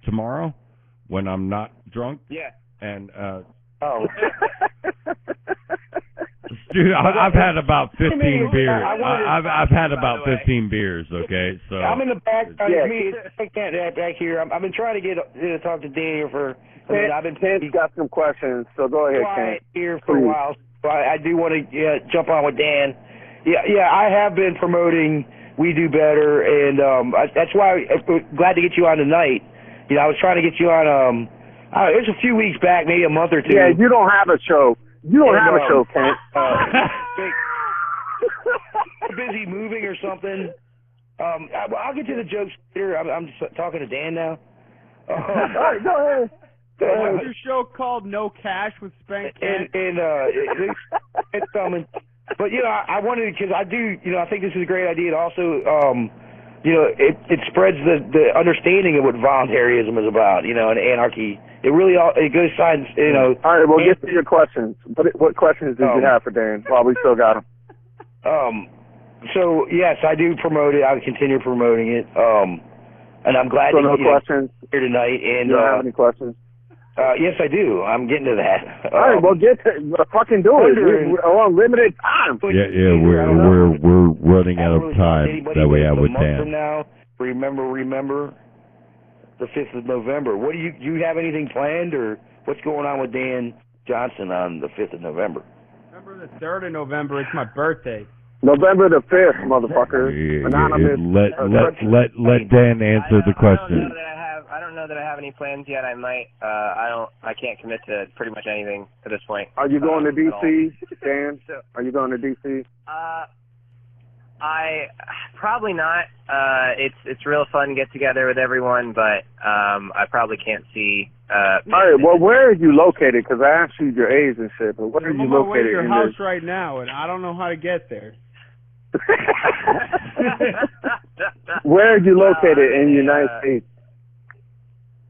tomorrow when I'm not drunk. Yeah. And Dude, I've had about 15 beers. I've had about 15 beers. Okay, so I'm in the back. I can't back here. I've been trying to get to talk to Daniel for. I've been got some questions, so go ahead, Ken. Here for a while. So I do want to jump on with Dan. Yeah, I have been promoting We Do Better, and that's why I'm glad to get you on tonight. You know, I was trying to get you on. It was a few weeks back, maybe a month or two. Yeah, you don't have a show. You don't have a show, Kent. Busy moving or something. I'll get to the jokes later. I'm just talking to Dan now. All right, go ahead. What's your show called? No Cash with Spank Kent? It's coming. But, you know, I wanted, because I do, you know, I think this is a great idea. It also, you know, it spreads the understanding of what voluntarism is about, you know, and anarchy. It really, it goes signs, you know. All right, we'll get to your questions. What questions did you have for Dan while we still got him? So, yes, I do promote it. I'll continue promoting it. And I'm glad so to be here tonight. And, you don't have any questions? Yes, I do. I'm getting to that. All right, well, fucking do it. We're on limited time. Yeah, we're running out of time that we have with Dan. From now, remember, the 5th of November. What do you have anything planned, or what's going on with Dan Johnson on the 5th of November? November the 3rd of November. It's my birthday. November the 5th, motherfucker. Anonymous. Let Dan answer the question. I don't know that I have any plans yet. I might. I can't commit to pretty much anything at this point. Are you going to DC, Dan? Are you going to DC? I probably not. It's real fun to get together with everyone, but I probably can't see. All right. Well, where are you located? Because I asked you your age and shit. But where are you I'm on my way to located? your house right now, and I don't know how to get there. Where are you located in the United States?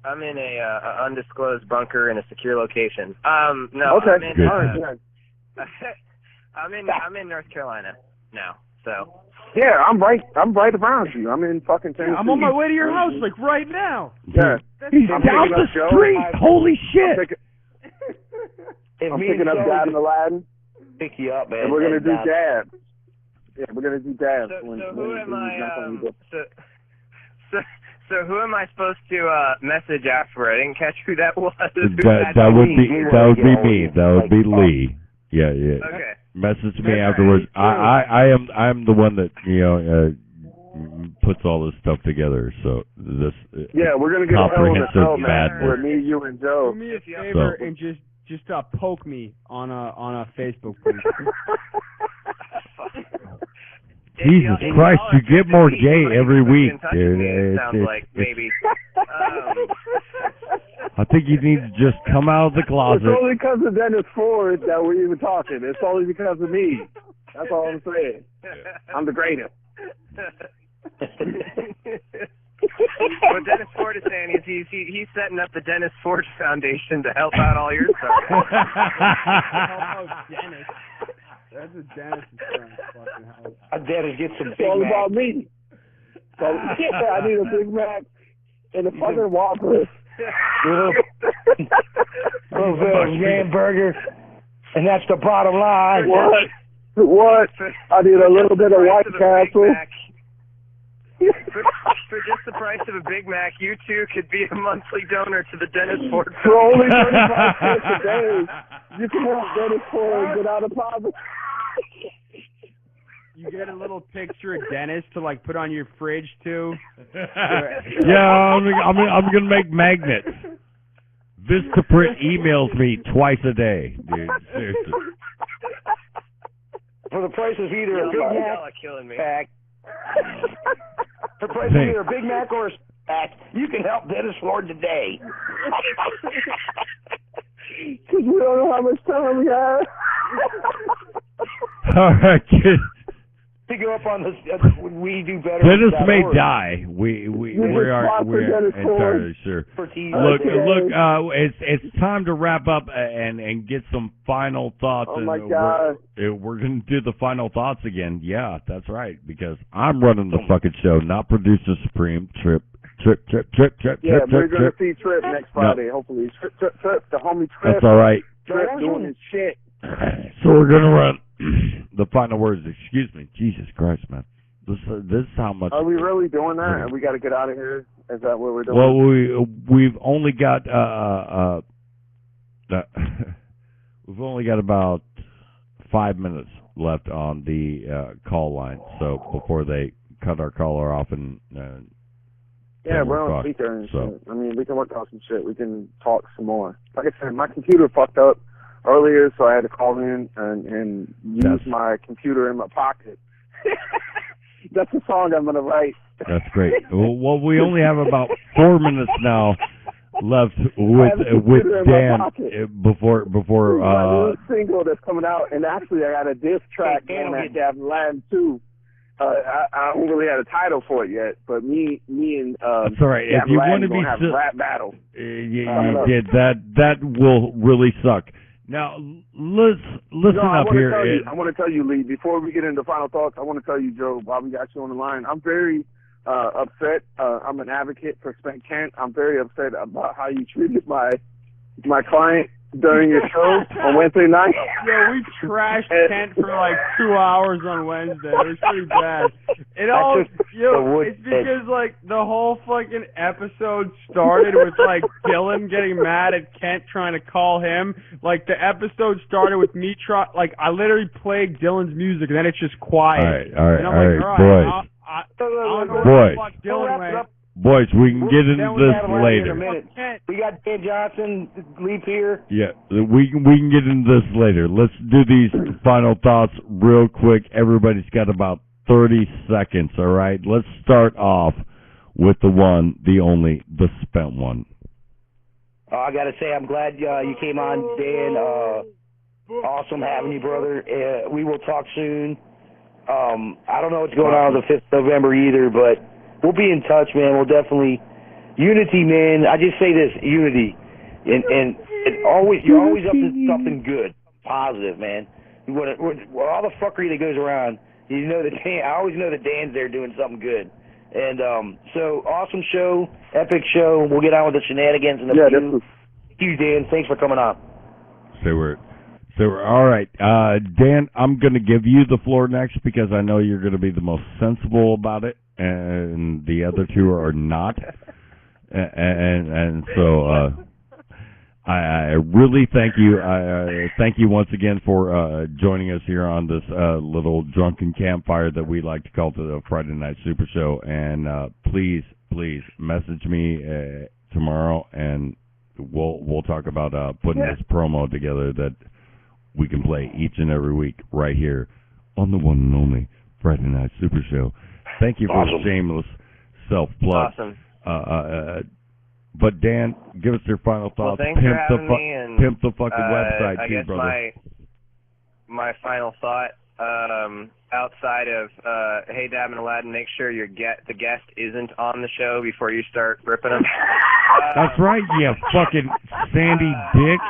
I'm in a undisclosed bunker in a secure location. No. Okay. I'm in North Carolina now. So. Yeah, I'm right around you. I'm in fucking Tennessee. I'm on my way to your house, like right now. Yeah. He's down the street. Holy shit. I'm picking up Dad and Aladdin. Pick you up, man. And we're gonna do dabs. Yeah, we're gonna do dabs. So who am I? So who am I supposed to message after? I didn't catch who that was. That would be me. That would be Lee. Yeah. Okay. Message me afterwards. I am the one that puts all this stuff together. So this we're gonna get comprehensive madness. For me, you, and Joe. Do me a favor and just poke me on a Facebook page. Jesus Christ, you get more gay every week, dude. It sounds like maybe. I think you need to just come out of the closet. It's only because of Dennis Ford that we're even talking. It's only because of me. That's all I'm saying. I'm the greatest. What Dennis Ford is saying is he's setting up the Dennis Ford Foundation to help out all your stuff. Help out Dennis. That's what Dennis is trying to fucking help. Dennis gets some Big Mac. It's all about me. So, I need a Big Mac and a fucking Whopper. little hamburger, and that's the bottom line. What? I need a little bit of White Castle. For just the price of a Big Mac, you too could be a monthly donor to the Dennis Ford. For only 35 cents a day, you can help Dennis Ford get out of poverty. You get a little picture of Dennis to like put on your fridge too. Yeah, I'm gonna make magnets. Vistaprint emails me twice a day, dude. Seriously. For the price of either a Big Mac, killing me. For the price of either a Big Mac or a Mac, you can help Dennis Ford today. Because we don't know how much time we have. All right, kid. To go up on this, we do better. Dennis may die. We are entirely sure. Look, it's time to wrap up and get some final thoughts. Oh my God! We're gonna do the final thoughts again. Yeah, that's right. Because I'm running the fucking show, not producer supreme. Trip. Yeah, we're gonna see Trip next Friday. Hopefully, Trip, the homie Trip. That's all right. Trip doing his shit. So we're gonna run the final words. Excuse me, Jesus Christ, man. This is how much. Are we really doing that? And we got to get out of here. Is that what we're doing? Well, we've only got we've only got about 5 minutes left on the call line. So before they cut our caller off and. Yeah, we're on speaker and shit. I mean, we can work out some shit. We can talk some more. Like I said, my computer fucked up earlier, so I had to call in and use my computer in my pocket. That's the song I'm gonna write. That's great. Well, we only have about 4 minutes now left with Dan before my new single that's coming out, and actually I got a diss track on that Gavin Laden too. I don't really have a title for it yet, but me and that's all right. If you want to be have a rap battle. You did that will really suck. Now listen up here. I want to tell you, Lee. Before we get into final thoughts, I want to tell you, Joe, while we got you on the line, I'm very upset. I'm an advocate for Spank Kent. I'm very upset about how you treated my client during your show on Wednesday night. Yeah, we trashed Kent for like 2 hours on Wednesday. It was pretty bad. It's because like the whole fucking episode started with like Dylan getting mad at Kent trying to call him. Like the episode started with me I literally played Dylan's music and then it's just quiet. All right, and I'm boys. I don't know where the fuck Dylan went. Boys, we can get into this later. We got Dan Johnson, Leap here. Yeah, we can get into this later. Let's do these final thoughts real quick. Everybody's got about 30 seconds, all right? Let's start off with the one, the only, the spent one. I got to say, I'm glad you came on, Dan. Awesome having you, brother. We will talk soon. I don't know what's going on the 5th of November either, but we'll be in touch, man. We'll definitely unity, man. I just say this, unity, and you're always up to something good, positive, man. All the fuckery that goes around, you know that I always know that Dan's there doing something good. And so awesome show, epic show. We'll get on with the shenanigans and the few. Thank you, Dan. Thanks for coming on. So we're all right. Dan, I'm going to give you the floor next because I know you're going to be the most sensible about it, and the other two are not. And so I really thank you. Thank you once again for joining us here on this little drunken campfire that we like to call the Friday Night Super Show. And please message me tomorrow, and we'll talk about putting this promo together that we can play each and every week right here on the one and only Friday Night Super Show. Thank you for the shameless self-plug. Awesome. But Dan, give us your final thoughts. Well, thanks for having me. And, pimp the fucking website, I too, guess brother. my final thought, outside of hey, Dab and Aladdin, make sure the guest isn't on the show before you start ripping them. That's right, you fucking sandy dick.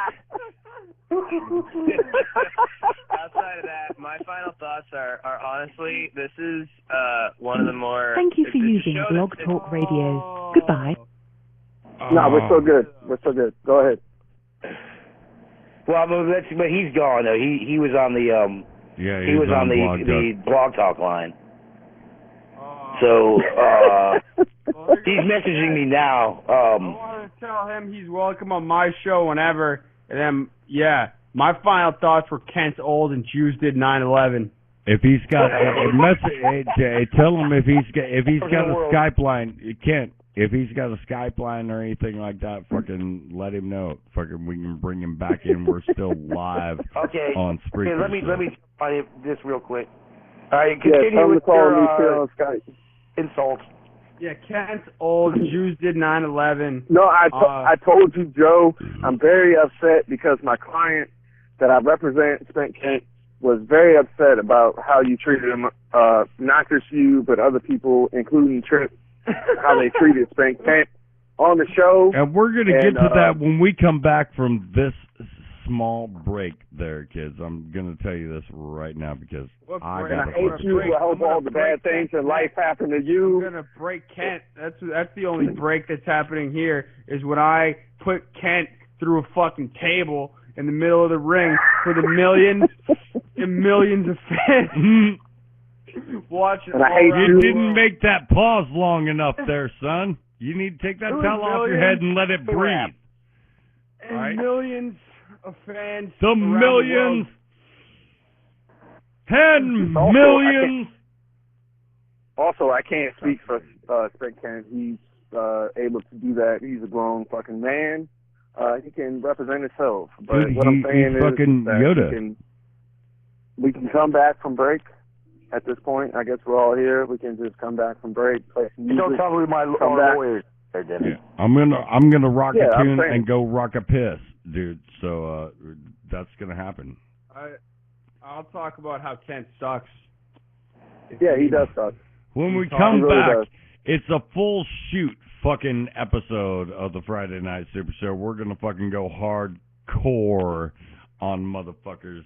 Outside of that, my final thoughts are honestly, this is one of the more. Thank you for using Blog Talk Radio. Goodbye. No, we're so good. We're so good. Go ahead. Well, but he's gone though. He was on the he was on the Blog Talk line. So he's messaging me now. I want to tell him he's welcome on my show whenever. And then, yeah, my final thoughts were Kent's old and Jews did 9/11. If he's got tell him if he's got a Skype line, Kent. If he's got a Skype line or anything like that, fucking let him know. Fucking we can bring him back in. We're still live on Spreaker. Okay, let me try this real quick. All right, continue with your Skype insults. Yeah, Kent's old. Jews did 9/11. No, I told you, Joe. I'm very upset because my client that I represent, Spank Kent, was very upset about how you treated him. Not just you, but other people, including Trip, how they treated Spank Kent on the show. And we're going to get to that when we come back from this small break there, kids. I'm going to tell you this right now because I hate you. I hope all the bad things in life happen to you. I'm going to break Kent. That's the only break that's happening here is when I put Kent through a fucking table in the middle of the ring for the millions and millions of fans watching. And I hate you didn't make that pause long enough there, son. You need to take that towel off your head and let it breathe. And right? Millions of fans. The millions. 10 millions. Also, I can't speak for Spent Ken. He's able to do that. He's a grown fucking man. He can represent himself. But Dude, what I'm saying is fucking that Yoda. we can come back from break. At this point, I guess we're all here. We can just come back from break, play some music. Don't tell me our lawyers are doing it. I'm gonna rock a I'm tune saying. and go rock a piss, dude. So that's gonna happen. I'll talk about how Kent sucks. Yeah, he does suck. When we He come really back, does. it's a full shoot fucking episode of the Friday Night Super Show. We're gonna fucking go hardcore on motherfuckers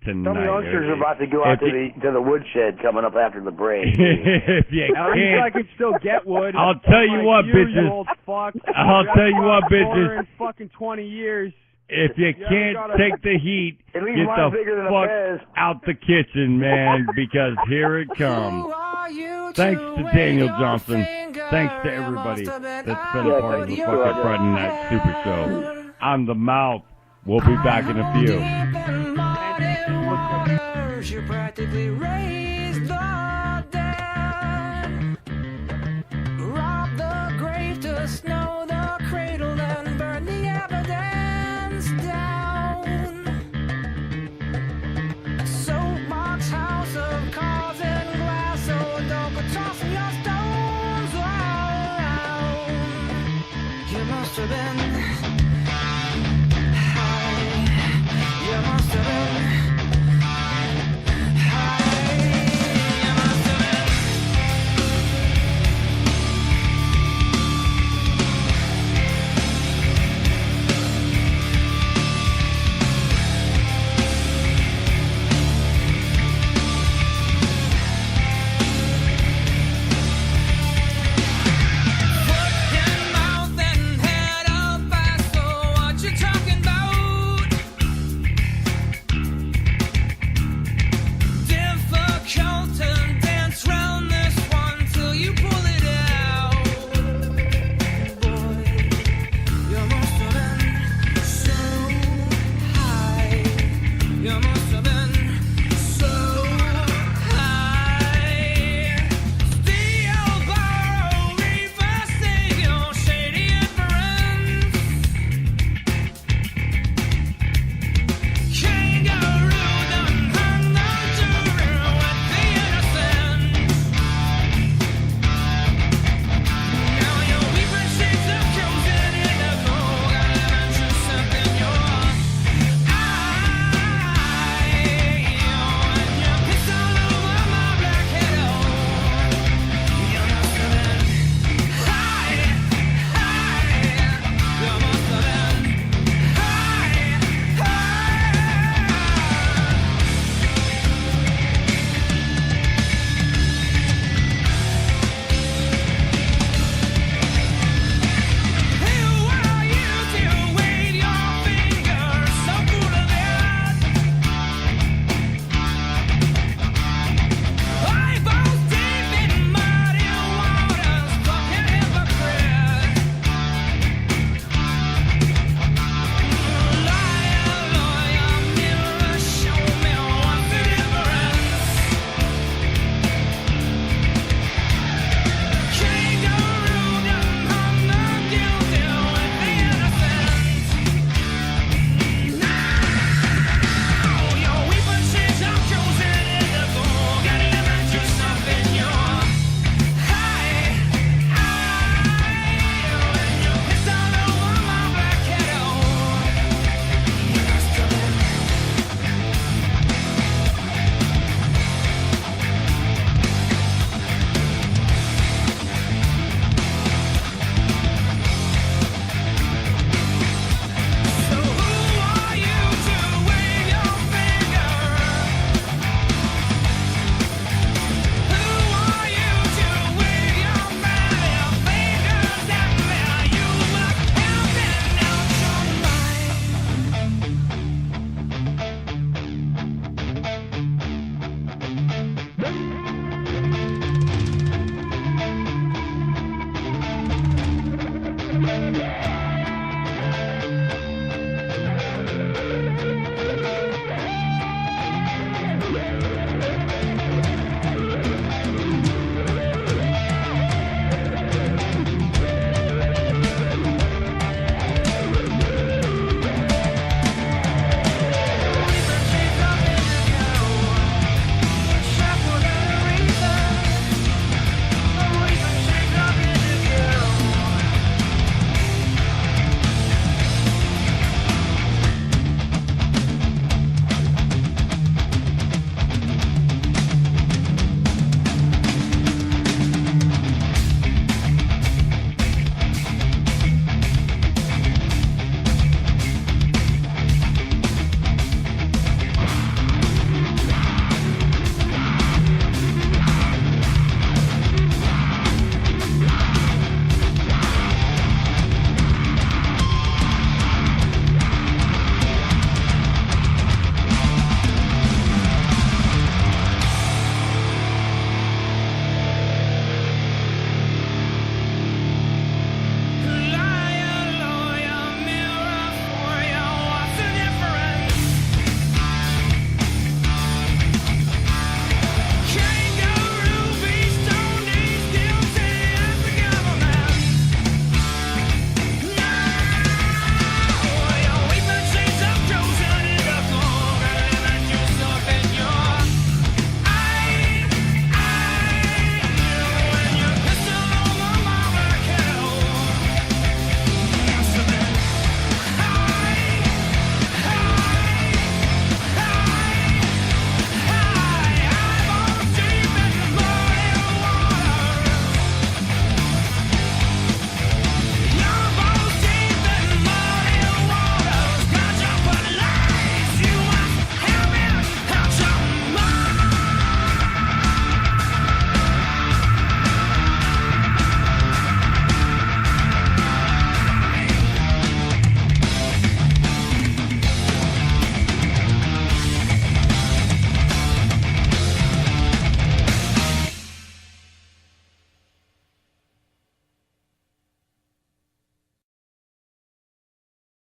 tonight. Some youngsters are about to go out to the woodshed coming up after the break. If you At least I can't, can still get wood. I'll tell you what, You bitches. old fuck. I'll tell you what, Corner bitches. in fucking 20 years. If you can't take the heat, At least get mine's the bigger than a fuck Fez. out the kitchen, man, because here it comes. Thanks to Daniel Johnson. Thanks to everybody that's been a part of the fucking Friday Night Super Show. I'm the Mouth. We'll be back in a few. You practically raised the dead, rob the grave to snow the cradle, and burn the evidence down. Soapbox house of cards and glass, so don't go tossing your stones around. You must have been high. You must have been. Mouth and head up fast.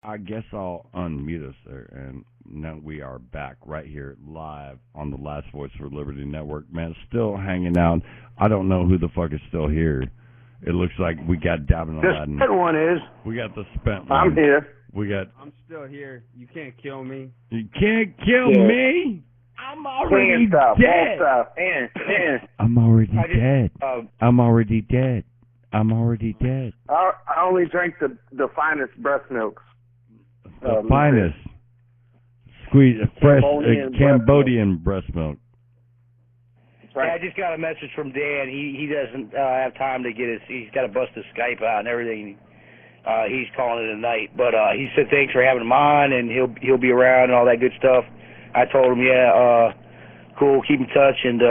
I guess I'll unmute us there, and now we are back right here live on the Last Voice for Liberty Network. Man, still hanging out. I don't know who the fuck is still here. It looks like we got Davin Aladdin. The spent one is. We got the spent one. I'm here. We got. I'm still here. You can't kill me. You can't kill me. I'm already dead. I'm already dead. I'm already dead. I'm already dead. I only drank the finest breast milks. The finest. Squeeze fresh Cambodian breast milk. Right. Yeah, I just got a message from Dan. He doesn't have time to get he's got to bust his Skype out and everything. He's calling it a night. But he said thanks for having him on, and he'll be around and all that good stuff. I told him, yeah, cool, keep in touch, and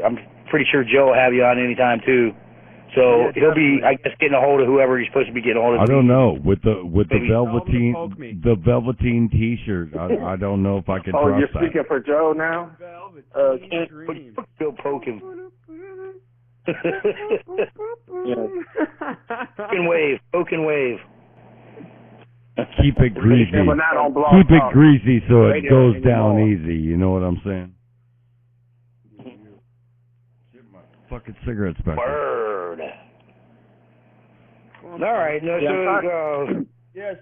I'm pretty sure Joe will have you on anytime too. So he'll be, I guess, getting a hold of whoever he's supposed to be getting a hold of. I don't know with the velveteen T-shirt. I don't know if I can. Oh, you're speaking for Joe now. Go poke him. Poke and wave. Keep it greasy. Keep it greasy so it goes down easy. You know what I'm saying? Fucking cigarettes back there. Word. All right.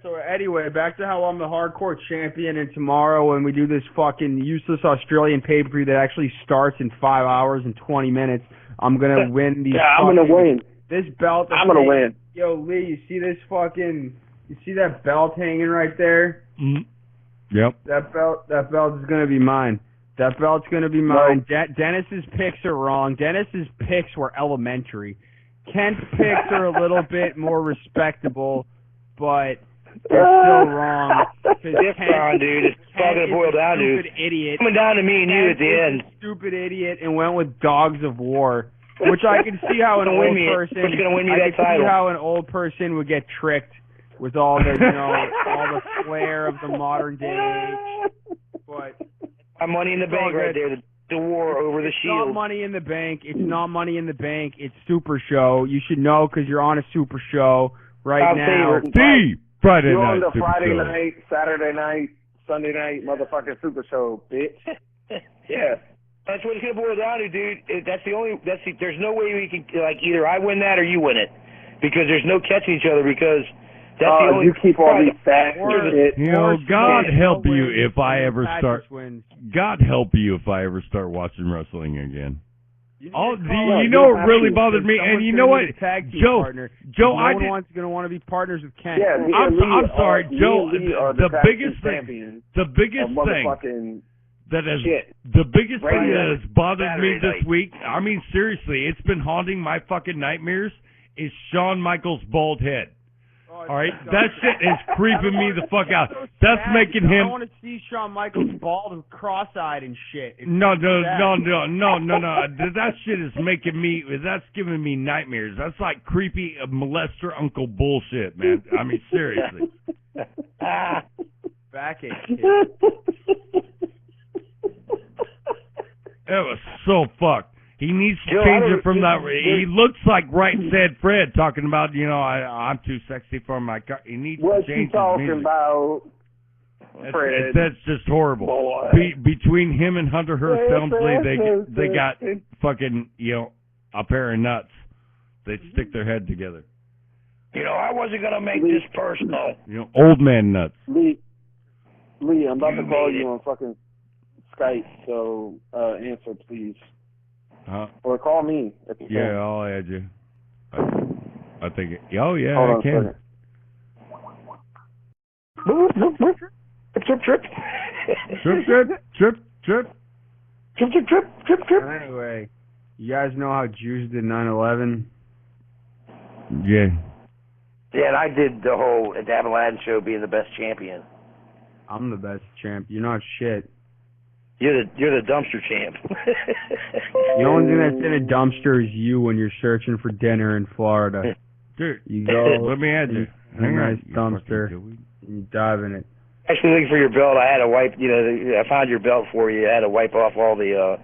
So anyway, back to how I'm the hardcore champion, and tomorrow when we do this fucking useless Australian pay-per-view that actually starts in 5 hours and 20 minutes, I'm gonna win these. Yeah, I'm gonna win. This belt. I'm gonna win. Yo, Lee, you see this fucking? You see that belt hanging right there? Mm-hmm. Yep. That belt is gonna be mine. That belt's going to be mine. No. Dennis's picks are wrong. Dennis's picks were elementary. Kent's picks are a little bit more respectable, but they're still wrong. It's wrong, dude. It's fucking boiled down, dude. Stupid idiot. Coming down to me and you at the end. Stupid idiot, and went with Dogs of War, which I can see how an old person. Who's going to win me that title? I can see how an old person would get tricked with all the, all the flair of the modern day age. But. Money in the bank right there. The war over the shield. It's not money in the bank. It's not money in the bank. It's Super Show. You should know because you're on a Super Show right now. The Friday You're Night on the Super Friday Show. night, Saturday night, Sunday night, motherfucking Super Show, bitch. Yeah. That's what it's gonna boil down to, dude. There's no way we can either I win that or you win it because there's no catching each other because. You keep all these facts and shit. God help you if I ever start. God help you if I ever start watching wrestling again. You know what really bothered me, and you know what, Joe, no one's gonna want to be partners with Ken. Yeah, I'm sorry, Joe. The biggest thing that has bothered me this week. I mean, seriously, it's been haunting my fucking nightmares. Is Shawn Michaels' bald head. All right, that shit is creeping me the fuck out. That's making him. I want to see Shawn Michaels bald and cross-eyed and shit. No. That shit is making me. That's giving me nightmares. That's like creepy molester uncle bullshit, man. I mean, seriously. Backache kid. It was so fucked. He needs to change it from that. He looks like Right Said Fred talking about, I'm too sexy for my car. He needs to change his talking music. About, Fred? That's just horrible. Between him and Hunter Hearst Helmsley, they got fucking, a pair of nuts. They stick their head together. I wasn't going to make this personal. Old man nuts. Lee, I'm about to call you on fucking Skype, so answer, please. Or call me. Yeah, I'll add you. I think. Oh yeah, Hold I on can. Trip. Anyway, you guys know how Jews did 9/11? Yeah. Yeah, and I did the whole Davin Aladdin show being the best champion. I'm the best champ. You're not shit. You're the dumpster champ. The only thing that's in a dumpster is you when you're searching for dinner in Florida. Dude, you go. Let me add you. In a nice dumpster. And you dive in it. Actually, looking for your belt, I had to wipe. I found your belt for you. I had to wipe off all the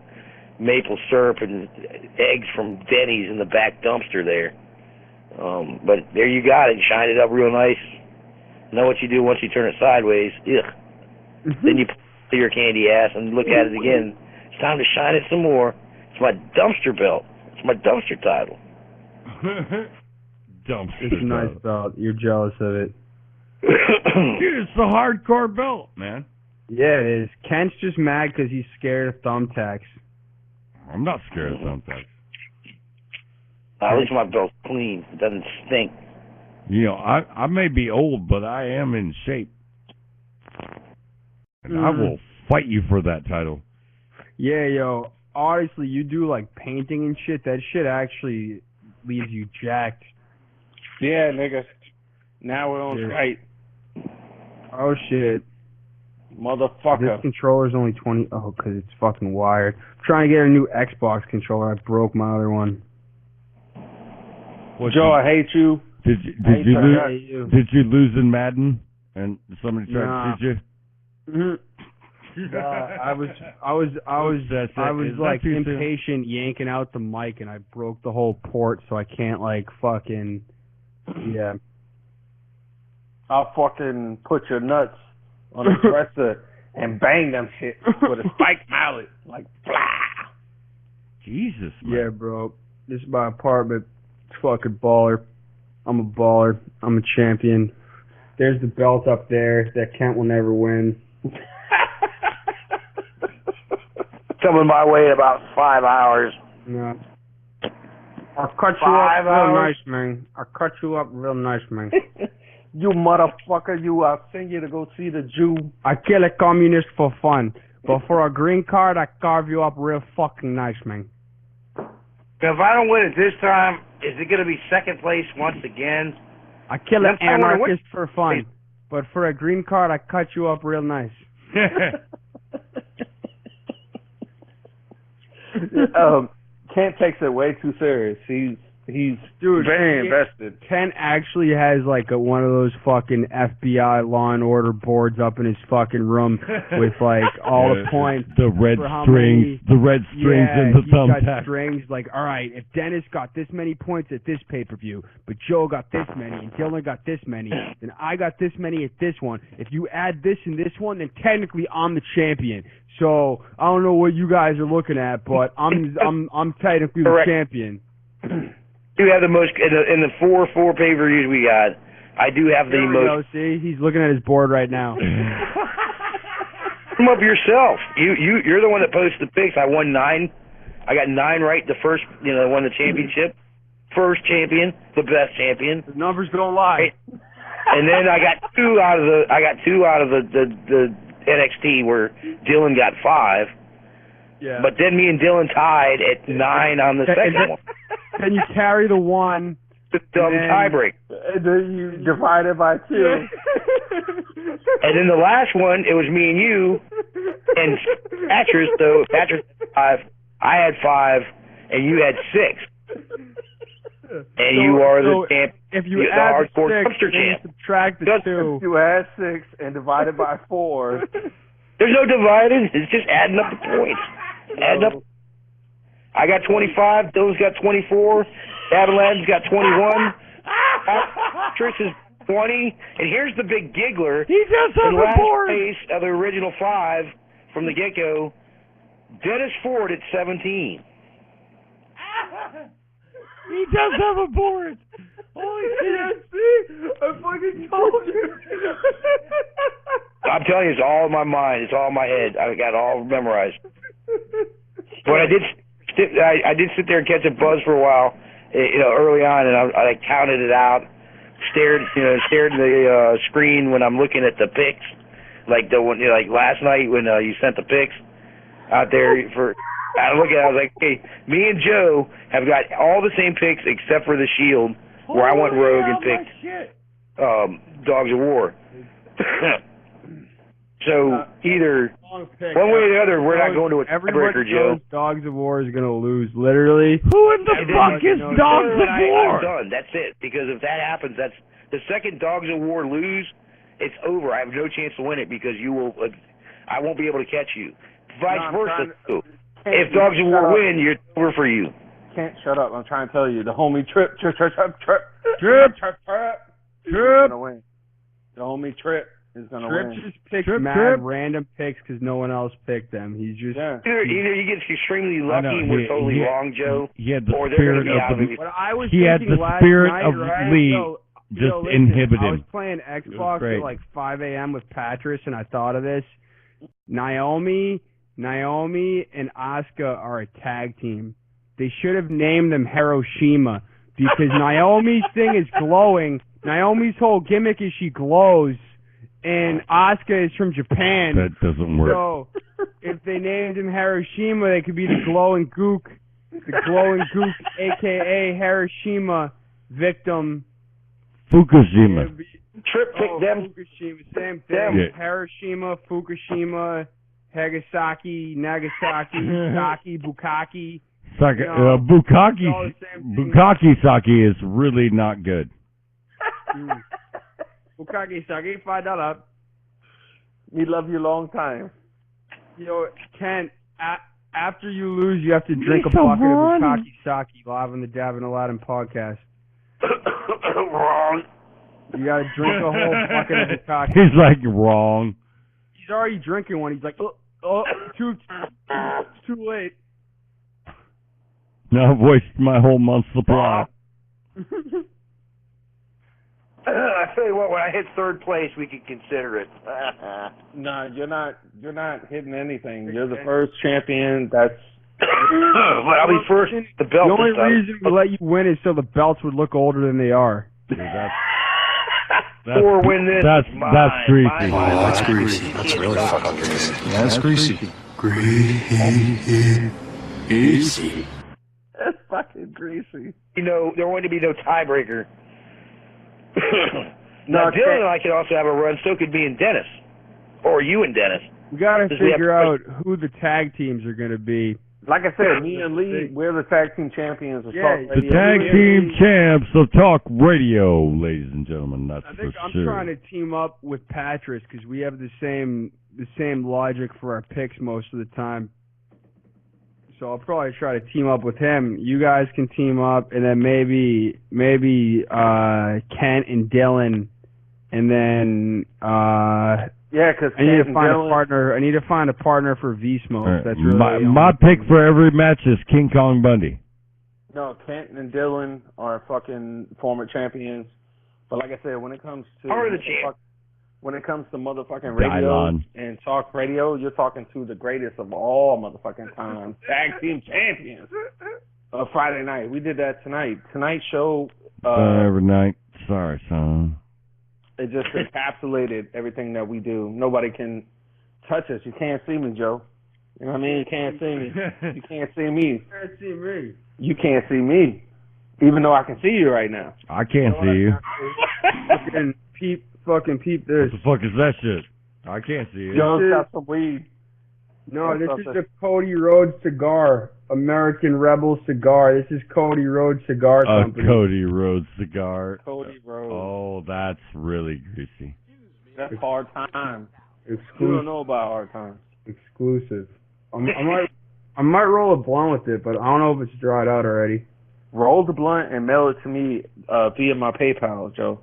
maple syrup and eggs from Denny's in the back dumpster there. But there you got it. Shined it up real nice. Know what you do once you turn it sideways. Ugh. Then you put your candy ass and look at it again. It's time to shine it some more. It's my dumpster belt. It's my dumpster title. Dumpster It's a nice belt. You're jealous of it. Dude, it's the hardcore belt, man. Yeah, it is. Kent's just mad because he's scared of thumbtacks. I'm not scared of thumbtacks. At least my belt's clean. It doesn't stink. You know, I may be old, but I am in shape. And I will fight you for that title. Yeah, yo. Honestly, you do like painting and shit. That shit actually leaves you jacked. Yeah, nigga. Now we're on Skype. Oh, shit. Motherfucker. This controller's only 20. Oh, because it's fucking wired. I'm trying to get a new Xbox controller. I broke my other one. Joe, I hate you. Did you lose in Madden? And somebody tried to shoot you? I was like impatient yanking out the mic, and I broke the whole port, so I can't like fucking I'll fucking put your nuts on a dresser and bang them shit with a spiked mallet, like blah. Jesus, man. Yeah, bro. This is my apartment. It's fucking baller. I'm a baller. I'm a champion. There's the belt up there that Kent will never win. Coming my way in about 5 hours. Yeah. I'll cut you up real nice, man. I'll cut you up real nice, man. You motherfucker, I'll send you to go see the Jew. I kill a communist for fun, but for a green card, I carve you up real fucking nice, man. If I don't win it this time, is it going to be second place once again? I kill an anarchist for fun, but for a green card, I cut you up real nice. Kent takes it way too serious. He's Dude, very invested. Ken actually has like one of those fucking FBI Law and Order boards up in his fucking room with like all the points. The red strings, and the thumbtack. Got strings like, all right, if Dennis got this many points at this pay-per-view, but Joe got this many, and Dylan got this many, then I got this many at this one. If you add this and this one, then technically I'm the champion. So I don't know what you guys are looking at, but I'm technically the champion. You have the most in the 4 pay-per-views we got. I do have the most. See, he's looking at his board right now. Come up yourself. You're the one that posted the picks. I won 9. I got 9 right. The first, won the championship. First champion, the best champion. The numbers don't lie. And then I got 2 out of the NXT where Dylan got 5. Yeah. But then me and Dylan tied at 9 on the second one. Then you carry the 1. The dumb tiebreak. And then you divide it by 2. And then the last one, it was me and you. And Patrick had 5, I had 5, and you had 6. And you are the champ. If you add the 6, then you subtract the 2. You add 6 and divide it by 4. There's no dividing. It's just adding up the points. Adding up. I got 25. Dylan's got 24. Avalanche's got 21. Trish is 20. And here's the big giggler. He does have in a last board. place of the original 5 from the get-go. Dennis Ford at 17. He does have a board. Holy shit. See? I fucking told you. I'm telling you, it's all in my mind. It's all in my head. I got it all memorized. But I did sit there and catch a buzz for a while, early on, and I counted it out, stared at the screen when I'm looking at the picks, like the one, like last night when you sent the picks out there for. I look at it, I was like, hey, me and Joe have got all the same picks except for the Shield, where I went rogue and picked Dogs of War. So either one way or the other, we're not going to a tiebreaker, Joe. Dogs of War is going to lose, literally. Who in the fuck is Dogs of War? I'm done. That's it. Because if that happens, that's the second Dogs of War lose, it's over. I have no chance to win it because I won't be able to catch you. Vice versa. If Dogs of War win, you're over for you. Can't shut up. I'm trying to tell you. The homie Trip. The homie Trip is gonna Trip win. just picks Trip, mad Trip. random picks because no one else picked them. He's just Either he gets extremely I know, lucky and we're totally wrong, Joe, He had the or they're going to spirit be out of of the. it. What I was He had thinking the last spirit night, of right? Lee Listen, inhibited. I was playing Xbox great. at like 5 a.m. with Patris, and I thought of this. Naomi, and Asuka are a tag team. They should have named them Hiroshima because Naomi's thing is glowing. Naomi's whole gimmick is she glows, and Asuka is from Japan. That doesn't work. So if they named him Hiroshima, they could be the glowing gook, a.k.a. Hiroshima victim. Fukushima. Trip picked them. Fukushima, same thing. Yeah. Hiroshima, Fukushima, Nagasaki, Saki, Bukaki. Sake, You know, Bukaki. it's all the same thing. Bukaki sake is really not good. Bukaki Saki, $5. We love you long time. You know, Ken, after you lose, you have to drink a so bucket funny. of Bukaki Sake live on the Dab and Aladdin podcast. Wrong. You gotta drink a whole bucket of Bukaki. He's like wrong. He's already drinking one. He's like, too late. Now I've wasted my whole month's supply. I tell you what, when I hit third place, we can consider it. No, you're not hitting anything. You're the first champion. That's. But I'll be first. The belt. The only this time. reason we let you win is so the belts would look older than they are. Dude, Or win this. That's greasy. Oh, that's greasy. That's really fucking greasy. Yeah, that's greasy. Greasy. That's fucking greasy. You know, there won't be no tiebreaker. No, now, Dylan and I could also have a run. So could me and Dennis, or you and Dennis. We gotta Does he figure have- out who the tag teams are gonna be. Like I said, me and Lee, we're the tag team champions of Yeah, Talk The Radio. tag team champs of Talk Radio, ladies and gentlemen. That's I think for I'm sure. trying to team up with Patris because we have the same logic for our picks most of the time. So I'll probably try to team up with him. You guys can team up, and then maybe Kent and Dylan, and then Yeah, because I need to find a partner. I need to find a partner for V Smoke. All right. That's really my pick for every match is King Kong Bundy. No, Kent and Dylan are fucking former champions. But like I said, when it comes to Are the champ. when it comes to motherfucking radio Dylon. and talk radio, you're talking to the greatest of all motherfucking time, tag team champions of Friday night. We did that tonight. Tonight's show, Every night. Sorry, son. it just encapsulated everything that we do. Nobody can touch us. You can't see me, Joe. You know what I mean? You can't see me. You can't see me. You can't see me. You can't see me, even though I can see you right now. I can't see you. Fucking peep this. What the fuck is that shit? I can't see you. Joe's got some weed. No, this is a Cody Rhodes cigar. American Rebel cigar. This is Cody Rhodes Cigar A Company. Cody Rhodes cigar. Cody Rhodes. Oh, that's really greasy. That's hard time. You don't Exclusive. know about hard times. Exclusive. I might roll a blunt with it, but I don't know if it's dried out already. Roll the blunt and mail it to me via my PayPal, Joe.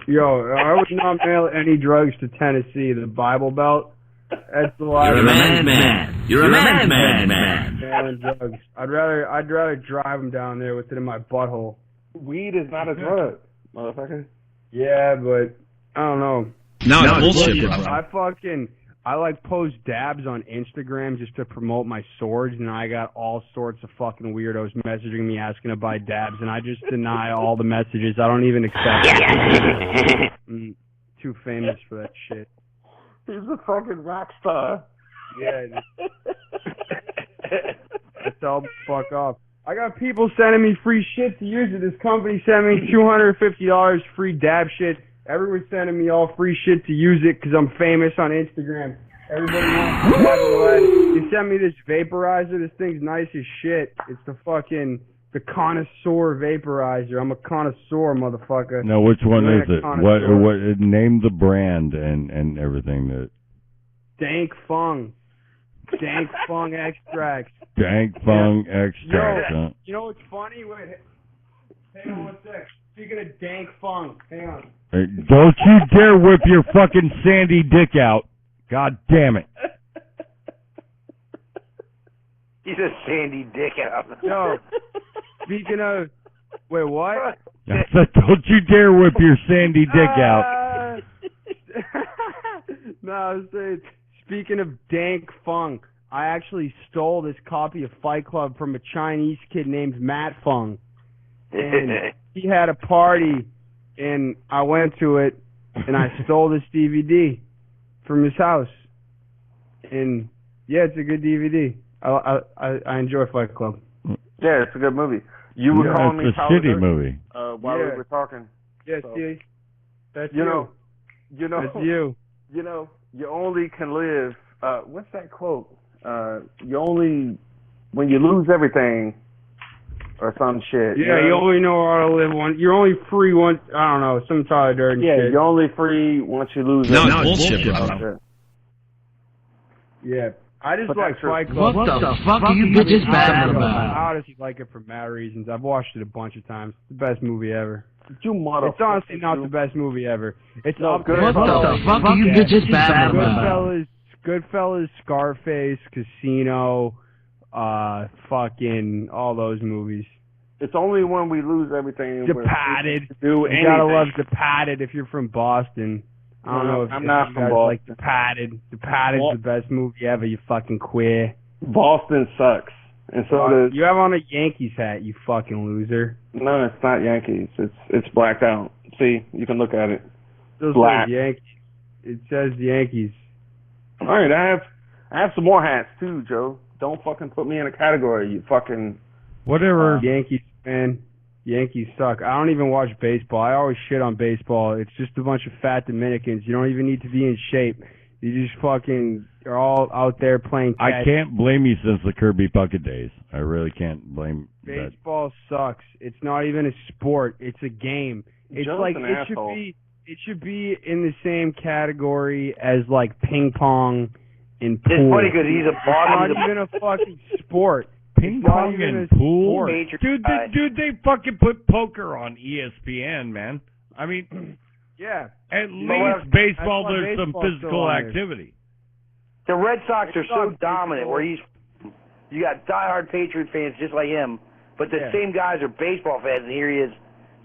Yo, I would not mail any drugs to Tennessee. The Bible Belt. That's the last. You're a man. You're a man. Mailing drugs. I'd rather drive them down there with it in my butthole. Weed is not a drug, motherfucker. Yeah, but I don't know. No, it's bullshit, bro. I like post dabs on Instagram just to promote my swords, and I got all sorts of fucking weirdos messaging me asking to buy dabs, and I just deny all the messages. I don't even accept it. I'm too famous for that shit. He's a fucking rock star. Yeah. Tell them to fuck off. I got people sending me free shit to use it. This company sent me $250 free dab shit. Everyone's sending me all free shit to use it because I'm famous on Instagram. Everybody wants to dab it away. They sent me this vaporizer. This thing's nice as shit. It's the connoisseur vaporizer. I'm a connoisseur, motherfucker. No, which one You is ain't a it? connoisseur. What? Name the brand and everything. That Dank Fung. Dank Fung extracts. Dank Fung extract. Yo, Huh? you know what's funny? Hang on one sec. Speaking of dank funk, hang on. Hey, don't you dare whip your fucking sandy dick out. God damn it. He's a sandy dick out. Yo, speaking of... Wait, what? I said, don't you dare whip your sandy dick out. No, I was saying, speaking of dank funk, I actually stole this copy of Fight Club from a Chinese kid named Matt Fung. And he had a party, and I went to it, and I stole this DVD from his house. And, yeah, it's a good DVD. I enjoy Fight Club. Yeah, it's a good movie. You were calling me it's a shitty movie. While we were talking. Yeah, so, see? That's you know, That's you. You know, you only can live. What's that quote? You only when you lose everything, or some shit. Yeah, you only know how to live one. You're only free once. I don't know, some Tyler Durden shit. Yeah, you're only free once you lose everything. No, bullshit, bro. Yeah. I just like Fight Club. What the fuck are you bitches babbling about? I honestly like it for mad reasons. I've watched it a bunch of times. It's the best movie ever. You motherfucker. It's honestly not the best movie ever. It's What the fuck are you bitches babbling about? Goodfellas, Scarface, Casino, fucking all those movies. It's only when we lose everything. Departed. You gotta love Departed if you're from Boston. I don't know if I'm if not you from guys Boston. like Departed. Departed's the best movie ever, you fucking queer. Boston sucks, and so does. You have on a Yankees hat, you fucking loser. No, it's not Yankees. It's blacked out. See, you can look at it. Still Black. says Yankees. It says Yankees. All right, I have some more hats too, Joe. Don't fucking put me in a category, you fucking. Whatever. Yankees, man. Yankees suck. I don't even watch baseball. I always shit on baseball. It's just a bunch of fat Dominicans. You don't even need to be in shape. You just fucking are all out there playing catch. I can't blame you since the Kirby Puckett days. I really can't blame that. Baseball sucks. It's not even a sport. It's a game. It's Joe's like an it asshole. should be in the same category as like ping pong and pool. It's funny because he's a It's boss. not even a fucking sport. Ping pong and pool? Major Dude, guy. they fucking put poker on ESPN, man. I mean, yeah. At Well, least baseball, that's why there's some baseball's physical still on there. activity. The Red Sox are so dominant where you got diehard Patriot fans just like him, but the same guys are baseball fans, and here he is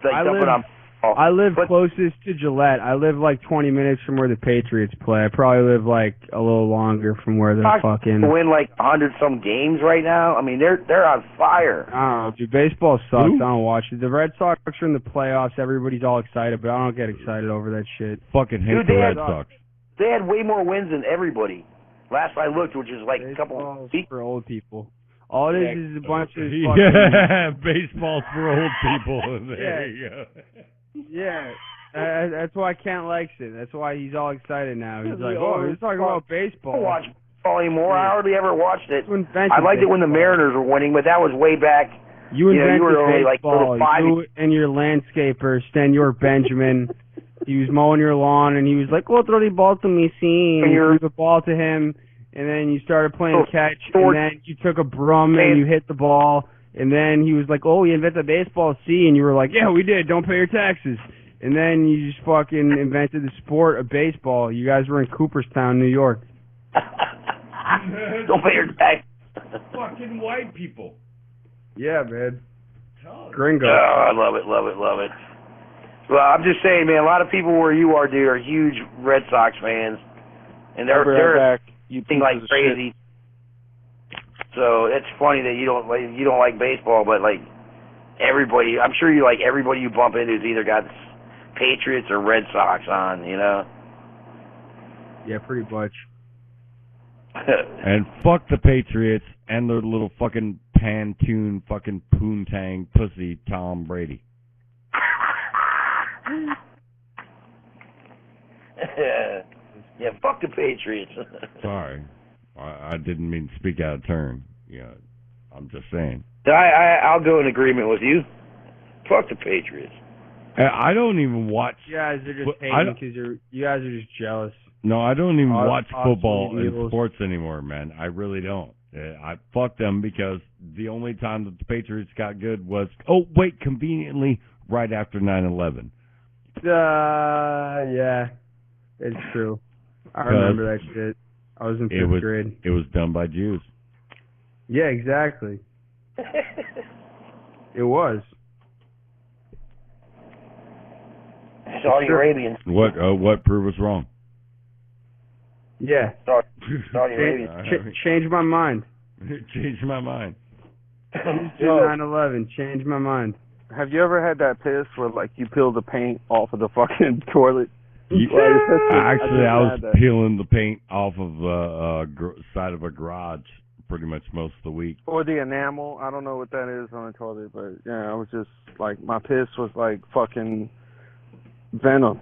like dumping on. I live closest to Gillette. I live like 20 minutes from where the Patriots play. I probably live like a little longer from where they're fucking. Win like 100-some games right now. I mean, they're on fire. I don't know, dude. Baseball sucks. I don't watch it. The Red Sox are in the playoffs. Everybody's all excited, but I don't get excited over that shit. Fucking hate the Red Sox. They had way more wins than everybody. Last I looked, which is like a couple weeks. For old people. All it is a bunch of fucking... Yeah, baseball's for old people. There you go. Yeah, that's why Kent likes it. That's why he's all excited now. He's like, oh, he's talking about baseball. I don't watch baseball anymore. I hardly ever watched it. I liked it when the baseball. Mariners were winning, but that was way back. You invented you were only like baseball. little 5. You and your landscaper, Senor Benjamin. He was mowing your lawn, and he was like, "Oh, throw the ball to me, see." And you threw the ball to him, and then you started playing catch, and then you took a broom and you hit the ball. And then he was like, oh, you invented baseball, see? And you were like, yeah, we did. Don't pay your taxes. And then you just fucking invented the sport of baseball. You guys were in Cooperstown, New York. Don't pay your taxes. Fucking white people. Yeah, man. Gringo. Oh, I love it, love it, love it. Well, I'm just saying, man, a lot of people where you are, dude, are huge Red Sox fans. And they're thing like crazy. So it's funny that you don't like baseball, but like everybody, I'm sure you like everybody you bump into has either got Patriots or Red Sox on, you know. Yeah, pretty much. And fuck the Patriots and their little fucking pantoon fucking poontang pussy Tom Brady. Yeah, fuck the Patriots. Sorry. I didn't mean to speak out of turn. Yeah, I'm just saying. I'll go in agreement with you. Fuck the Patriots. I don't even watch. You guys are just hating because you guys are just jealous. No, I don't even watch football Eagles. and sports anymore, man. I really don't. I fuck them because the only time that the Patriots got good was, conveniently, right after 9/11. Yeah, it's true. I remember that shit. I was in 5th grade. It was done by Jews. Yeah, exactly. It was. Saudi Arabians. What prove us wrong? Yeah. Saudi Arabians. Change my mind. Change my mind. 9/11. Change my mind. Have you ever had that piss where like you peel the paint off of the fucking toilet? Actually, I was peeling the paint off of the side of a garage pretty much most of the week. Or the enamel. I don't know what that is on the toilet, but yeah, I was just like, my piss was like fucking venom.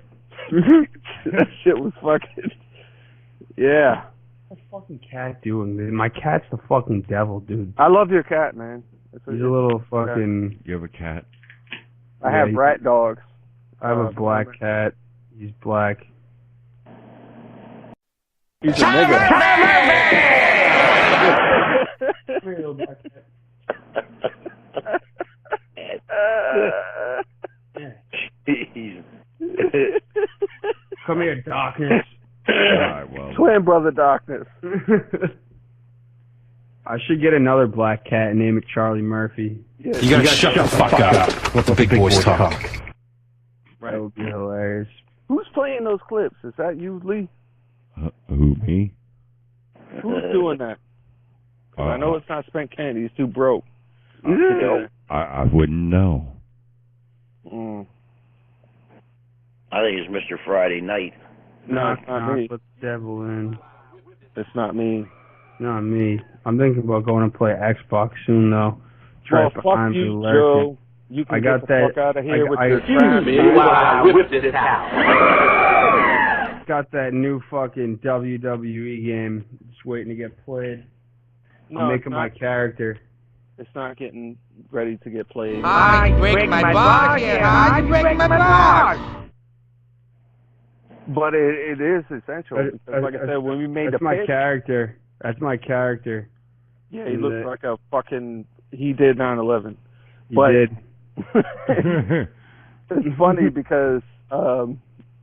That shit was fucking, yeah. What's the fucking cat doing, man? My cat's the fucking devil, dude. I love your cat, man. He's a little fucking... You have a cat? I have rat dogs. I have a black cat. He's black. He's a nigga. Come here, darkness. Alright, well. Twin brother darkness. I should get another black cat and name it Charlie Murphy. Yeah, you gotta shut the fuck up. Let the big boys talk. Right. That would be hilarious. Who's playing those clips? Is that you, Lee? Who, me? Who's doing that? I know it's not Spent Candy. He's too broke. I wouldn't know. I think it's Mr. Friday Night. No, it's not me. Put the devil in. It's not me. Not me. I'm thinking about going to play Xbox soon, though. Well, fuck you, Joe. You can get the fuck out of here with your trash. I whip this house. Got that new fucking WWE game just waiting to get played. I'm making my character. It's not getting ready to get played. I break my box. I break my box. But it is essential. Because like I said, when we made that's the my pitch, character. That's my character. Yeah, he looks like a fucking... He did 9/11. He did. It's funny because,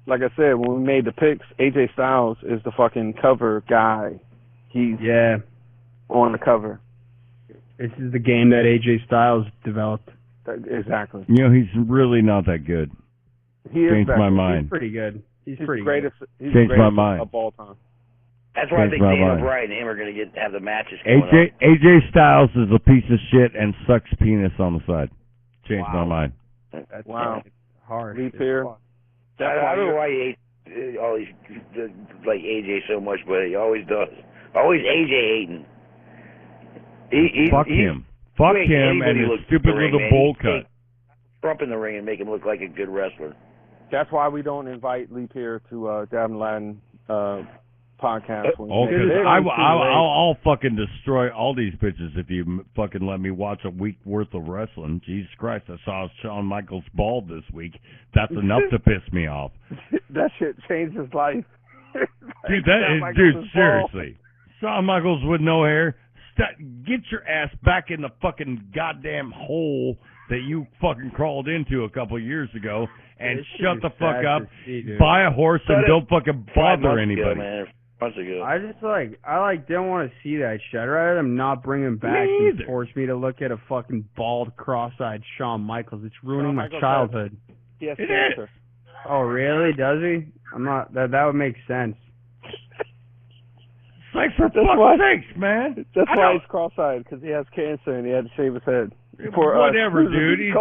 like I said, when we made the picks, AJ Styles is the fucking cover guy. He's on the cover. This is the game that AJ Styles developed. Exactly. You know, he's really not that good. He is Changed my mind. He's pretty good. He's pretty greatest, good. He's Changed the my greatest mind. of all time. That's why I think Dana Bryan and him are going to have the matches going on. AJ Styles is a piece of shit and sucks penis on the side. Changed my mind. That's Hard. Leap here. I don't know why he hates all these like AJ so much, but he always does. Always AJ hating. Fuck him. Fuck him and his stupid little bowl cut. Trump in the ring and make him look like a good wrestler. That's why we don't invite Leap here to Down Latin podcast. I'll fucking destroy all these bitches if you fucking let me watch a week worth of wrestling. Jesus Christ, I saw Shawn Michaels bald this week. That's enough to piss me off. That shit changed his life. Dude, seriously. Shawn Michaels with no hair. Get your ass back in the fucking goddamn hole that you fucking crawled into a couple years ago and shut the fuck up, buy a horse, and don't fucking bother anybody. I didn't want to see that shit. I'd rather them not bring him back and force me to look at a fucking bald, cross-eyed Shawn Michaels. It's ruining my childhood. He has cancer. Oh, really? Does he? I'm not. That would make sense. Like, for fuck's sakes, man. That's why he's cross-eyed, because he has cancer and he had to shave his head. Whatever, dude. He's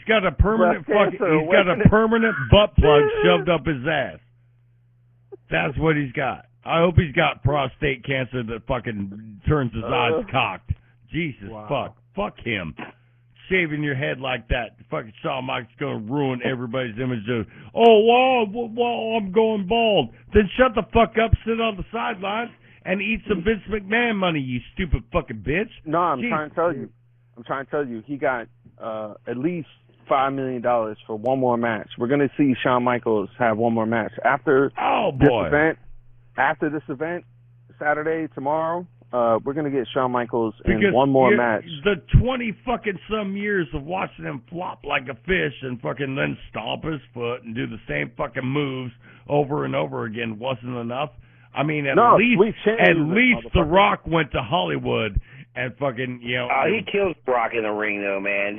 got a permanent permanent butt plug shoved up his ass. That's what he's got. I hope he's got prostate cancer that fucking turns his eyes cocked. Jesus fuck him. Shaving your head like that, fucking Shawn Michaels gonna ruin everybody's image of, well, I'm going bald. Then shut the fuck up, sit on the sidelines, and eat some Vince McMahon money, you stupid fucking bitch. No, I'm trying to tell you, he got at least $5 million for one more match. We're going to see Shawn Michaels have one more match. After this event, Saturday, tomorrow, we're gonna get Shawn Michaels in because one more match. The 20 fucking some years of watching him flop like a fish and fucking then stomp his foot and do the same fucking moves over and over again wasn't enough. I mean, at least The Rock went to Hollywood and fucking, you know. He killed Brock in the ring, though, man.